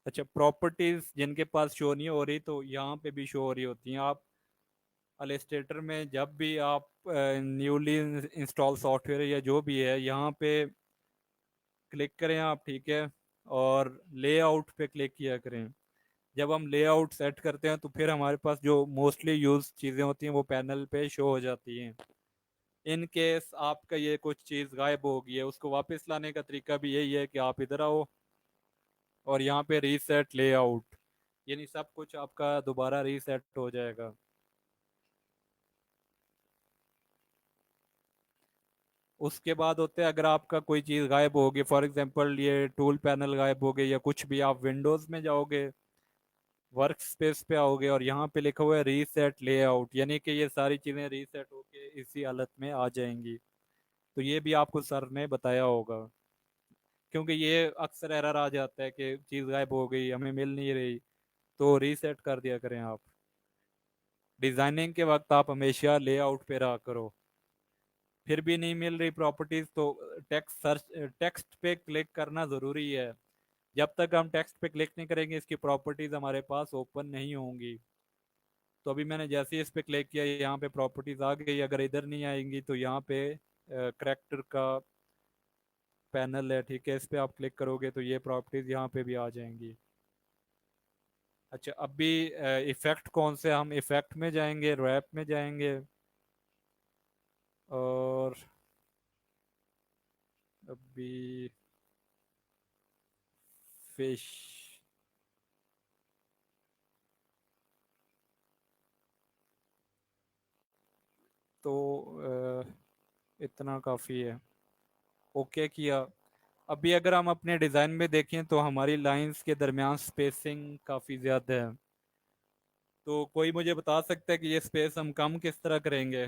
अच्छा, प्रॉपर्टीज जिनके पास शो नहीं हो रही तो यहाँ पे भी शो हो रही होती हैं। आप अलिस्टेटर में जब भी आप न्यूली इंस्टॉल सॉफ्टवेयर या जो भी है यहाँ पे क्लिक करें आप, ठीक है, और लेआउट पे क्लिक किया करें। जब हम लेआउट सेट करते हैं तो फिर हमारे पास जो मोस्टली यूज चीज़ें होती हैं वो पैनल पे शो हो जाती हैं। इन केस आपका ये कुछ चीज़ गायब हो गई है, उसको वापस लाने का तरीका भी यही है कि आप इधर आओ और यहाँ पे रीसेट लेआउट, यानी सब कुछ आपका दोबारा रीसेट हो जाएगा। उसके बाद होते हैं अगर आपका कोई चीज़ गायब होगी, फॉर एग्जांपल ये टूल पैनल गायब हो गई या कुछ भी, आप विंडोज़ में जाओगे, वर्क स्पेस पे आओगे और यहाँ पे लिखा हुआ है रीसेट लेआउट, यानी कि ये सारी चीज़ें रीसेट होके इसी हालत में आ जाएंगी। तो ये भी आपको सर ने बताया होगा, क्योंकि ये अक्सर एरर आ जाता है कि चीज़ गायब हो गई, हमें मिल नहीं रही, तो रीसेट कर दिया करें आप। डिजाइनिंग के वक्त आप हमेशा लेआउट पे रहा करो। फिर भी नहीं मिल रही प्रॉपर्टीज तो टेक्स्ट सर्च, टेक्स्ट पे क्लिक करना ज़रूरी है। जब तक हम टेक्स्ट पे क्लिक नहीं करेंगे इसकी प्रॉपर्टीज हमारे पास ओपन नहीं होंगी। तो अभी मैंने जैसे ही इस पे क्लिक किया यहाँ पे प्रॉपर्टीज आ गई, अगर इधर नहीं आएंगी तो यहाँ पे करेक्टर का पैनल है, ठीक है, इस पे आप क्लिक करोगे तो ये प्रॉपर्टीज यहाँ पे भी आ जाएंगी। अच्छा, अभी इफेक्ट कौन से, हम इफेक्ट में जाएंगे, रैप में जाएंगे, और अभी फिश, तो इतना काफ़ी है। ओके किया। अभी अगर हम अपने डिज़ाइन में देखें तो हमारी लाइंस के दरमियान स्पेसिंग काफ़ी ज़्यादा है। तो कोई मुझे बता सकता है कि ये स्पेस हम कम किस तरह करेंगे?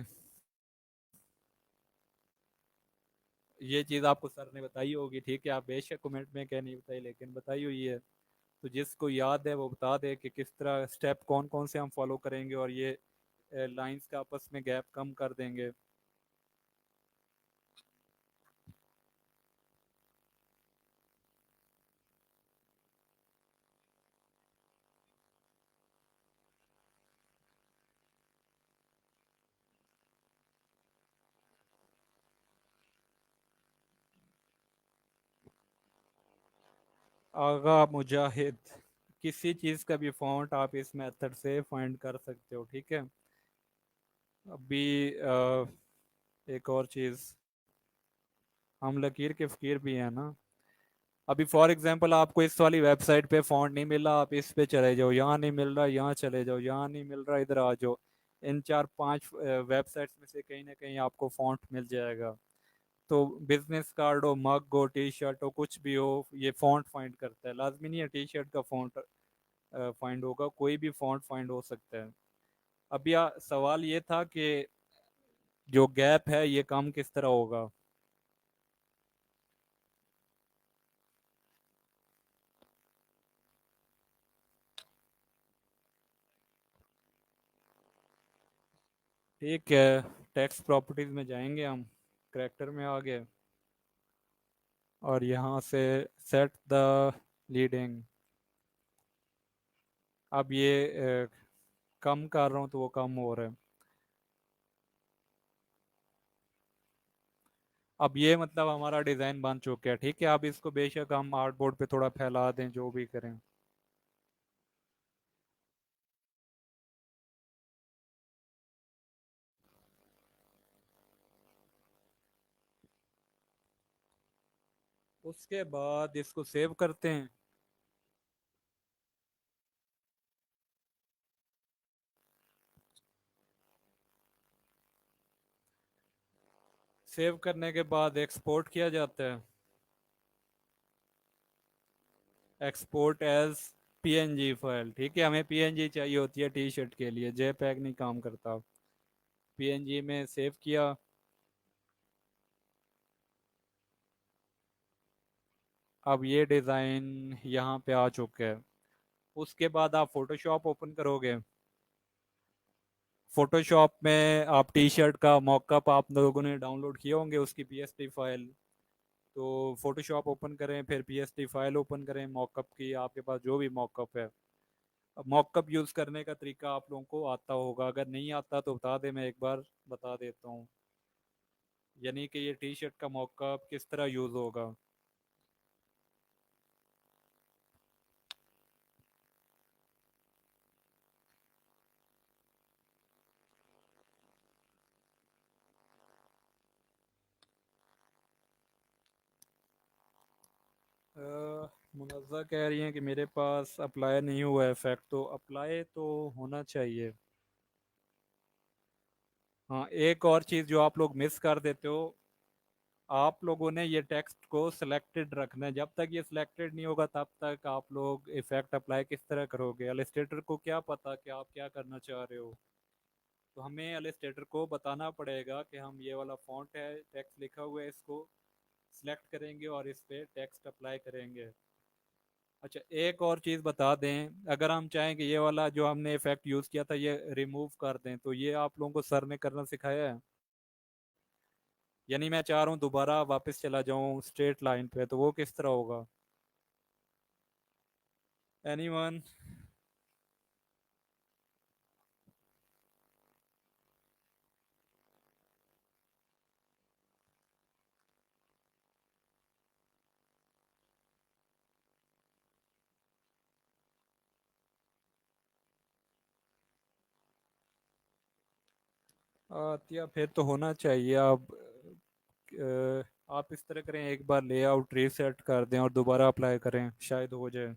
ये चीज़ आपको सर ने बताई होगी, ठीक है, आप बेशक कमेंट में क्या नहीं बताई, लेकिन बताई हुई है। तो जिसको याद है वो बता दे कि किस तरह स्टेप कौन कौन से हम फॉलो करेंगे और ये लाइंस का आपस में गैप कम कर देंगे। आगा मुजाहिद, किसी चीज़ का भी फॉन्ट आप इस मेथड से फाइंड कर सकते हो, ठीक है। अभी एक और चीज़, हम लकीर के फ़कीर भी हैं ना। अभी फॉर एग्जांपल आपको इस वाली वेबसाइट पे फॉन्ट नहीं मिला, आप इस पे चले जाओ, यहाँ नहीं मिल रहा यहाँ चले जाओ, यहाँ नहीं मिल रहा इधर आ जाओ। इन चार पांच वेबसाइट्स में से कहीं ना कहीं आपको फॉन्ट मिल जाएगा। तो बिजनेस कार्ड हो, मग हो, टी शर्ट हो, कुछ भी हो, ये फॉन्ट फाइंड करता है। लाजमी नहीं है टी शर्ट का फॉन्ट फाइंड होगा, कोई भी फॉन्ट फाइंड हो सकता है। अब यह सवाल ये था कि जो गैप है ये कम किस तरह होगा। ठीक है, टेक्स्ट प्रॉपर्टीज में जाएंगे हम, करेक्टर में आ गए, और यहाँ से सेट द लीडिंग। अब ये कम कर रहा हूँ तो वो कम हो रहा है। अब ये मतलब हमारा डिज़ाइन बन चुका है, ठीक है। अब इसको बेशक हम आर्ट बोर्ड पे थोड़ा फैला दें, जो भी करें। उसके बाद इसको सेव करते हैं। सेव करने के बाद एक्सपोर्ट किया जाता है। एक्सपोर्ट एज पीएनजी फाइल, ठीक है। हमें पीएनजी चाहिए होती है टी शर्ट के लिए, जेपैग नहीं काम करता। पीएनजी में सेव किया। अब ये डिज़ाइन यहाँ पे आ चुका है। उसके बाद आप फोटोशॉप ओपन करोगे। फोटोशॉप में आप टी शर्ट का मॉकअप आप लोगों ने डाउनलोड किए होंगे, उसकी पीएसडी फाइल। तो फोटोशॉप ओपन करें, फिर पीएसडी फाइल ओपन करें मॉकअप की, आपके पास जो भी मॉकअप है। अब मॉकअप यूज़ करने का तरीका आप लोगों को आता होगा, अगर नहीं आता तो बता दें, मैं एक बार बता देता हूँ। यानी कि ये टी शर्ट का मॉकअप किस तरह यूज़ होगा। मुनज़्ज़ा कह रही हैं कि मेरे पास अप्लाई नहीं हुआ है इफेक्ट, तो अप्लाई तो होना चाहिए। हाँ, एक और चीज़ जो आप लोग मिस कर देते हो, आप लोगों ने ये टेक्स्ट को सिलेक्टेड रखना है। जब तक ये सिलेक्टेड नहीं होगा तब तक आप लोग इफेक्ट अप्लाई किस तरह करोगे? एलिस्टेटर को क्या पता कि आप क्या करना चाह रहे हो? तो हमें एलिस्टेटर को बताना पड़ेगा कि हम ये वाला फॉन्ट है, टेक्स्ट लिखा हुआ है, इसको सिलेक्ट करेंगे और इस पे टेक्स्ट अप्लाई करेंगे। अच्छा, एक और चीज़ बता दें, अगर हम चाहें कि ये वाला जो हमने इफेक्ट यूज़ किया था ये रिमूव कर दें, तो ये आप लोगों को सर ने करना सिखाया है। यानी मैं चाह रहा हूँ दोबारा वापस चला जाऊँ स्ट्रेट लाइन पे, तो वो किस तरह होगा? एनीवन? आतिया, फिर तो होना चाहिए। अब आप इस तरह करें, एक बार लेआउट रीसेट कर दें और दोबारा अप्लाई करें, शायद हो जाए।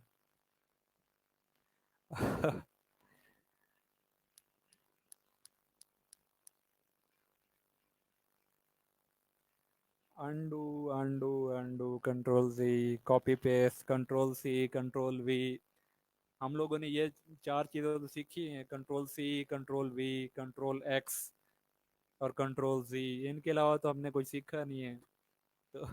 Undo undo undo, control G, copy paste, control C, control V. हम लोगों ने ये चार चीज़ें तो सीखी हैं, control C, control V, control X और कंट्रोल जी। इनके अलावा तो हमने कुछ सीखा नहीं है। तो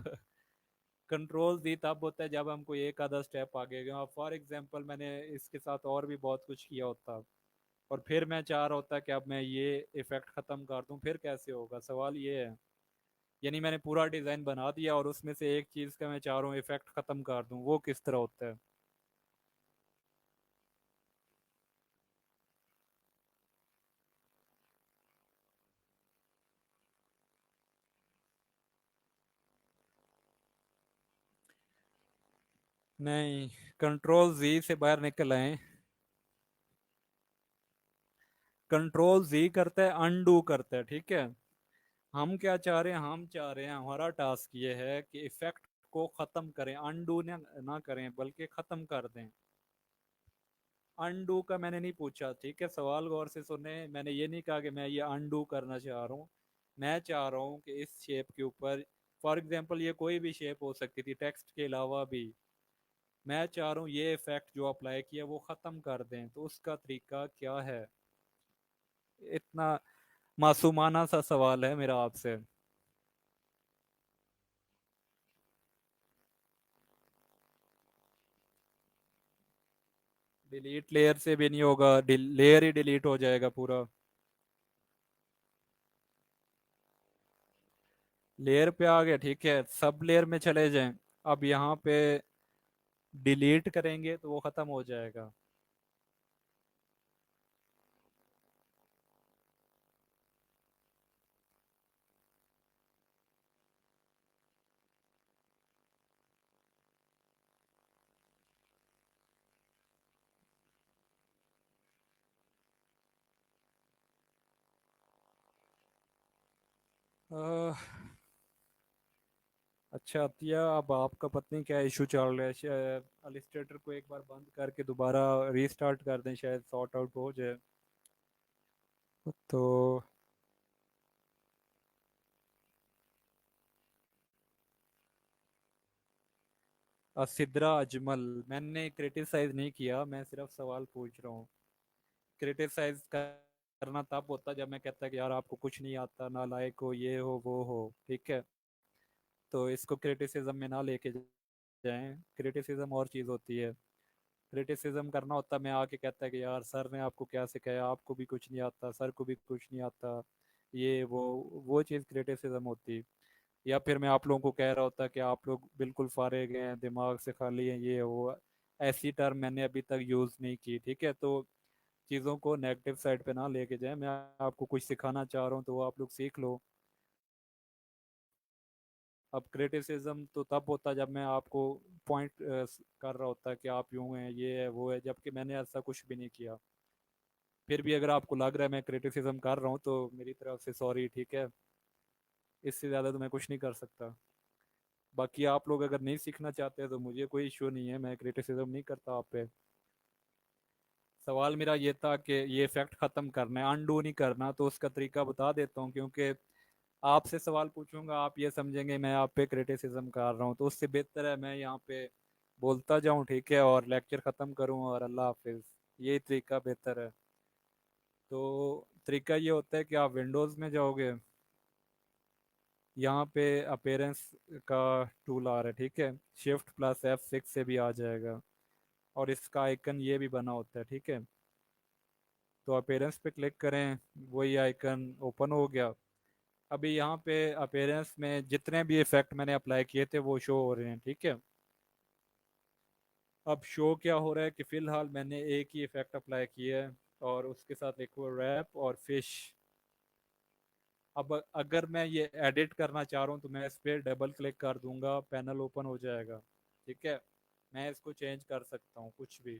कंट्रोल जी तब होता है जब हम कोई एक आधा स्टेप आगे गए। फॉर एग्जांपल मैंने इसके साथ और भी बहुत कुछ किया होता और फिर मैं चाह रहा होता कि अब मैं ये इफेक्ट खत्म कर दूं, फिर कैसे होगा, सवाल ये है। यानी मैंने पूरा डिजाइन बना दिया और उसमें से एक चीज का मैं चाह रहा हूँ इफेक्ट खत्म कर दूं, वो किस तरह होता है? नहीं, कंट्रोल जी से बाहर निकल आए। कंट्रोल जी करता है अनडू करता है, ठीक है। हम क्या चाह रहे हैं, हम चाह रहे हैं, हमारा टास्क ये है कि इफेक्ट को खत्म करें, अनडू ना करें बल्कि खत्म कर दें। अनडू का मैंने नहीं पूछा, ठीक है, सवाल गौर से सुने। मैंने ये नहीं कहा कि मैं ये अनडू करना चाह रहा हूँ। मैं चाह रहा हूँ कि इस शेप के ऊपर, फॉर एग्जांपल ये कोई भी शेप हो सकती थी टेक्स्ट के अलावा भी, मैं चाह रहा हूँ ये इफेक्ट जो अप्लाई किया वो खत्म कर दें, तो उसका तरीका क्या है? इतना मासूमाना सा सवाल है मेरा आपसे। डिलीट लेयर से भी नहीं होगा, लेयर ही डिलीट हो जाएगा पूरा। लेयर पे आ गया, ठीक है, सब लेयर में चले जाएं। अब यहाँ पे डिलीट करेंगे तो वो खत्म हो जाएगा। अह, अच्छा अतिया, अब आपका पत्नी क्या इशू चल रहा है? अलिस्टेटर को एक बार बंद करके दोबारा रीस्टार्ट कर दें, शायद सॉर्ट आउट हो जाए। तो सिद्रा अजमल, मैंने क्रिटिसाइज नहीं किया, मैं सिर्फ सवाल पूछ रहा हूँ। क्रिटिसाइज करना तब होता जब मैं कहता कि यार आपको कुछ नहीं आता, नालायक हो, ये हो वो हो, ठीक है। तो इसको क्रिटिसिज्म में ना लेके जाएं, क्रिटिसिज्म और चीज़ होती है। क्रिटिसिज्म करना होता मैं आके कहता कि यार सर ने आपको क्या सिखाया, आपको भी कुछ नहीं आता, सर को भी कुछ नहीं आता, ये वो चीज़ क्रिटिसिज्म होती। या फिर मैं आप लोगों को कह रहा होता कि आप लोग बिल्कुल फारिग हैं, दिमाग से खाली हैं, ये वो। ऐसी टर्म मैंने अभी तक यूज़ नहीं की, ठीक है। तो चीज़ों को नेगेटिव साइड पे ना लेके जाए। मैं आपको कुछ सिखाना चाह रहा हूँ तो वो आप लोग सीख लो। अब क्रिटिसिज्म तो तब होता जब मैं आपको पॉइंट कर रहा होता कि आप यूं हैं, ये है वो है, जबकि मैंने ऐसा कुछ भी नहीं किया। फिर भी अगर आपको लग रहा है मैं क्रिटिसिज्म कर रहा हूँ तो मेरी तरफ से सॉरी, ठीक है। इससे ज़्यादा तो मैं कुछ नहीं कर सकता। बाकी आप लोग अगर नहीं सीखना चाहते तो मुझे कोई इशू नहीं है, मैं क्रिटिसिज्म नहीं करता आप पे। सवाल मेरा ये था कि ये फैक्ट ख़त्म करना है, अनडू नहीं करना, तो उसका तरीका बता देता हूँ। क्योंकि आपसे सवाल पूछूंगा आप ये समझेंगे मैं आप पे क्रिटिसिज्म कर रहा हूँ, तो उससे बेहतर है मैं यहाँ पे बोलता जाऊँ, ठीक है, और लेक्चर ख़त्म करूँ और अल्लाह हाफिज़। ये तरीका बेहतर है। तो तरीका ये होता है कि आप विंडोज़ में जाओगे, यहाँ पे अपेरेंस का टूल आ रहा है, ठीक है, शिफ्ट प्लस F6 से भी आ जाएगा। और इसका आइकन ये भी बना होता है, ठीक है। तो अपेरेंस पे क्लिक करें, वही आइकन ओपन हो गया। अभी यहाँ पे अपेरेंस में जितने भी इफेक्ट मैंने अप्लाई किए थे वो शो हो रहे हैं, ठीक है। अब शो क्या हो रहा है कि फिलहाल मैंने एक ही इफेक्ट अप्लाई किया है और उसके साथ एक वो रैप और फिश। अब अगर मैं ये एडिट करना चाह रहा हूँ तो मैं इस पर डबल क्लिक कर दूंगा, पैनल ओपन हो जाएगा, ठीक है। मैं इसको चेंज कर सकता हूँ कुछ भी।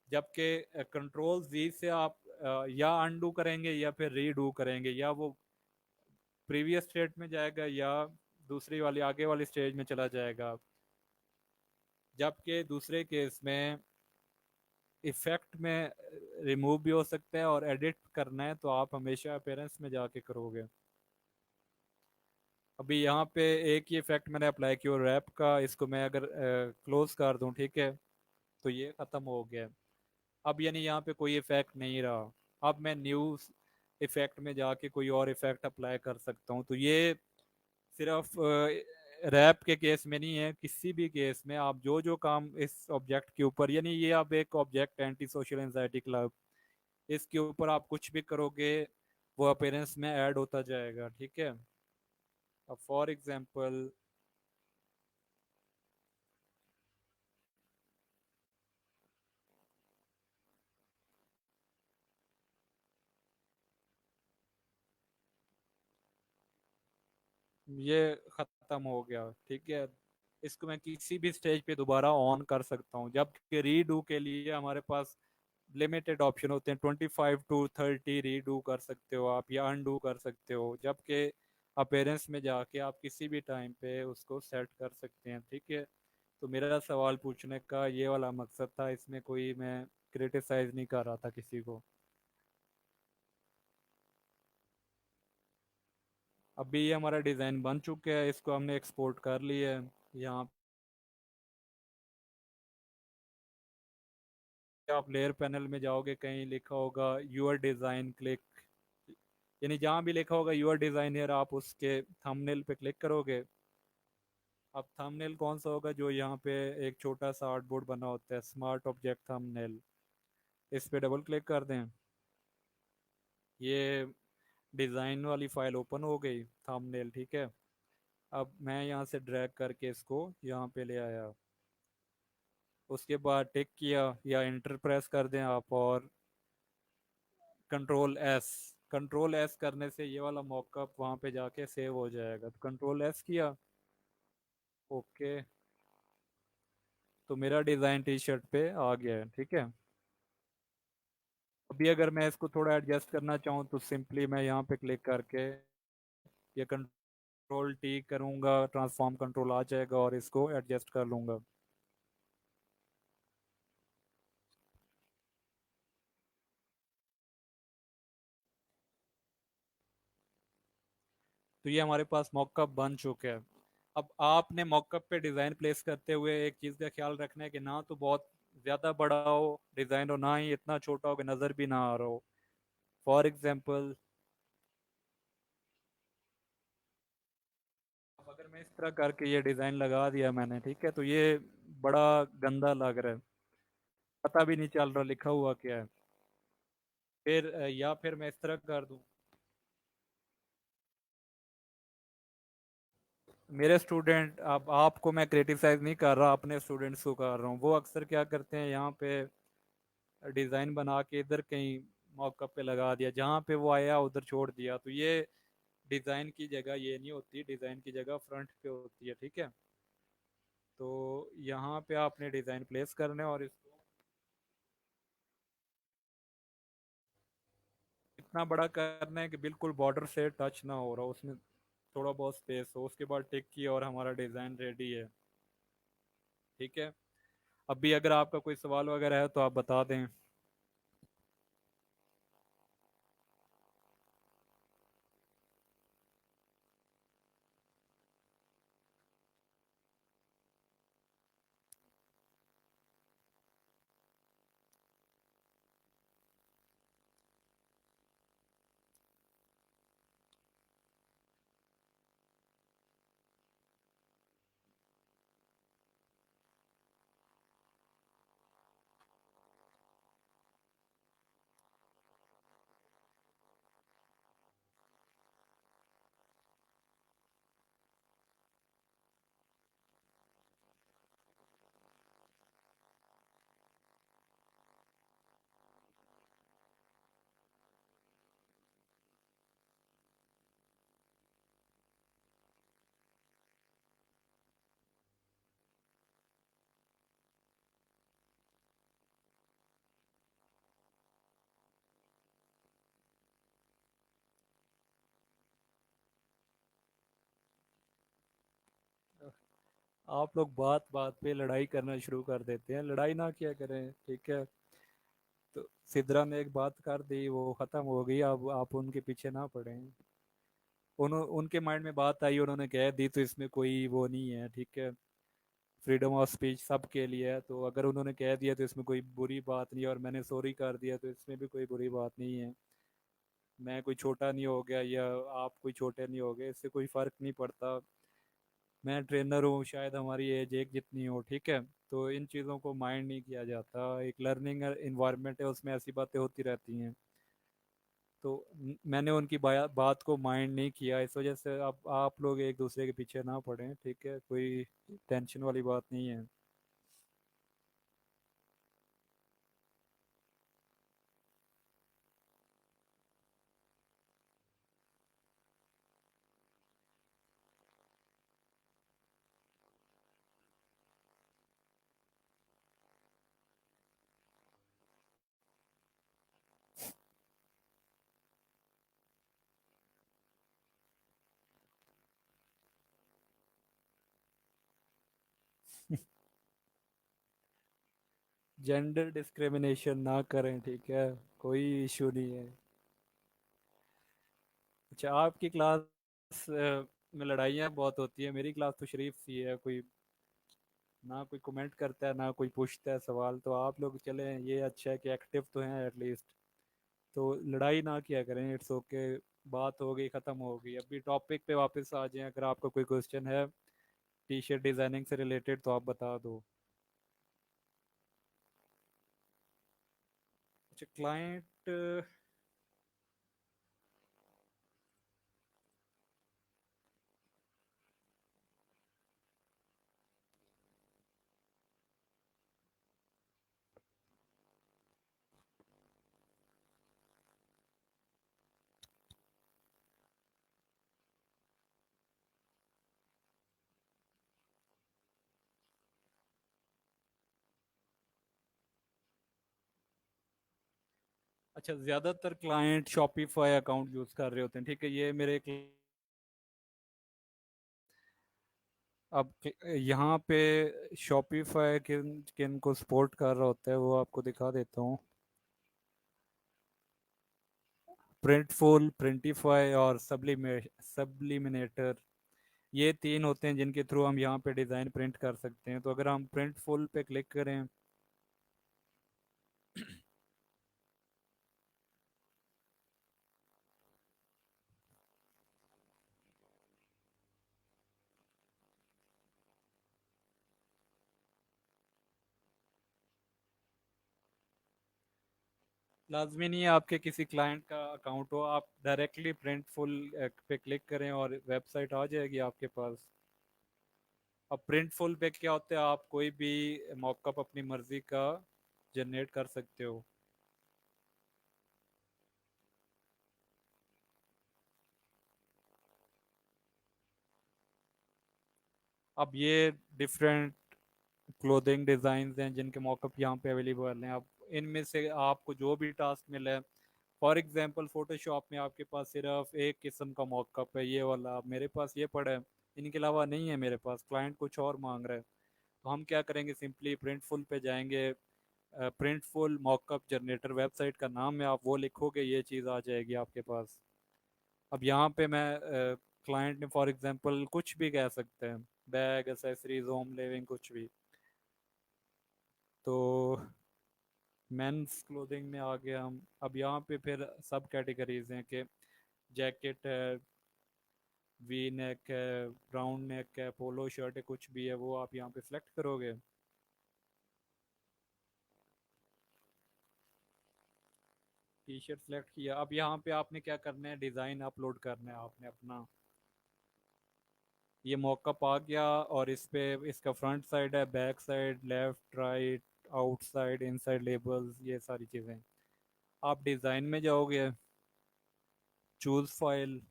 जबकि कंट्रोल जी से आप या अनडू करेंगे या फिर रीडू करेंगे, या वो प्रीवियस स्टेट में जाएगा या दूसरी वाली आगे वाली स्टेज में चला जाएगा। जबकि दूसरे केस में इफेक्ट में रिमूव भी हो सकता है और एडिट करना है तो आप हमेशा अपेरेंस में जाके करोगे। अभी यहाँ पे एक ही इफेक्ट मैंने अप्लाई किया रैप का, इसको मैं अगर क्लोज कर दूं, ठीक है, तो ये खत्म हो गया। अब यानी यहाँ पे कोई इफेक्ट नहीं रहा। अब मैं न्यूज इफेक्ट में जाके कोई और इफेक्ट अप्लाई कर सकता हूँ। तो ये सिर्फ रैप के केस में नहीं है, किसी भी केस में आप जो जो काम इस ऑब्जेक्ट के ऊपर, यानी ये आप एक object anti social anxiety club, इसके ऊपर आप कुछ भी करोगे वो अपीयरेंस में ऐड होता जाएगा, ठीक है। अब फॉर एग्जांपल, ये खत्म हो गया, ठीक है। इसको मैं किसी भी स्टेज पे दोबारा ऑन कर सकता हूँ, जबकि रीडू के लिए हमारे पास लिमिटेड ऑप्शन होते हैं। 25 to 30 रीडू कर सकते हो आप, या अनडू कर सकते हो, जबकि अपेरेंस में जाके आप किसी भी टाइम पे उसको सेट कर सकते हैं, ठीक है। तो मेरा सवाल पूछने का ये वाला मकसद था, इसमें कोई मैं क्रिटिसाइज नहीं कर रहा था किसी को। अभी ये हमारा डिज़ाइन बन चुका है, इसको हमने एक्सपोर्ट कर लिया है। यहाँ पे आप लेयर पैनल में जाओगे, कहीं लिखा होगा यूर डिज़ाइन क्लिक, यानी जहाँ भी लिखा होगा यूर डिज़ाइन हियर, आप उसके थंबनेल पे क्लिक करोगे। अब थंबनेल कौन सा होगा? जो यहाँ पे एक छोटा सा आर्टबोर्ड बना होता है, स्मार्ट ऑब्जेक्ट थंबनेल, इस पे डबल क्लिक कर दें। ये डिज़ाइन वाली फाइल ओपन हो गई, थंबनेल, ठीक है। अब मैं यहाँ से ड्रैग करके इसको यहाँ पे ले आया, उसके बाद टिक किया या इंटर प्रेस कर दें आप, और कंट्रोल एस करने से ये वाला मॉकअप वहाँ पे जाके सेव हो जाएगा। तो कंट्रोल एस किया, ओके, तो मेरा डिज़ाइन टी शर्ट पे आ गया है, ठीक है। अभी अगर मैं इसको थोड़ा एडजस्ट करना चाहूँ तो सिंपली मैं यहाँ पे क्लिक करके ये कंट्रोल टी करूँगा, ट्रांसफॉर्म कंट्रोल आ जाएगा और इसको एडजस्ट कर लूँगा। तो ये हमारे पास मॉकअप बन चुका है। अब आपने मॉकअप पे डिज़ाइन प्लेस करते हुए एक चीज़ का ख्याल रखना है कि ना तो बहुत ज़्यादा बड़ा हो डिज़ाइन, और ना ही इतना छोटा हो कि नज़र भी ना आ रहा हो। फॉर एग्जांपल, अब अगर मैं इस तरह करके ये डिज़ाइन लगा दिया मैंने, ठीक है, तो ये बड़ा गंदा लग रहा है, पता भी नहीं चल रहा लिखा हुआ क्या है। फिर या फिर मैं इस तरह कर दूं, मेरे स्टूडेंट, अब आपको मैं क्रिटिसाइज नहीं कर रहा, अपने स्टूडेंट्स को कर रहा हूँ, वो अक्सर क्या करते हैं, यहाँ पे डिज़ाइन बना के इधर कहीं मॉकअप पे लगा दिया, जहाँ पे वो आया उधर छोड़ दिया। तो ये डिज़ाइन की जगह ये नहीं होती, डिज़ाइन की जगह फ्रंट पे होती है, ठीक है। तो यहाँ पे आपने डिज़ाइन प्लेस करना है और इसको इतना बड़ा करना है कि बिल्कुल बॉर्डर से टच ना हो रहा, उसमें थोड़ा बहुत स्पेस हो। उसके बाद टिक किया और हमारा डिज़ाइन रेडी है, ठीक है। अभी अगर आपका कोई सवाल वगैरह है तो आप बता दें। आप लोग बात बात पे लड़ाई करना शुरू कर देते हैं, लड़ाई ना किया करें, ठीक है। तो सिद्रा ने एक बात कर दी, वो खत्म हो गई, अब आप उनके पीछे ना पड़े। उनके माइंड में बात आई, उन्होंने कह दी, तो इसमें कोई वो नहीं है, ठीक है। फ्रीडम ऑफ स्पीच सबके लिए है, तो अगर उन्होंने कह दिया तो इसमें कोई बुरी बात नहीं है, और मैंने सॉरी कर दिया तो इसमें भी कोई बुरी बात नहीं है। मैं कोई छोटा नहीं हो गया या आप कोई छोटे नहीं हो गए, इससे कोई फर्क नहीं पड़ता। मैं ट्रेनर हूँ, शायद हमारी एज एक जितनी हो, ठीक है। तो इन चीज़ों को माइंड नहीं किया जाता, एक लर्निंग इन्वायरमेंट है, उसमें ऐसी बातें होती रहती हैं। तो मैंने उनकी बात को माइंड नहीं किया, इस वजह से अब आप लोग एक दूसरे के पीछे ना पड़ें, ठीक है, कोई टेंशन वाली बात नहीं है। जेंडर डिस्क्रिमिनेशन ना करें, ठीक है, कोई इशू नहीं है। अच्छा, आपकी क्लास में लड़ाइयाँ बहुत होती है, मेरी क्लास तो शरीफ सी है, कोई ना कोई कमेंट करता है ना कोई पूछता है सवाल, तो आप लोग चले, ये अच्छा है कि एक्टिव तो हैं एटलीस्ट। तो लड़ाई ना किया करें, इट्स ओके। बात हो गई, ख़त्म हो गई, अभी टॉपिक पे वापस आ जाएं, अगर आपका कोई क्वेश्चन है टी शर्ट डिज़ाइनिंग से रिलेटेड तो आप बता दो। अच्छा, क्लाइंट। अच्छा, ज़्यादातर क्लाइंट शॉपिफाई अकाउंट यूज़ कर रहे होते हैं, ठीक है, ये मेरे अब यहाँ पे शॉपिफाई किन किन को सपोर्ट कर रहा होता है वो आपको दिखा देता हूँ। प्रिंटफुल, प्रिंटिफाई और सब्लिमिनेटर, ये तीन होते हैं जिनके थ्रू हम यहाँ पे डिज़ाइन प्रिंट कर सकते हैं। तो अगर हम प्रिंटफुल पे क्लिक करें, लाजमी नहीं है आपके किसी क्लाइंट का अकाउंट हो, आप डायरेक्टली प्रिंटफुल पे क्लिक करें और वेबसाइट आ जाएगी आपके पास। अब प्रिंटफुल पे क्या होता है, आप कोई भी मॉकअप अपनी मर्जी का जनरेट कर सकते हो। अब ये डिफरेंट क्लोथिंग डिज़ाइन हैं जिनके मॉकअप यहाँ पे अवेलेबल हैं। अब इनमें से आपको जो भी टास्क मिला है, फॉर एग्जांपल फोटोशॉप में आपके पास सिर्फ एक किस्म का मॉकअप है, ये वाला, अब मेरे पास ये पड़ा है, इनके अलावा नहीं है मेरे पास, क्लाइंट कुछ और मांग रहा है। तो हम क्या करेंगे, सिंपली प्रिंटफुल पे जाएंगे, प्रिंटफुल मॉकअप जनरेटर वेबसाइट का नाम है, आप वो लिखोगे ये चीज़ आ जाएगी आपके पास। अब यहाँ पे मैं क्लाइंट ने फॉर एग्जांपल कुछ भी कह सकते हैं, बैग, एसेसरीज, होम लिविंग, कुछ भी। तो मेंस क्लोथिंग में आ गए हम। अब यहाँ पे फिर सब कैटेगरीज हैं कि जैकेट है, वी नेक है, ब्राउन नेक है, पोलो शर्ट है, कुछ भी है, वो आप यहाँ पे सिलेक्ट करोगे। टी शर्ट सेलेक्ट किया, अब यहाँ पे आपने क्या करना है, डिज़ाइन अपलोड करना है आपने अपना। ये मॉकअप आ गया, और इस पे इसका फ्रंट साइड है, back side, left right, outside, inside labels, ये सारी चीज़ें। आप डिज़ाइन में जाओगे, चूज फाइल।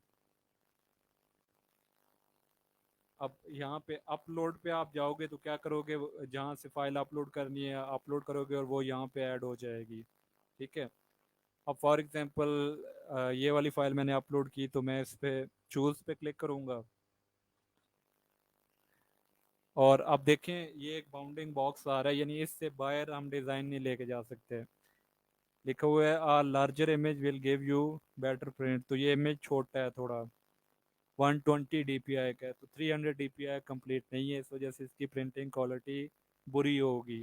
अब यहाँ पे अपलोड पे आप जाओगे तो क्या करोगे, जहाँ से फाइल अपलोड करनी है अपलोड करोगे और वो यहाँ पे ऐड हो जाएगी, ठीक है। अब फॉर एग्जांपल ये वाली फाइल मैंने अपलोड की, तो मैं इस पे चूज पे क्लिक करूँगा, और अब देखें ये एक बाउंडिंग बॉक्स आ रहा है, यानी इससे बाहर हम डिज़ाइन नहीं लेके जा सकते। लिखा हुआ है a larger image will give you better print, तो ये इमेज छोटा है थोड़ा, 120 DPI का है, तो 300 DPI कंप्लीट नहीं है, इस वजह से इसकी प्रिंटिंग क्वालिटी बुरी होगी।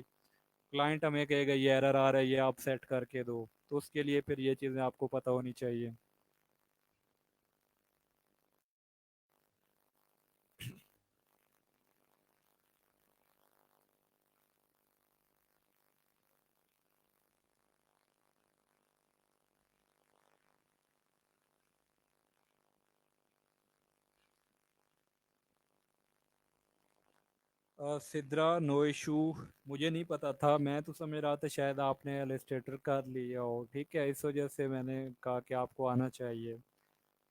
क्लाइंट हमें कहेगा ये एरर आ रहा है, ये आप सेट करके दो, तो उसके लिए फिर ये चीज़ें आपको पता होनी चाहिए। Sidra no issue. मुझे नहीं पता था, मैं तो समझ रहा था शायद आपने एलिस्टेटर कर लिया हो, ठीक है, इस वजह से मैंने कहा कि आपको आना चाहिए।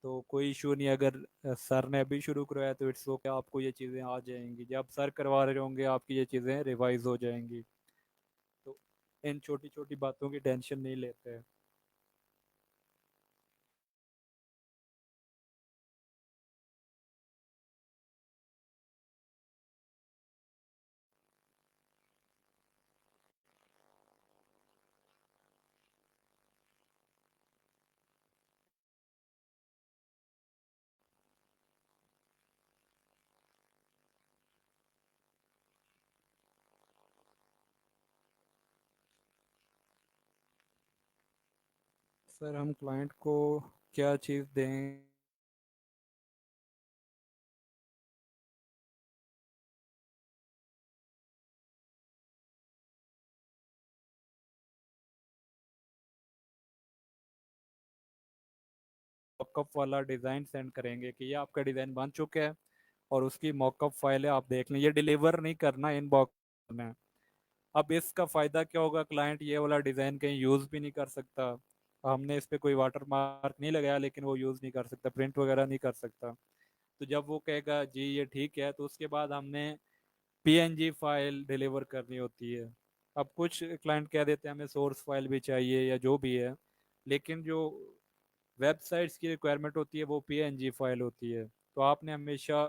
तो कोई इशू नहीं, अगर सर ने अभी शुरू करवाया तो इट्स ओके, आपको ये चीज़ें आ जाएंगी, जब सर करवा रहे होंगे आपकी ये चीज़ें रिवाइज हो जाएंगी। तो इन छोटी छोटी बातों की टेंशन नहीं लेते हैं। सर हम क्लाइंट को क्या चीज़ दें? मॉकअप वाला डिज़ाइन सेंड करेंगे कि ये आपका डिज़ाइन बन चुका है और उसकी मॉकअप फाइल है, आप देख लें, ये डिलीवर नहीं करना, इनबॉक्स करना है। अब इसका फ़ायदा क्या होगा, क्लाइंट ये वाला डिज़ाइन कहीं यूज़ भी नहीं कर सकता। हमने इस पे कोई वाटर मार्क नहीं लगाया, लेकिन वो यूज़ नहीं कर सकता, प्रिंट वगैरह नहीं कर सकता। तो जब वो कहेगा जी ये ठीक है, तो उसके बाद हमने पीएनजी फाइल डिलीवर करनी होती है। अब कुछ क्लाइंट कह देते हैं हमें सोर्स फाइल भी चाहिए या जो भी है, लेकिन जो वेबसाइट्स की रिक्वायरमेंट होती है वो पीएनजी फाइल होती है, तो आपने हमेशा।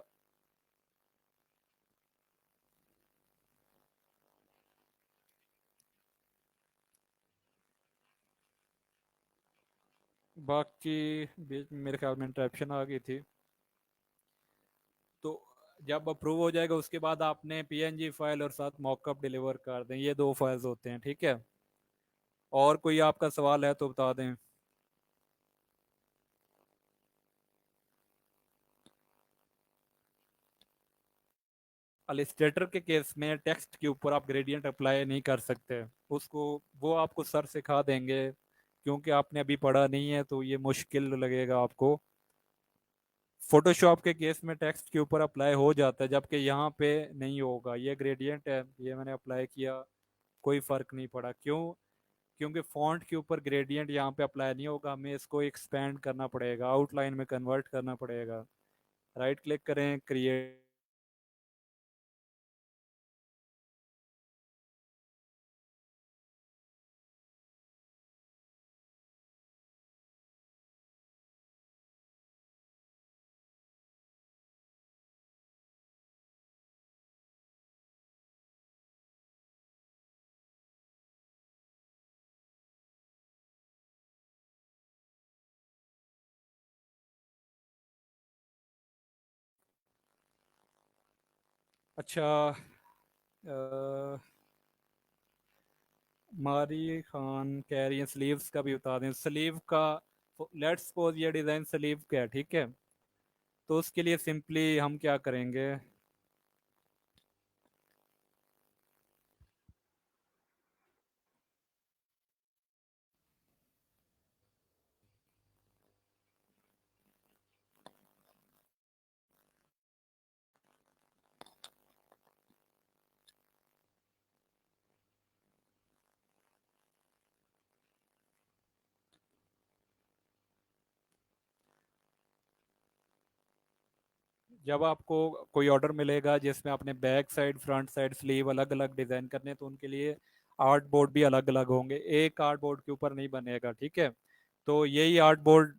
बाकी बीच में मेरे ख्याल में इंटरप्शन आ गई थी। तो जब अप्रूव हो जाएगा उसके बाद आपने पीएनजी फाइल और साथ मॉकअप डिलीवर कर दें, ये दो फाइल्स होते हैं, ठीक है। और कोई आपका सवाल है तो बता दें। अलिस्टेटर के केस में टेक्स्ट के ऊपर आप ग्रेडियंट अप्लाई नहीं कर सकते, उसको वो आपको सर सिखा देंगे, क्योंकि आपने अभी पढ़ा नहीं है तो ये मुश्किल लगेगा आपको। फोटोशॉप के केस में टेक्स्ट के ऊपर अप्लाई हो जाता है, जबकि यहाँ पे नहीं होगा। ये ग्रेडियंट है, ये मैंने अप्लाई किया, कोई फर्क नहीं पड़ा। क्यों? क्योंकि फॉन्ट के ऊपर ग्रेडियंट यहाँ पे अप्लाई नहीं होगा, हमें इसको एक्सपेंड करना पड़ेगा, आउटलाइन में कन्वर्ट करना पड़ेगा। राइट क्लिक करें, क्रिएट। अच्छा, मारी खान कह रही है स्लीव्स का भी बता दें, स्लीव का। लेट्स सपोज ये डिज़ाइन स्लीव का है, ठीक है, तो उसके लिए सिंपली हम क्या करेंगे। जब आपको कोई ऑर्डर मिलेगा जिसमें आपने back side front side sleeve अलग अलग डिज़ाइन करने हैं, तो उनके लिए आर्ट बोर्ड भी अलग अलग होंगे, एक आर्ट बोर्ड के ऊपर नहीं बनेगा, ठीक है। तो यही आर्ट बोर्ड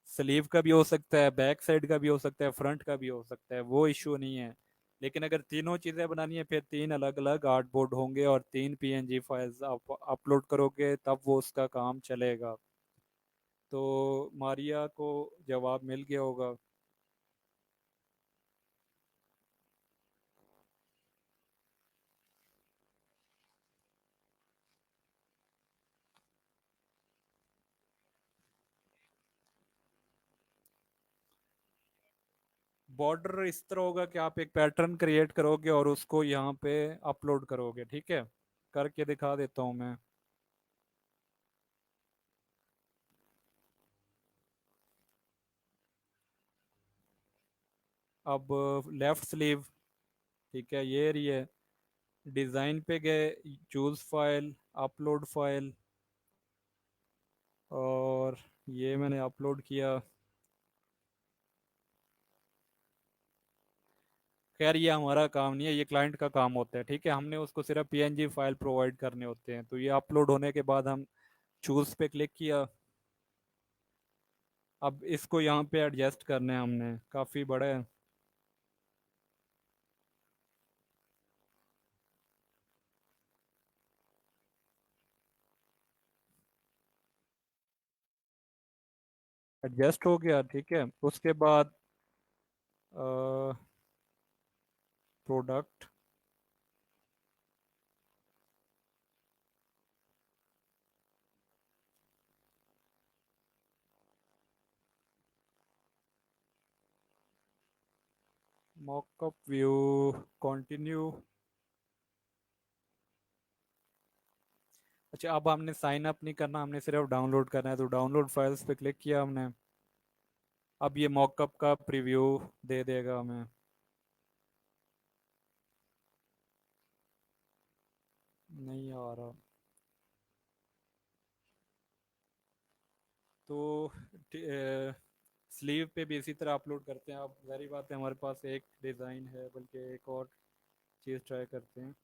स्लीव का भी हो सकता है, बैक साइड का भी हो सकता है, फ्रंट का भी हो सकता है, वो इशू नहीं है। लेकिन अगर तीनों चीज़ें बनानी है, फिर तीन अलग अलग आर्ट बोर्ड होंगे और तीन पीएनजी फाइल्स आप अपलोड करोगे, तब वो उसका काम चलेगा। तो मारिया को जवाब मिल गया होगा। बॉर्डर इस तरह होगा कि आप एक पैटर्न क्रिएट करोगे और उसको यहाँ पे अपलोड करोगे, ठीक है। करके दिखा देता हूँ मैं। अब लेफ्ट स्लीव, ठीक है, ये रही है। डिज़ाइन पे गए, चूज फाइल, अपलोड फाइल, और ये मैंने अपलोड किया। खैर ये हमारा काम नहीं है, ये क्लाइंट का काम होता है, ठीक है। हमने उसको सिर्फ पीएनजी फाइल प्रोवाइड करने होते हैं। तो ये अपलोड होने के बाद हम चूज पे क्लिक किया। अब इसको यहाँ पे एडजस्ट करना है, हमने काफ़ी बड़ा है। एडजस्ट हो गया, ठीक है। उसके बाद प्रोडक्ट, मॉकअप व्यू, कंटिन्यू। अच्छा, अब हमने साइन अप नहीं करना, हमने सिर्फ डाउनलोड करना है। तो डाउनलोड फाइल्स पे क्लिक किया हमने। अब ये मॉकअप का प्रीव्यू दे देगा हमें। नहीं आ रहा। तो स्लीव पे भी इसी तरह अपलोड करते हैं। अब जारी बात है, हमारे पास एक डिज़ाइन है, बल्कि एक और चीज़ ट्राई करते हैं।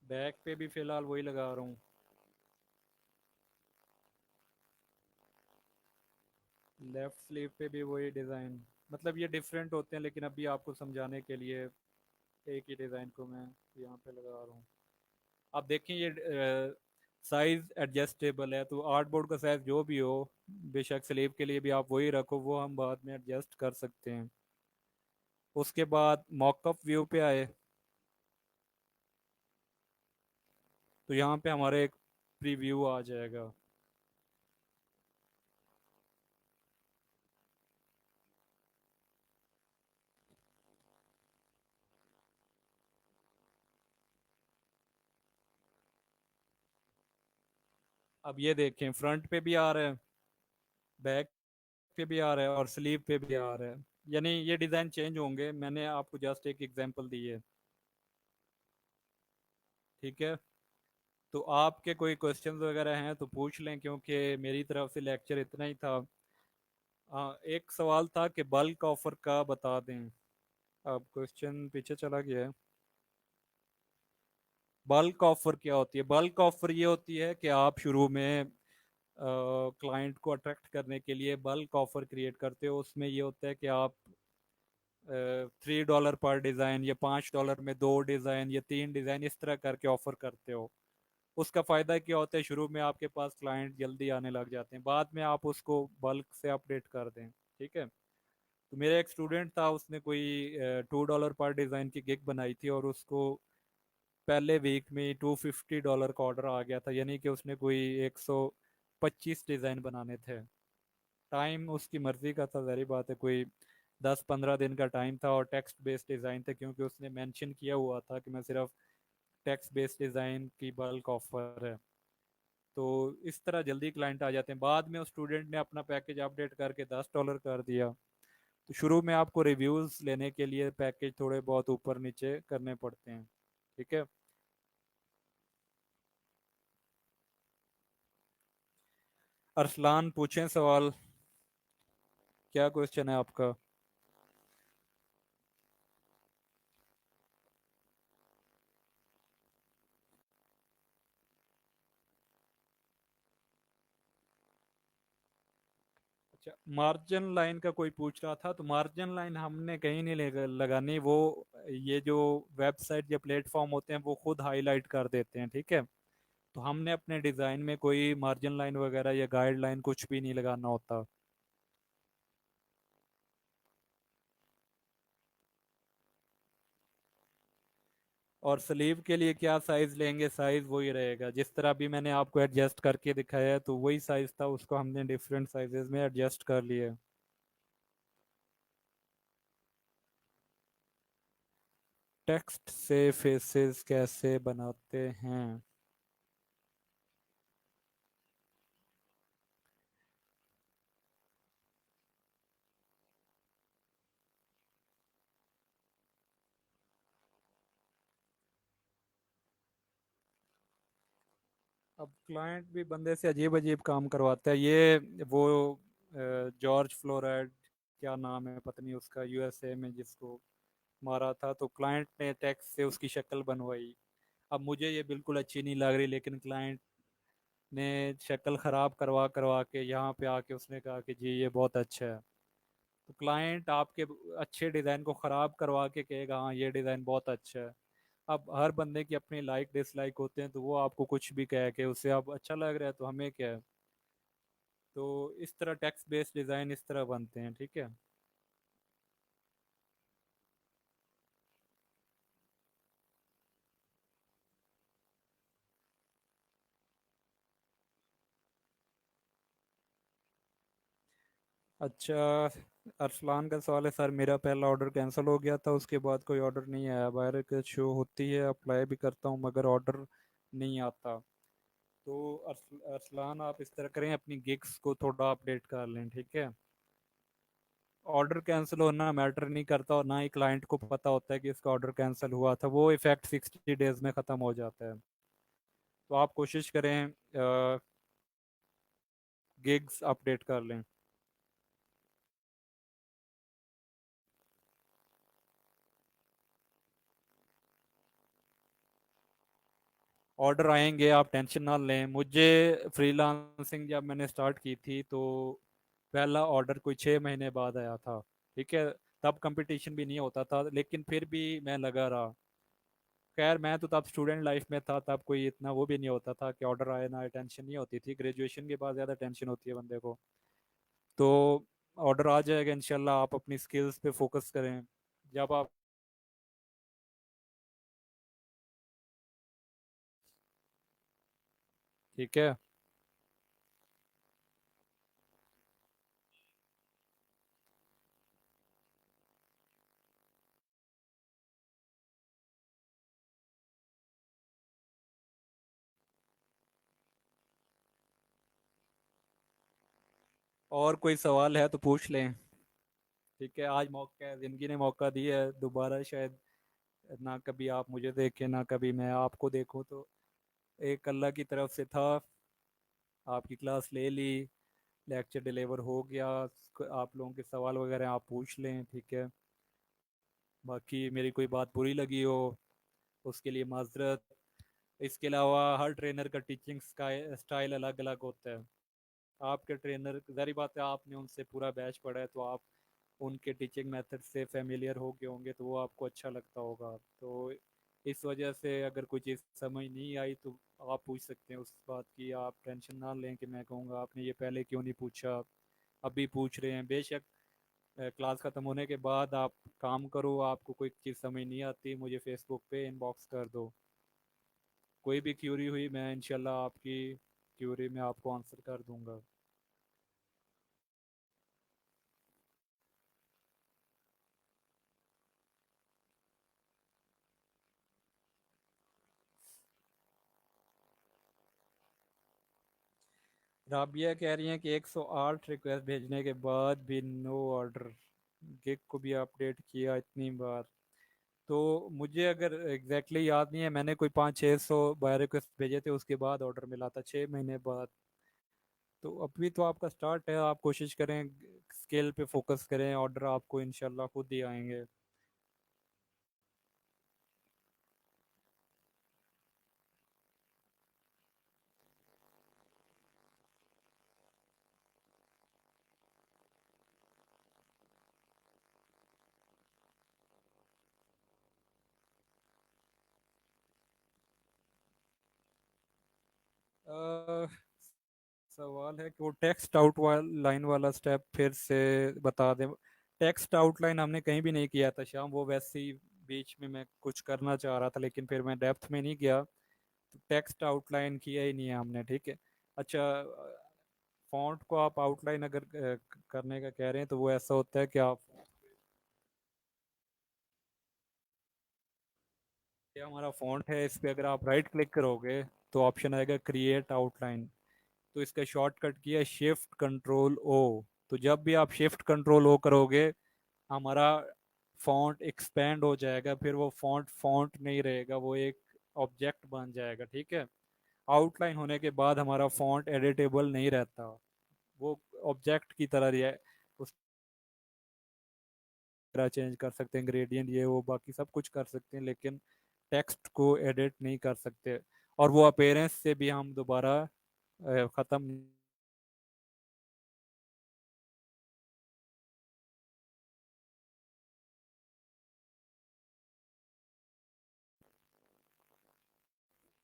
बैक पे भी फ़िलहाल वही लगा रहा हूँ। लेफ्ट स्लीव पे भी वही डिज़ाइन। मतलब ये डिफरेंट होते हैं, लेकिन अभी आपको समझाने के लिए एक ही डिज़ाइन को मैं यहाँ पे लगा रहा हूँ। आप देखें, ये साइज एडजस्टेबल है। तो आर्ट बोर्ड का साइज जो भी हो, बेशक स्लीव के लिए भी आप वही रखो, वो हम बाद में एडजस्ट कर सकते हैं। उसके बाद मॉकअप व्यू पे आए, तो यहाँ पे हमारे एक प्रीव्यू आ जाएगा। अब ये देखें, फ्रंट पे भी आ रहा है, बैक पे भी आ रहा है, और स्लीव पे भी आ रहा है। यानी ये डिज़ाइन चेंज होंगे, मैंने आपको जस्ट एक एग्जांपल दी है, ठीक है। तो आपके कोई क्वेश्चंस वगैरह हैं तो पूछ लें, क्योंकि मेरी तरफ से लेक्चर इतना ही था। हाँ, एक सवाल था कि बल्क ऑफर का बता दें। अब क्वेश्चन पीछे चला गया है। बल्क ऑफर क्या होती है? बल्क ऑफर ये होती है कि आप शुरू में क्लाइंट को अट्रैक्ट करने के लिए बल्क ऑफर क्रिएट करते हो। उसमें ये होता है कि आप $3 पर डिज़ाइन, या $5 में दो डिज़ाइन, या तीन डिज़ाइन, इस तरह करके ऑफर करते हो। उसका फ़ायदा क्या होता है, शुरू में आपके पास क्लाइंट जल्दी आने लग जाते हैं, बाद में आप उसको बल्क से अपडेट कर दें, ठीक है। तो मेरा एक स्टूडेंट था, उसने कोई $2 पर डिज़ाइन की गिग बनाई थी, और उसको पहले वीक में $250 का ऑर्डर आ गया था। यानी कि उसने कोई 125 डिज़ाइन बनाने थे। टाइम उसकी मर्जी का था, जारी बात है, कोई 10-15 दिन का टाइम था, और टेक्स्ट बेस्ड डिज़ाइन थे, क्योंकि उसने मेंशन किया हुआ था कि मैं सिर्फ टेक्स्ट बेस्ड डिज़ाइन की बल्क ऑफर है। तो इस तरह जल्दी क्लाइंट आ जाते हैं। बाद में उस स्टूडेंट ने अपना पैकेज अपडेट करके $10 कर दिया। तो शुरू में आपको रिव्यूज़ लेने के लिए पैकेज थोड़े बहुत ऊपर नीचे करने पड़ते हैं, ठीक है। अरसलान, पूछें सवाल, क्या क्वेश्चन है आपका? अच्छा, मार्जिन लाइन का कोई पूछ रहा था। तो मार्जिन लाइन हमने कहीं नहीं लगानी। वो ये जो वेबसाइट या प्लेटफॉर्म होते हैं, वो खुद हाईलाइट कर देते हैं, ठीक है। तो हमने अपने डिज़ाइन में कोई मार्जिन लाइन वगैरह या गाइडलाइन कुछ भी नहीं लगाना होता। और स्लीव के लिए क्या साइज लेंगे, साइज वही रहेगा जिस तरह भी मैंने आपको एडजस्ट करके दिखाया है, तो वही साइज था, उसको हमने डिफरेंट साइजेस में एडजस्ट कर लिया। टेक्स्ट से फेसेस कैसे बनाते हैं? अब क्लाइंट भी बंदे से अजीब अजीब काम करवाता है। ये वो जॉर्ज फ्लोराइड, क्या नाम है पता नहीं उसका, यूएसए में जिसको मारा था, तो क्लाइंट ने टैक्स से उसकी शक्ल बनवाई। अब मुझे ये बिल्कुल अच्छी नहीं लग रही, लेकिन क्लाइंट ने शक्ल खराब करवा करवा के यहाँ पे आके उसने कहा कि जी ये बहुत अच्छा है। तो क्लाइंट आपके अच्छे डिज़ाइन को ख़राब करवा के कहेगा हाँ ये डिज़ाइन बहुत अच्छा है। अब हर बंदे की अपनी लाइक डिसलाइक होते हैं, तो वो आपको कुछ भी कह के उससे आप अच्छा लग रहा है तो हमें क्या है। तो इस तरह टेक्स्ट बेस्ड डिज़ाइन इस तरह बनते हैं, ठीक है। अच्छा, अरसलान का सवाल है, सर मेरा पहला ऑर्डर कैंसिल हो गया था, उसके बाद कोई ऑर्डर नहीं आया, बाहर के शो होती है, अप्लाई भी करता हूँ मगर ऑर्डर नहीं आता। तो अरसलान आप इस तरह करें, अपनी गिग्स को थोड़ा अपडेट कर लें, ठीक है। ऑर्डर कैंसिल होना मैटर नहीं करता, और ना ही क्लाइंट को पता होता है कि इसका ऑर्डर कैंसिल हुआ था, वो इफेक्ट 60 डेज में ख़त्म हो जाता है। तो आप कोशिश करें गिग्स अपडेट कर लें। ऑर्डर आएंगे, आप टेंशन ना लें। मुझे फ्रीलांसिंग जब मैंने स्टार्ट की थी, तो पहला ऑर्डर कोई 6 महीने बाद आया था, ठीक है। तब कंपटीशन भी नहीं होता था, लेकिन फिर भी मैं लगा रहा। खैर मैं तो तब स्टूडेंट लाइफ में था, तब कोई इतना वो भी नहीं होता था कि ऑर्डर आए ना आए, टेंशन नहीं होती थी। ग्रेजुएशन के बाद ज़्यादा टेंशन होती है बंदे को। तो ऑर्डर आ जाएगा इंशाल्लाह, आप अपनी स्किल्स पे फोकस करें। जब आप, ठीक है। और कोई सवाल है तो पूछ लें, ठीक है। आज मौका है, जिंदगी ने मौका दिया है, दोबारा शायद ना कभी आप मुझे देखें ना कभी मैं आपको देखूं, तो एक अल्लाह की तरफ से था। आपकी क्लास ले ली, लेक्चर डिलीवर हो गया। आप लोगों के सवाल वगैरह आप पूछ लें, ठीक है। बाकी मेरी कोई बात बुरी लगी हो उसके लिए माजरत। इसके अलावा हर ट्रेनर का टीचिंग स्टाइल अलग अलग होता है। आपके ट्रेनर, जारी बात है, आपने उनसे पूरा बैच पढ़ा है, तो आप उनके टीचिंग मेथड से फेमिलियर हो गए होंगे, तो वो आपको अच्छा लगता होगा। तो इस वजह से अगर कोई चीज़ समझ नहीं आई तो आप पूछ सकते हैं उस बात की। आप टेंशन ना लें कि मैं कहूँगा आपने ये पहले क्यों नहीं पूछा, अभी पूछ रहे हैं। बेशक क्लास ख़त्म होने के बाद आप काम करो, आपको कोई चीज़ समझ नहीं आती, मुझे फेसबुक पे इनबॉक्स कर दो। कोई भी क्यूरी हुई मैं इंशाल्लाह आपकी क्यूरी में आपको आंसर कर दूंगा। राबिया कह रही हैं कि 108 रिक्वेस्ट भेजने के बाद भी नो ऑर्डर, गिग को भी अपडेट किया इतनी बार। तो मुझे अगर एग्जैक्टली exactly याद नहीं है, मैंने कोई 500-600 बाय रिक्वेस्ट भेजे थे, उसके बाद ऑर्डर मिला था 6 महीने बाद। तो अभी तो आपका स्टार्ट है, आप कोशिश करें, स्केल पे फोकस करें, ऑर्डर आपको इंशाल्लाह खुद ही आएंगे। अ, सवाल है कि वो टेक्स्ट आउट लाइन वाला स्टेप फिर से बता दें। टेक्स्ट आउटलाइन हमने कहीं भी नहीं किया था श्याम, वो वैसे ही बीच में मैं कुछ करना चाह रहा था लेकिन फिर मैं डेप्थ में नहीं गया, तो टेक्स्ट आउटलाइन किया ही नहीं है हमने, ठीक है। अच्छा, फॉन्ट को आप आउटलाइन अगर करने का कह रहे हैं तो वो ऐसा होता है कि आप, ये हमारा फॉन्ट है, इस पे अगर आप राइट क्लिक करोगे तो ऑप्शन आएगा क्रिएट आउटलाइन। तो इसका शॉर्टकट किया है शिफ्ट कंट्रोल ओ। तो जब भी आप शिफ्ट कंट्रोल ओ करोगे, हमारा फॉन्ट एक्सपेंड हो जाएगा, फिर वो फॉन्ट फॉन्ट नहीं रहेगा, वो एक ऑब्जेक्ट बन जाएगा, ठीक है। आउटलाइन होने के बाद हमारा फॉन्ट एडिटेबल नहीं रहता, वो ऑब्जेक्ट की तरह उस तरह चेंज कर सकते हैं, ग्रेडियंट ये वो बाकी सब कुछ कर सकते हैं, लेकिन टेक्स्ट को एडिट नहीं कर सकते। और वो अपेयरेंस से भी हम दोबारा ख़त्म।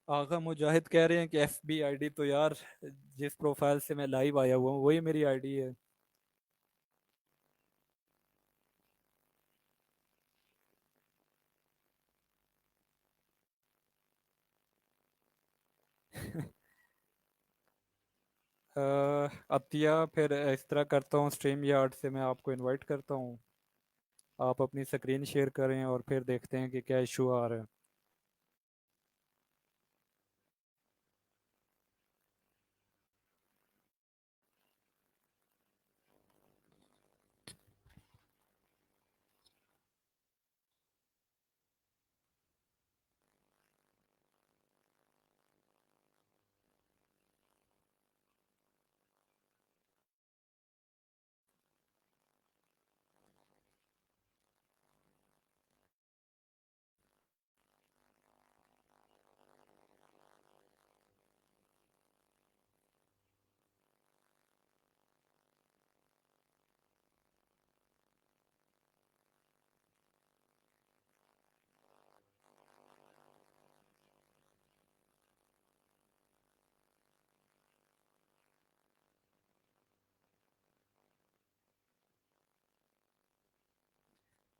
आगा मुजाहिद कह रहे हैं कि एफ बी आई डी, तो यार जिस प्रोफाइल से मैं लाइव आया हुआ हूँ वही मेरी आईडी है। अ, अतिया, फिर इस तरह करता हूँ, स्ट्रीम यार्ड से मैं आपको इनवाइट करता हूँ, आप अपनी स्क्रीन शेयर करें और फिर देखते हैं कि क्या इशू आ रहा है।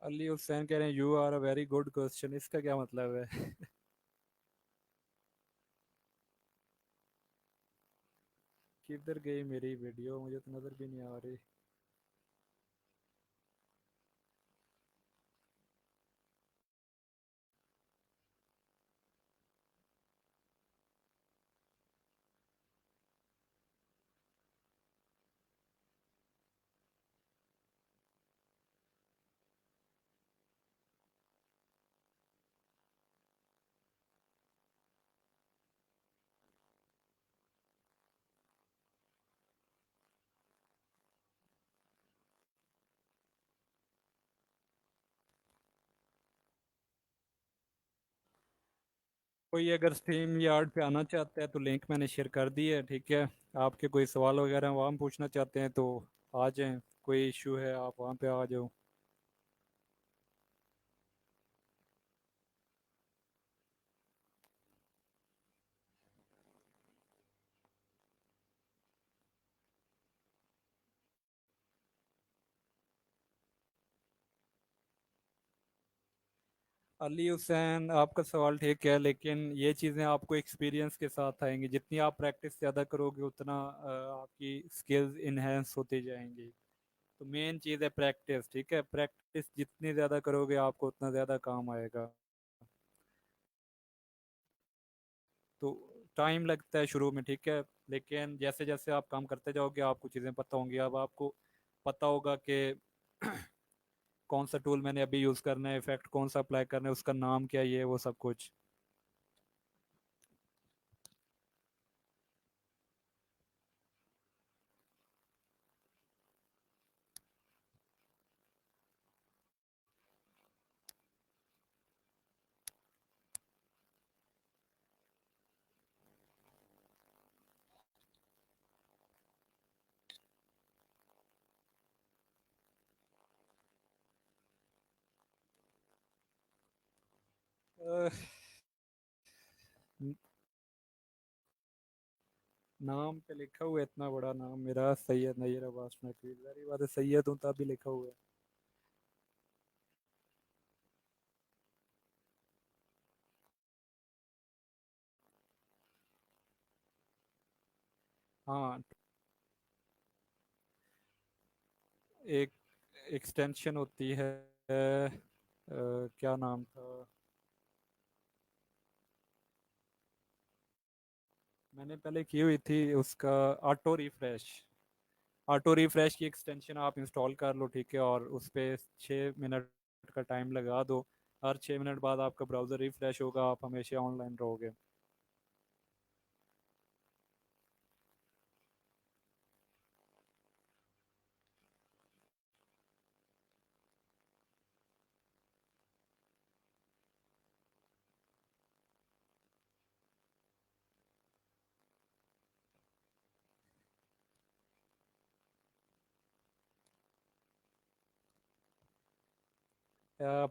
अली हुसैन कह रहे हैं you are a very good question, इसका क्या मतलब है? किधर गई मेरी वीडियो, मुझे तो नजर भी नहीं आ रही। कोई अगर स्ट्रीम यार्ड पे आना चाहता है तो लिंक मैंने शेयर कर दी है, ठीक है। आपके कोई सवाल वगैरह वहाँ पूछना चाहते हैं तो आ जाएं, कोई इशू है आप वहाँ पे आ जाओ। अली हुसैन, आपका सवाल ठीक है, लेकिन ये चीज़ें आपको एक्सपीरियंस के साथ आएंगी, जितनी आप प्रैक्टिस ज़्यादा करोगे उतना आपकी स्किल्स इन्हेंस होती जाएंगी। तो मेन चीज़ है प्रैक्टिस, ठीक है। प्रैक्टिस जितनी ज़्यादा करोगे आपको उतना ज़्यादा काम आएगा। तो टाइम लगता है शुरू में, ठीक है, लेकिन जैसे जैसे आप काम करते जाओगे आपको चीज़ें पता होंगी। अब आपको पता होगा कि कौन सा टूल मैंने अभी यूज़ करना है, इफेक्ट कौन सा अप्लाई करना है, उसका नाम क्या है, ये वो सब कुछ। अह, न- नाम पे लिखा हुआ है, इतना बड़ा नाम मेरा सैयद नैयर अब्बास नकवी, जारी बात है सैयद हूँ तब भी लिखा हुआ है। हाँ, एक एक्सटेंशन होती है, क्या नाम था, मैंने पहले की हुई थी उसका, ऑटो रिफ्रेश। ऑटो रिफ्रेश की एक्सटेंशन आप इंस्टॉल कर लो, ठीक है, और उस पर 6 मिनट का टाइम लगा दो। हर 6 मिनट बाद आपका ब्राउज़र रिफ्रेश होगा, आप हमेशा ऑनलाइन रहोगे।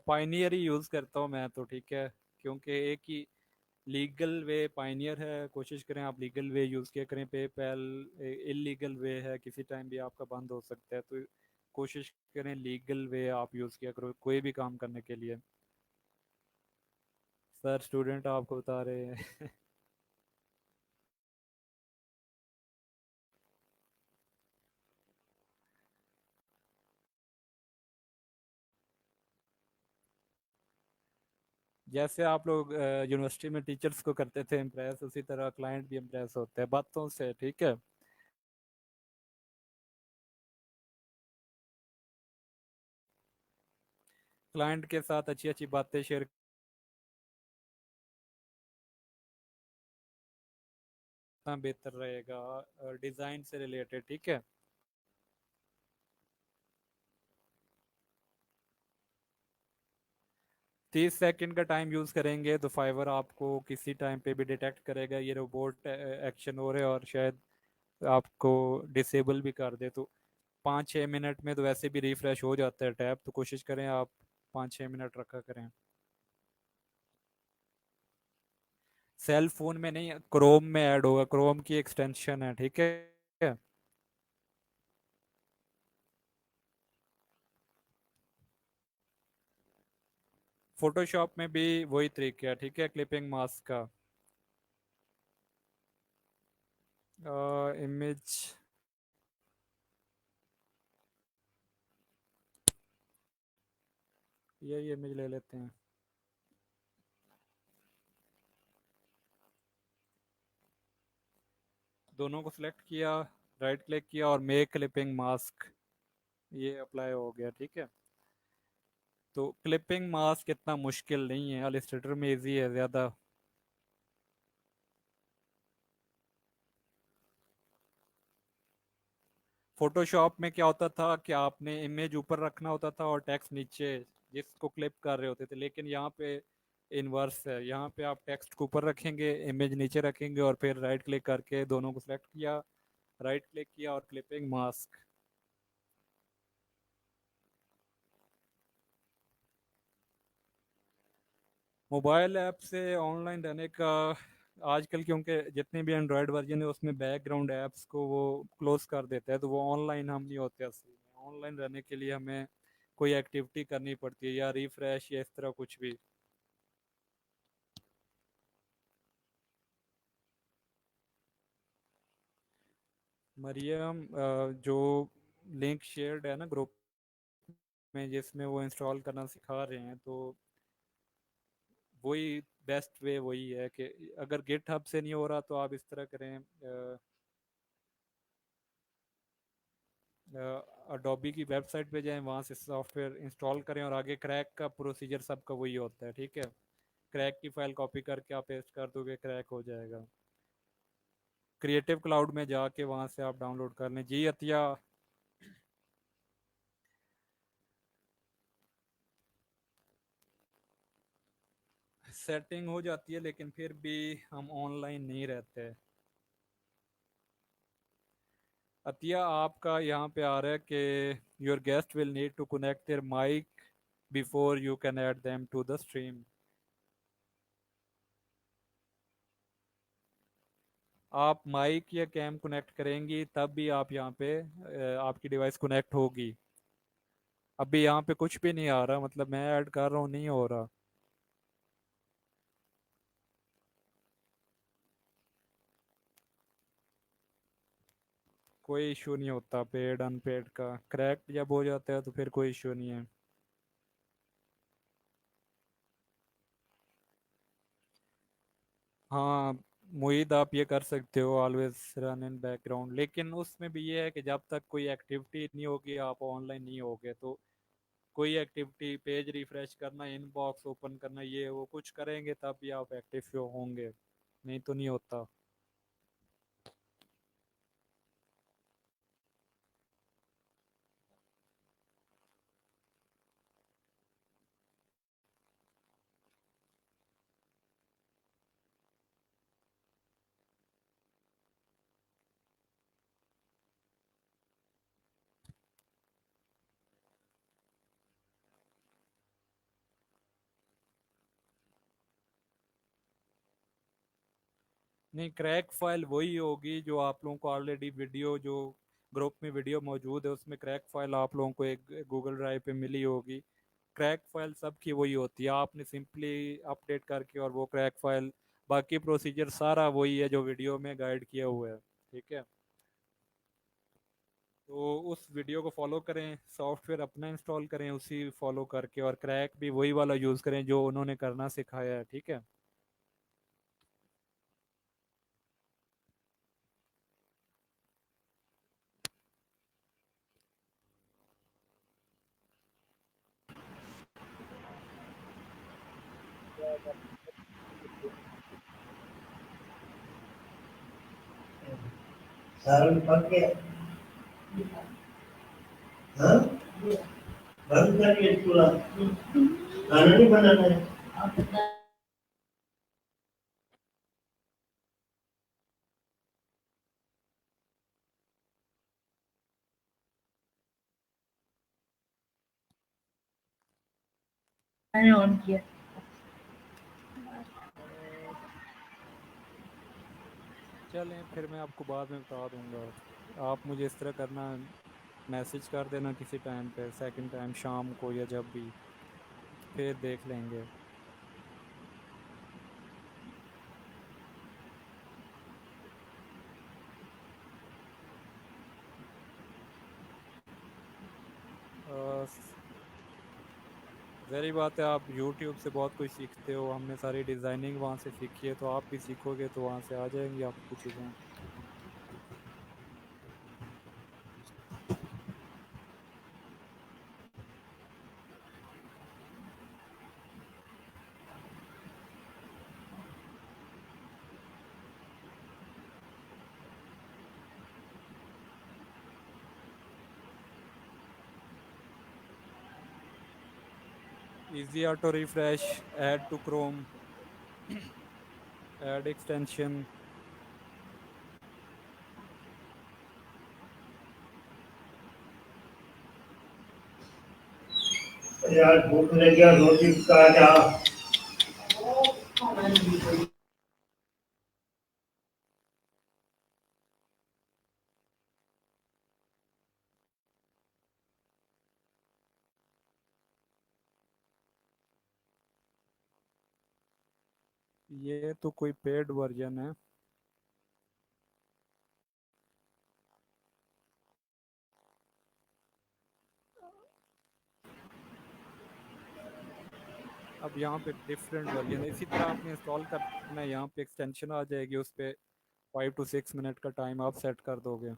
पाइनियर ही यूज़ करता हूँ मैं तो, ठीक है, क्योंकि एक ही लीगल वे पाइनियर है। कोशिश करें आप लीगल वे यूज़ किया करें। पेपैल इलीगल वे है, किसी टाइम भी आपका बंद हो सकता है, तो कोशिश करें लीगल वे आप यूज़ किया करो कोई भी काम करने के लिए। सर स्टूडेंट आपको बता रहे हैं। जैसे आप लोग यूनिवर्सिटी में टीचर्स को करते थे इम्प्रेस, उसी तरह क्लाइंट भी इम्प्रेस होते हैं बातों से, ठीक है। क्लाइंट के साथ अच्छी अच्छी बातें शेयर करना बेहतर रहेगा, डिज़ाइन से रिलेटेड, ठीक है। 30 सेकंड का टाइम यूज़ करेंगे तो फाइवर आपको किसी टाइम पे भी डिटेक्ट करेगा ये रोबोट एक्शन हो रहे हैं, और शायद आपको डिसेबल भी कर दे। तो 5-6 मिनट में तो वैसे भी रिफ्रेश हो जाता है टैब, तो कोशिश करें आप 5-6 मिनट रखा करें। सेल फोन में नहीं, क्रोम में ऐड होगा, क्रोम की एक्सटेंशन है, ठीक है। फोटोशॉप में भी वही तरीका है, ठीक है, क्लिपिंग मास्क का। इमेज, यही इमेज ले लेते हैं। दोनों को सिलेक्ट किया, राइट क्लिक किया और मेक क्लिपिंग मास्क, ये अप्लाई हो गया, ठीक है। तो क्लिपिंग मास्क इतना मुश्किल नहीं है, इलस्ट्रेटर में इजी है ज़्यादा। फोटोशॉप में क्या होता था कि आपने इमेज ऊपर रखना होता था और टेक्स्ट नीचे, जिसको क्लिप कर रहे होते थे, लेकिन यहाँ पे इनवर्स है। यहाँ पे आप टेक्स्ट को ऊपर रखेंगे, इमेज नीचे रखेंगे, और फिर राइट क्लिक करके दोनों को सिलेक्ट किया, राइट क्लिक किया और क्लिपिंग मास्क। मोबाइल ऐप से ऑनलाइन रहने का आजकल, क्योंकि जितने भी एंड्रॉयड वर्जन है उसमें बैकग्राउंड ऐप्स को वो क्लोज कर देता है, तो वो ऑनलाइन हम नहीं होते असली में। ऑनलाइन रहने के लिए हमें कोई एक्टिविटी करनी पड़ती है, या रिफ्रेश या इस तरह कुछ भी। मरियम, जो लिंक शेयर्ड है ना ग्रुप में, जिसमें वो इंस्टॉल करना सिखा रहे हैं, तो वही बेस्ट वे वही है कि अगर गिट हब से नहीं हो रहा तो आप इस तरह करें, अडोबी की वेबसाइट पे जाएं, वहाँ से सॉफ्टवेयर इंस्टॉल करें, और आगे क्रैक का प्रोसीजर सबका वही होता है, ठीक है। क्रैक की फाइल कॉपी करके आप पेस्ट कर दोगे, क्रैक हो जाएगा। क्रिएटिव क्लाउड में जाके वहाँ से आप डाउनलोड कर लें जी अतिया। सेटिंग हो जाती है, लेकिन फिर भी हम ऑनलाइन नहीं रहते। अतिया आपका यहाँ पे आ रहा है कि your guest will need to connect their mic before you can add them to the stream. आप माइक या कैम कनेक्ट करेंगी तब भी आप यहाँ पे आपकी डिवाइस कनेक्ट होगी। अभी यहाँ पे कुछ भी नहीं आ रहा, मतलब मैं ऐड कर रहा हूँ, नहीं हो रहा। कोई इशू नहीं होता पेड अनपेड का। क्रैक जब हो जाता है तो फिर कोई इशू नहीं है। हाँ मुहिद, आप ये कर सकते हो ऑलवेज रन इन बैकग्राउंड, लेकिन उसमें भी ये है कि जब तक कोई एक्टिविटी नहीं होगी, आप ऑनलाइन नहीं होगे, तो कोई एक्टिविटी, पेज रिफ्रेश करना, इनबॉक्स ओपन करना, ये वो कुछ करेंगे तब भी आप एक्टिव होंगे, नहीं तो नहीं होता। नहीं, क्रैक फाइल वही होगी जो आप लोगों को ऑलरेडी वीडियो, जो ग्रुप में वीडियो मौजूद है उसमें क्रैक फाइल आप लोगों को एक गूगल ड्राइव पे मिली होगी। क्रैक फाइल सबकी वही होती है, आपने सिंपली अपडेट करके और वो क्रैक फाइल, बाकी प्रोसीजर सारा वही है जो वीडियो में गाइड किया हुआ है। ठीक है, तो उस वीडियो को फॉलो करें, सॉफ्टवेयर अपना इंस्टॉल करें उसी फॉलो करके, और क्रैक भी वही वाला यूज़ करें जो उन्होंने करना सिखाया है। ठीक है। सारण पक गया। हाँ, बंद करिए चूल्हा, खाना नहीं बनाना है। मैंने ऑन किया। चलें, फिर मैं आपको बाद में बता दूंगा। आप मुझे इस तरह करना, मैसेज कर देना किसी टाइम पे, सेकंड टाइम शाम को या जब भी, फिर देख लेंगे। जहरी बात है, आप यूट्यूब से बहुत कुछ सीखते हो, हमने सारी डिज़ाइनिंग वहाँ से सीखी है, तो आप भी सीखोगे तो वहाँ से आ जाएंगी आपको चीज़ें। Easy auto refresh, add to Chrome, add extension. यार भूख लग गया, रोटी का क्या। ये तो कोई पेड वर्जन है। अब यहाँ पे डिफरेंट वर्जन है, इसी तरह आपने इंस्टॉल करना है, यहाँ पे एक्सटेंशन आ जाएगी, उस पे 5 to 6 मिनट का टाइम आप सेट कर दोगे।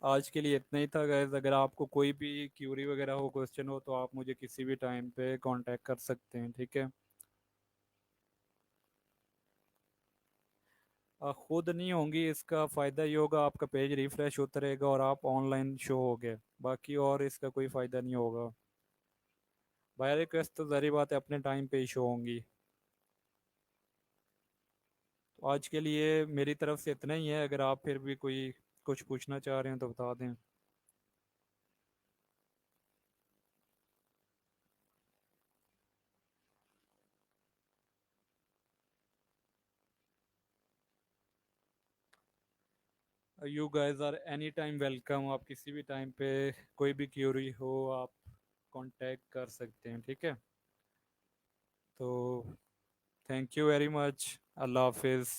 आज के लिए इतना ही था गाइस। अगर आपको कोई भी क्यूरी वगैरह हो, क्वेश्चन हो, तो आप मुझे किसी भी टाइम पे कांटेक्ट कर सकते हैं। ठीक है। खुद नहीं होंगी, इसका फ़ायदा ये होगा आपका पेज रिफ्रेश होता रहेगा और आप ऑनलाइन शो होगे, बाकी और इसका कोई फ़ायदा नहीं होगा। बाय रिक्वेस्ट तो ज़री बात है अपने टाइम पे ही शो होंगी। आज के लिए मेरी तरफ से इतना ही है, अगर आप फिर भी कोई कुछ पूछना चाह रहे हैं तो बता दें। You guys are any time welcome, आप किसी भी टाइम पे कोई भी क्यूरी हो आप कांटेक्ट कर सकते हैं, ठीक है। तो थैंक यू वेरी मच, अल्लाह हाफिज़।